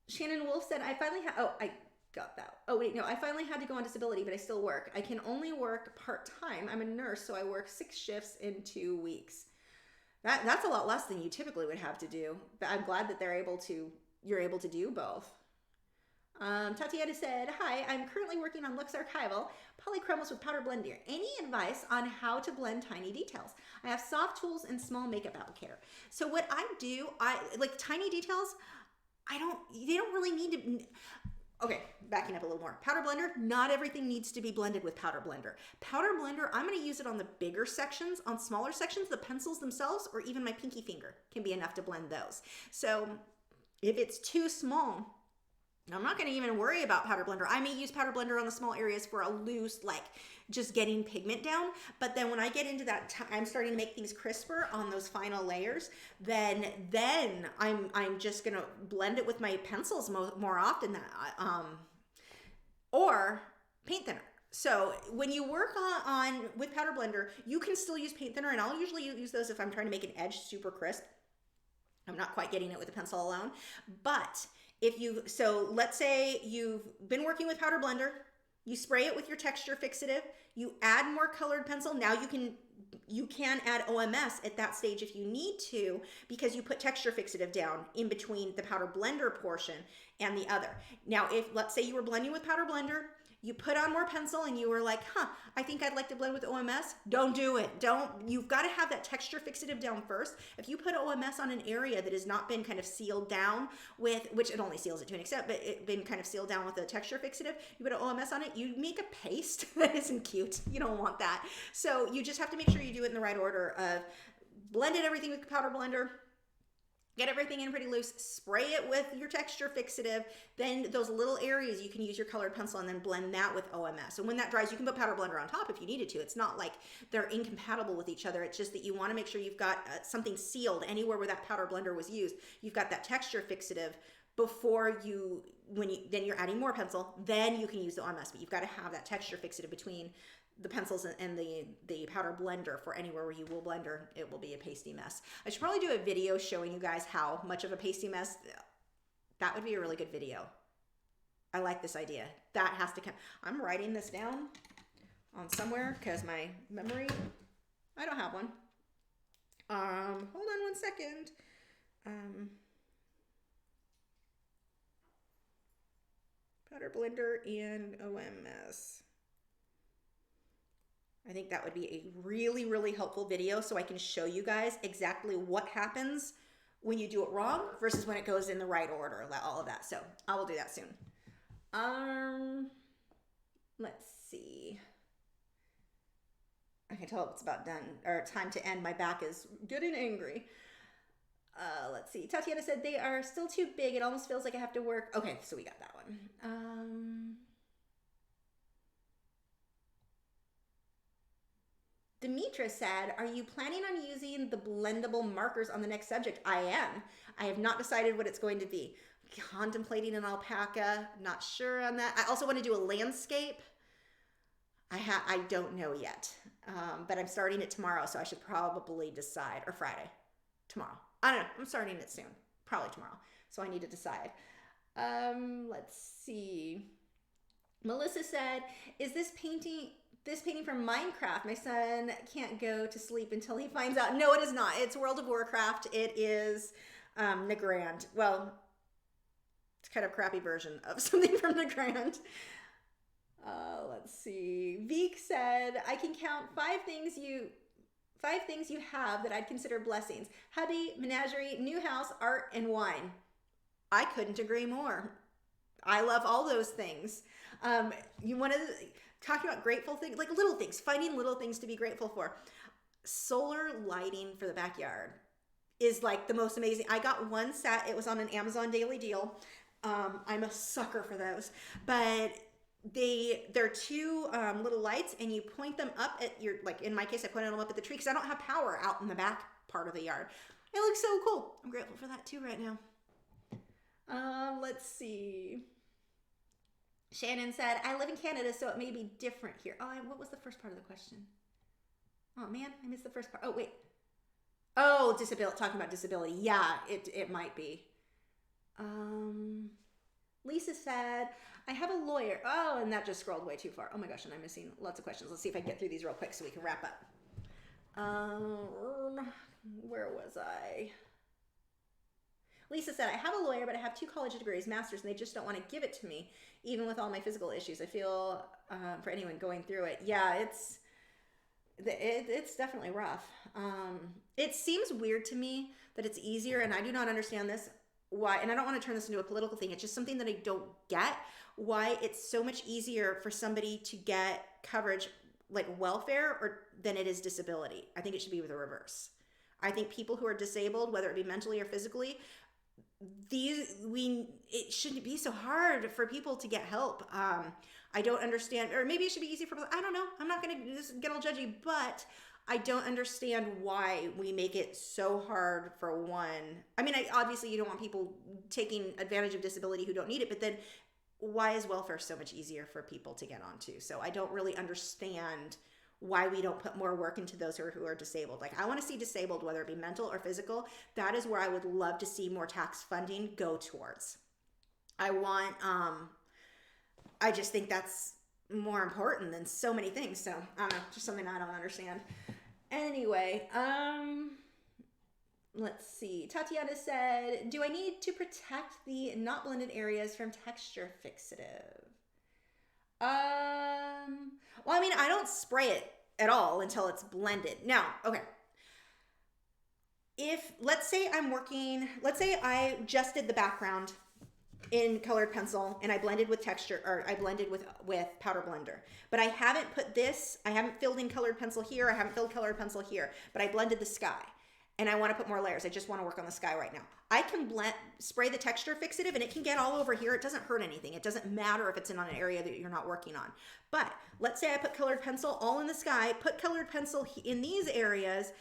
Shannon Wolf said, I finally got that. Oh wait, no, I finally had to go on disability, but I still work. I can only work part-time. I'm a nurse, so I work 6 shifts in 2 weeks. That's a lot less than you typically would have to do. But I'm glad that you're able to do both. Tatiana said, hi, I'm currently working on Lux Archival polychromos with powder blender. Any advice on how to blend tiny details? I have soft tools and small makeup applicator. So what I do, I like tiny details. They don't really need to. Okay, backing up a little more. Powder blender, not everything needs to be blended with powder blender. Powder blender, I'm going to use it on the bigger sections. On smaller sections, the pencils themselves, or even my pinky finger can be enough to blend those. So if it's too small, I'm not going to even worry about powder blender. I may use powder blender on the small areas for a loose, like just getting pigment down. But then when I get into that, I'm starting to make things crisper on those final layers. Then I'm just going to blend it with my pencils more often, or paint thinner. So when you work on with powder blender, you can still use paint thinner, and I'll usually use those if I'm trying to make an edge super crisp. I'm not quite getting it with a pencil alone, but so let's say you've been working with powder blender, you spray it with your texture fixative, you add more colored pencil. Now you can add OMS at that stage if you need to, because you put texture fixative down in between the powder blender portion and the other. Now, if let's say you were blending with powder blender, you put on more pencil and you were like, I think I'd like to blend with OMS. Don't do it. You've got to have that texture fixative down first. If you put OMS on an area that has not been kind of sealed down with, which it only seals it to an extent, but it's been kind of sealed down with a texture fixative, you put an OMS on it, you make a paste that isn't cute. You don't want that. So you just have to make sure you do it in the right order of blended everything with powder blender, Get everything in pretty loose, spray it with your texture fixative, then those little areas you can use your colored pencil and then blend that with OMS. And when that dries, you can put powder blender on top if you needed to. It's not like they're incompatible with each other. It's just that you want to make sure you've got something sealed anywhere where that powder blender was used. You've got that texture fixative before then you're adding more pencil, then you can use the OMS, but you've got to have that texture fixative between the pencils and the powder blender for anywhere where you will blend or it will be a pasty mess. I should probably do a video showing you guys how much of a pasty mess. That would be a really good video. I like this idea. That has to come. I'm writing this down on somewhere because my memory, I don't have one. Hold on one second. Powder blender and OMS. I think that would be a really, really helpful video so I can show you guys exactly what happens when you do it wrong versus when it goes in the right order, all of that. So I will do that soon. Let's see. I can tell it's about done, or time to end. My back is getting angry. Let's see. Tatiana said they are still too big. It almost feels like I have to work. Okay, so we got that one. Demetra said, are you planning on using the blendable markers on the next subject? I am. I have not decided what it's going to be. Contemplating an alpaca, not sure on that. I also want to do a landscape. I don't know yet, but I'm starting it tomorrow, so I should probably decide, or Friday, tomorrow. I don't know. I'm starting it soon, probably tomorrow, so I need to decide. Let's see. Melissa said, is this painting from Minecraft? My son can't go to sleep until he finds out. No, it is not. It's World of Warcraft. It is Migraines. Well, it's kind of a crappy version of something from Migraines. Let's see. Veek said, I can count five things you have that I'd consider blessings. Hubby, menagerie, new house, art, and wine. I couldn't agree more. I love all those things. You want to talk about grateful things, like little things, finding little things to be grateful for. Solar lighting for the backyard is like the most amazing. I got one set. It was on an Amazon daily deal. I'm a sucker for those, but they're two little lights, and you point them up at your, like in my case, I pointed them up at the tree because I don't have power out in the back part of the yard. It looks so cool. I'm grateful for that too right now. Let's see. Shannon said, I live in Canada, so it may be different here. Oh, what was the first part of the question? Oh man, I missed the first part. Oh, wait. Oh, disability, talking about disability. Yeah, it might be. Lisa said, I have a lawyer. Oh, and that just scrolled way too far. Oh my gosh, and I'm missing lots of questions. Let's see if I can get through these real quick so we can wrap up. Where was I? Lisa said, I have a lawyer, but I have 2 college degrees, master's, and they just don't want to give it to me, even with all my physical issues. I feel for anyone going through it. Yeah, it's definitely rough. It seems weird to me that it's easier, and I do not understand this, why, and I don't want to turn this into a political thing. It's just something that I don't get, why it's so much easier for somebody to get coverage like welfare than it is disability. I think it should be the reverse. I think people who are disabled, whether it be mentally or physically, it shouldn't be so hard for people to get help. I don't understand, or maybe it should be easy for, I don't know. I'm not going to just get all judgy, but I don't understand why we make it so hard for one. I mean, obviously you don't want people taking advantage of disability who don't need it, but then why is welfare so much easier for people to get onto? So I don't really understand why we don't put more work into those who are disabled. Like, I want to see disabled, whether it be mental or physical. That is where I would love to see more tax funding go towards. I just think that's more important than so many things. So I don't know, just something I don't understand. Anyway, let's see. Tatiana said, do I need to protect the not blended areas from texture fixative? Well, I mean, I don't spray it at all until it's blended. Now, okay. Let's say I just did the background in colored pencil and I blended with texture, or I blended with powder blender, but I haven't filled in colored pencil here. I haven't filled colored pencil here, but I blended the sky. and I want to put more layers. I just want to work on the sky right now. I can spray the texture fixative and it can get all over here. It doesn't hurt anything. It doesn't matter if it's in on an area that you're not working on. But let's say I put colored pencil all in the sky, put colored pencil in these areas,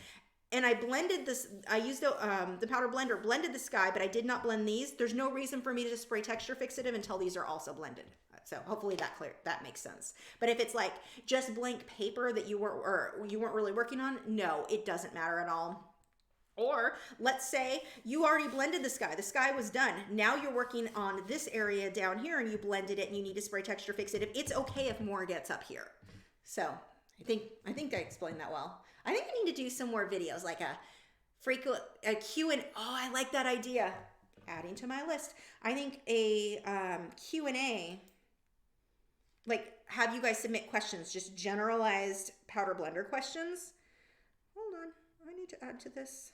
and I blended this. I used the powder blender, blended the sky, but I did not blend these. There's no reason for me to spray texture fixative until these are also blended. So hopefully that makes sense. But if it's like just blank paper that you weren't really working on, no, it doesn't matter at all. Or let's say you already blended the sky. The sky was done. Now you're working on this area down here and you blended it and you need to spray texture fixative. It's okay if more gets up here. So I think I explained that well. I think I need to do some more videos, like a Q&A. Oh, I like that idea. Adding to my list. I think a Q&A, like have you guys submit questions, just generalized powder blender questions. Hold on, I need to add to this.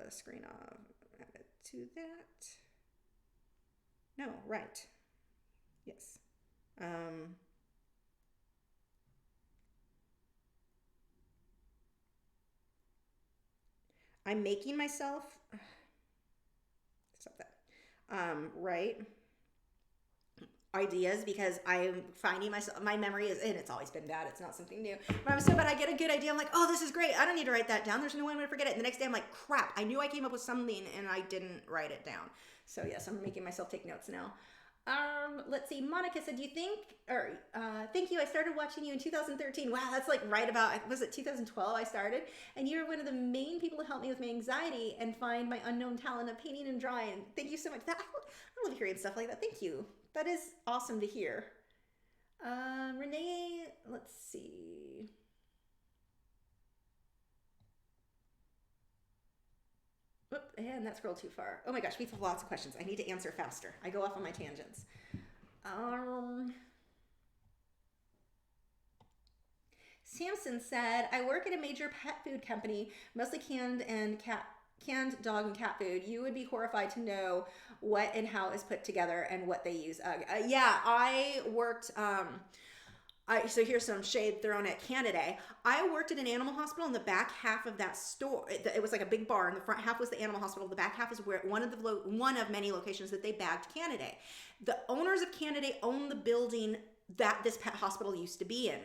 Screen off, add it to that. No, right. Yes. I'm making myself, stop that, right, ideas, because I'm finding myself, my memory is, and it's always been bad, it's not something new, but I'm so bad, I get a good idea, I'm like, oh, this is great, I don't need to write that down, there's no way I'm gonna forget it, and the next day I'm like, crap, I knew I came up with something and I didn't write it down. So yes, I'm making myself take notes now. Let's see, Monica said, thank you, I started watching you in 2013. Wow, that's like right about, was it 2012 I started? And you're one of the main people to help me with my anxiety and find my unknown talent of painting and drawing. Thank you so much. I love hearing stuff like that. Thank you. That is awesome to hear. Renee, let's see. And that scrolled too far. Oh my gosh, we have lots of questions. I need to answer faster. I go off on my tangents. Samson said, I work at a major pet food company, mostly canned dog and cat food. You would be horrified to know what and how is put together and what they use. Yeah, I worked... so here's some shade thrown at Canada. I worked at an animal hospital in the back half of that store. It was like a big bar, and the front half was the animal hospital. The back half is where one of many locations that they bagged Canada. The owners of Canada own the building that this pet hospital used to be in.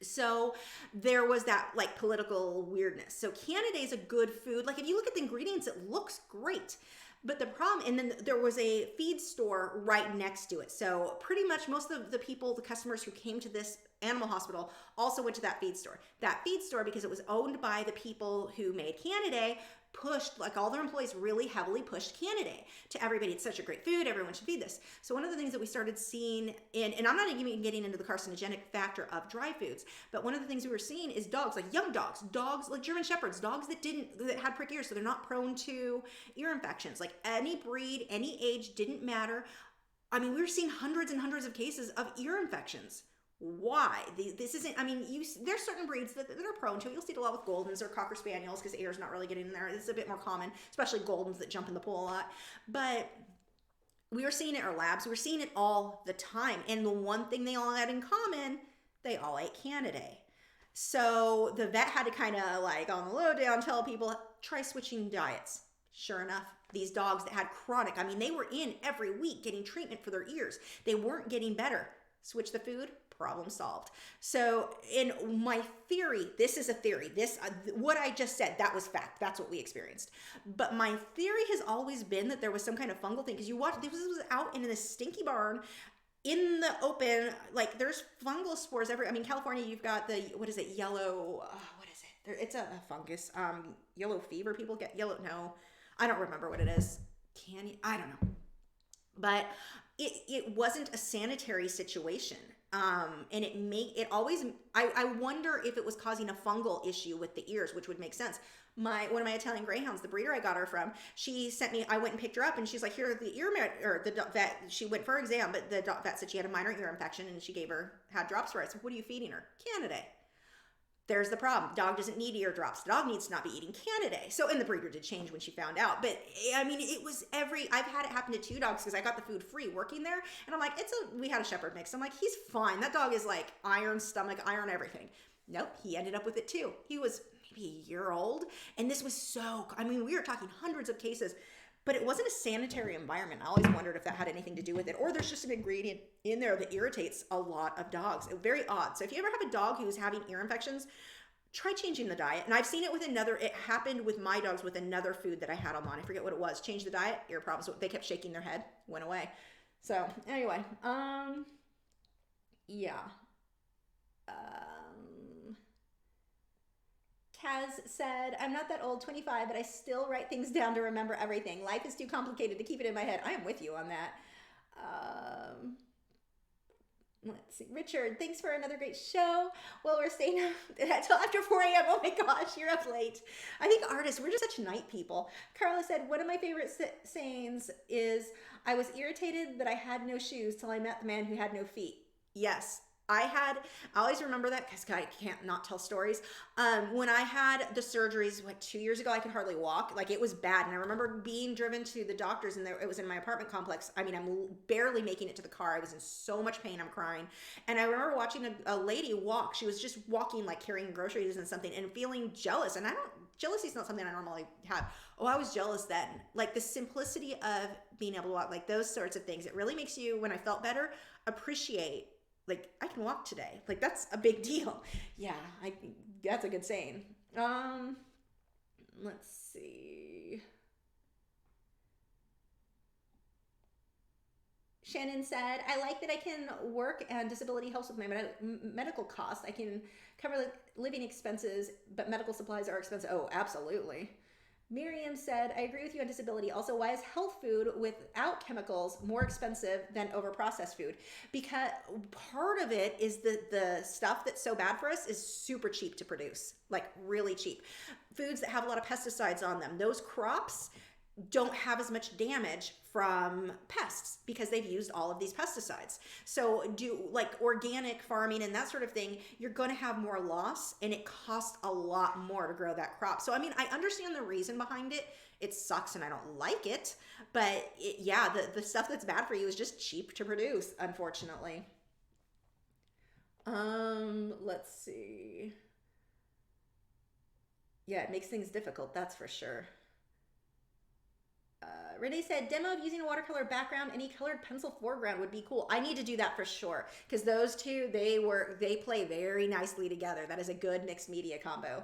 So there was that like political weirdness. So Canada is a good food. Like if you look at the ingredients, it looks great. But the problem, and then there was a feed store right next to it. So pretty much most of the people, the customers who came to this animal hospital also went to that feed store. That feed store, because it was owned by the people who made Canada, pushed, like all their employees really heavily pushed Canada to everybody. It's such a great food. Everyone should feed this. So one of the things that we started seeing and I'm not even getting into the carcinogenic factor of dry foods, but one of the things we were seeing is dogs, like young dogs like German Shepherds, dogs that had prick ears, so they're not prone to ear infections. Like any breed, any age, didn't matter. I mean, we were seeing hundreds and hundreds of cases of ear infections. Why? This isn't, I mean, there's certain breeds that are prone to it. You'll see it a lot with Goldens or Cocker Spaniels because air's not really getting in there. It's a bit more common, especially Goldens that jump in the pool a lot. But we were seeing it, or labs, we were seeing it all the time. And the one thing they all had in common, they all ate Canada. So the vet had to kind of like on the lowdown tell people, try switching diets. Sure enough, these dogs that had chronic, I mean, they were in every week getting treatment for their ears. They weren't getting better. Switch the food, problem solved. So in my theory, this is a theory. What I just said, that was fact. That's what we experienced. But my theory has always been that there was some kind of fungal thing. Because you watch, this was out in this stinky barn in the open. Like there's fungal spores everywhere. I mean, California, you've got the, what is it? Yellow, what is it? It's a fungus. Yellow fever. People get yellow. No, I don't remember what it is. I don't know. But it wasn't a sanitary situation. And it always, I wonder if it was causing a fungal issue with the ears, which would make sense. One of my Italian Greyhounds, the breeder I got her from, she sent me, I went and picked her up and she's like, here are the vet, she went for her exam, but the vet said she had a minor ear infection and had drops for it. I said, what are you feeding her? Canada. There's the problem. Dog doesn't need ear drops. The dog needs to not be eating Canada. So, and the breeder did change when she found out. But I mean, it was I've had it happen to 2 dogs because I got the food free working there. And I'm like, we had a shepherd mix. I'm like, he's fine. That dog is like iron stomach, iron everything. Nope. He ended up with it too. He maybe a year old. And this was so, I mean, we were talking hundreds of cases, but it wasn't a sanitary environment. I always wondered if that had anything to do with it, or there's just an ingredient in there that irritates a lot of dogs. Very odd. So if you ever have a dog who's having ear infections, try changing the diet. And I've seen it with another, it happened with my dogs with another food that I had them on. I forget what it was. Changed the diet, ear problems. They kept shaking their head, went away. So anyway, yeah. Kaz said, I'm not that old, 25, but I still write things down to remember everything. Life is too complicated to keep it in my head. I am with you on that. Let's see. Richard, thanks for another great show. Well, we're staying up until after 4 a.m. Oh my gosh, you're up late. I think artists, we're just such night people. Carla said, one of my favorite sayings is, I was irritated that I had no shoes till I met the man who had no feet. Yes. I always remember that because I can't not tell stories. When I had the surgeries, 2 years ago, I could hardly walk. Like, it was bad. And I remember being driven to the doctors, and it was in my apartment complex. I mean, I'm barely making it to the car. I was in so much pain. I'm crying. And I remember watching a lady walk. She was just walking, like carrying groceries and something, and feeling jealous. And jealousy is not something I normally have. Oh, I was jealous then. Like, the simplicity of being able to walk, like those sorts of things. It really makes you, when I felt better, appreciate, like, I can walk today. Like, that's a big deal. Yeah, that's a good saying. Let's see. Shannon said, I like that I can work and disability helps with my medical costs. I can cover living expenses, but medical supplies are expensive. Oh, absolutely. Miriam said, I agree with you on disability. Also, why is health food without chemicals more expensive than over-processed food? Because part of it is the stuff that's so bad for us is super cheap to produce, like really cheap. Foods that have a lot of pesticides on them, those crops don't have as much damage from pests because they've used all of these pesticides. So like organic farming and that sort of thing, you're going to have more loss, and it costs a lot more to grow that crop. So, I mean, I understand the reason behind it. It sucks and I don't like it, but yeah, the stuff that's bad for you is just cheap to produce, unfortunately. Let's see. Yeah, it makes things difficult, that's for sure. Renee said, demo of using a watercolor background, any colored pencil foreground would be cool. I need to do that for sure, because those two, they play very nicely together. That is a good mixed media combo.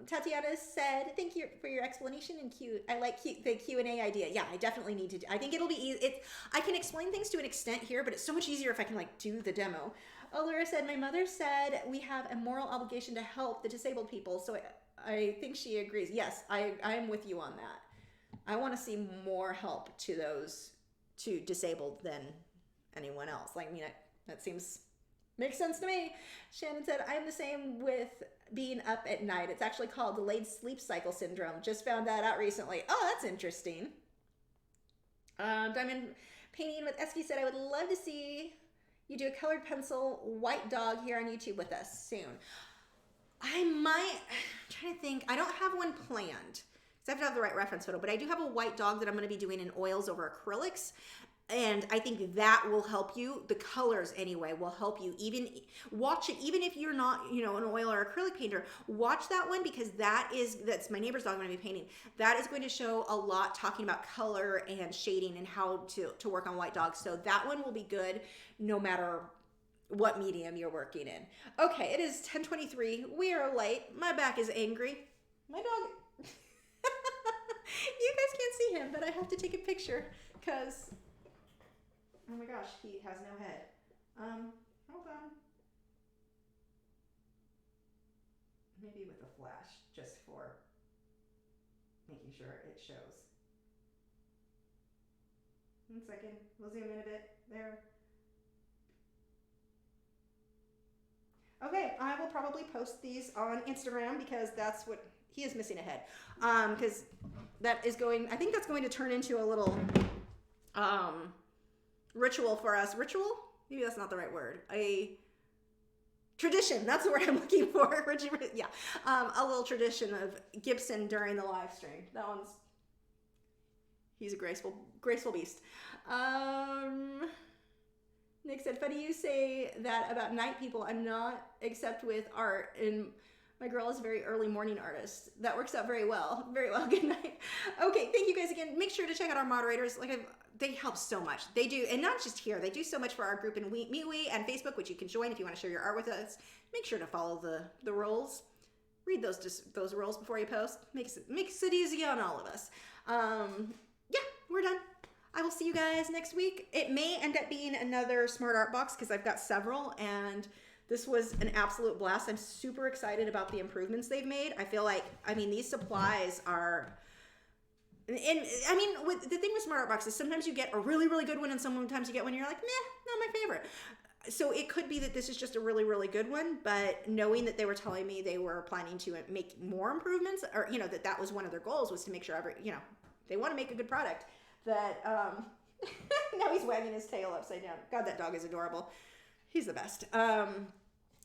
Tatiana said, thank you for your explanation and I like the Q&A idea. Yeah, I definitely need to I think it'll be easy. I can explain things to an extent here, but it's so much easier if I can like do the demo. Laura said, my mother said we have a moral obligation to help the disabled people, so I think she agrees. Yes, I am with you on that. I want to see more help to those disabled than anyone else. Like, I mean, that makes sense to me. Shannon said, I'm the same with being up at night. It's actually called delayed sleep cycle syndrome. Just found that out recently. Oh, that's interesting. Diamond Painting with Esky said, I would love to see you do a colored pencil white dog here on YouTube with us soon. I'm trying to think. I don't have one planned because I have to have the right reference photo, but I do have a white dog that I'm going to be doing in oils over acrylics. And I think that will help you. The colors anyway will help you. Even watch it, even if you're not, an oil or acrylic painter, watch that one, because that's my neighbor's dog I'm going to be painting. That is going to show a lot talking about color and shading and how to work on white dogs. So that one will be good no matter what medium you're working in. Okay, it is 10:23. We are late. My back is angry. My dog. You guys can't see him, but I have to take a picture because, oh my gosh, he has no head. Hold on. Maybe with a flash, just for making sure it shows. 1 second. We'll zoom in a bit there. Okay, I will probably post these on Instagram because that's what he is missing a head. Because that is I think that's going to turn into a little ritual for us. Ritual? Maybe that's not the right word. A tradition. That's the word I'm looking for. Yeah. A little tradition of Gibson during the live stream. He's a graceful beast. Nick said, funny you say that about night people. I'm not, except with art. In My girl is a very early morning artist. That works out very well. Very well. Good night. Okay, thank you guys again. Make sure to check out our moderators. They help so much. They do, and not just here. They do so much for our group in MeWe and Facebook, which you can join if you want to share your art with us. Make sure to follow the rules. Read those rules before you post. Makes it easy on all of us. Yeah, we're done. I will see you guys next week. It may end up being another Smart Art box because I've got several, and this was an absolute blast. I'm super excited about the improvements they've made. I feel like, these supplies are, and the thing with Smart Art boxes, sometimes you get a really, really good one, and sometimes you get one and you're like, meh, not my favorite. So it could be that this is just a really, really good one, but knowing that they were telling me they were planning to make more improvements, or, that was one of their goals, was to make sure they want to make a good product, that, now he's wagging his tail upside down. God, that dog is adorable. He's the best.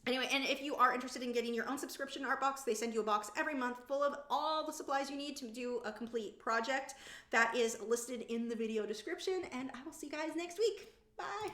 Anyway, and if you are interested in getting your own subscription art box, they send you a box every month full of all the supplies you need to do a complete project. That is listed in the video description, and I will see you guys next week. Bye.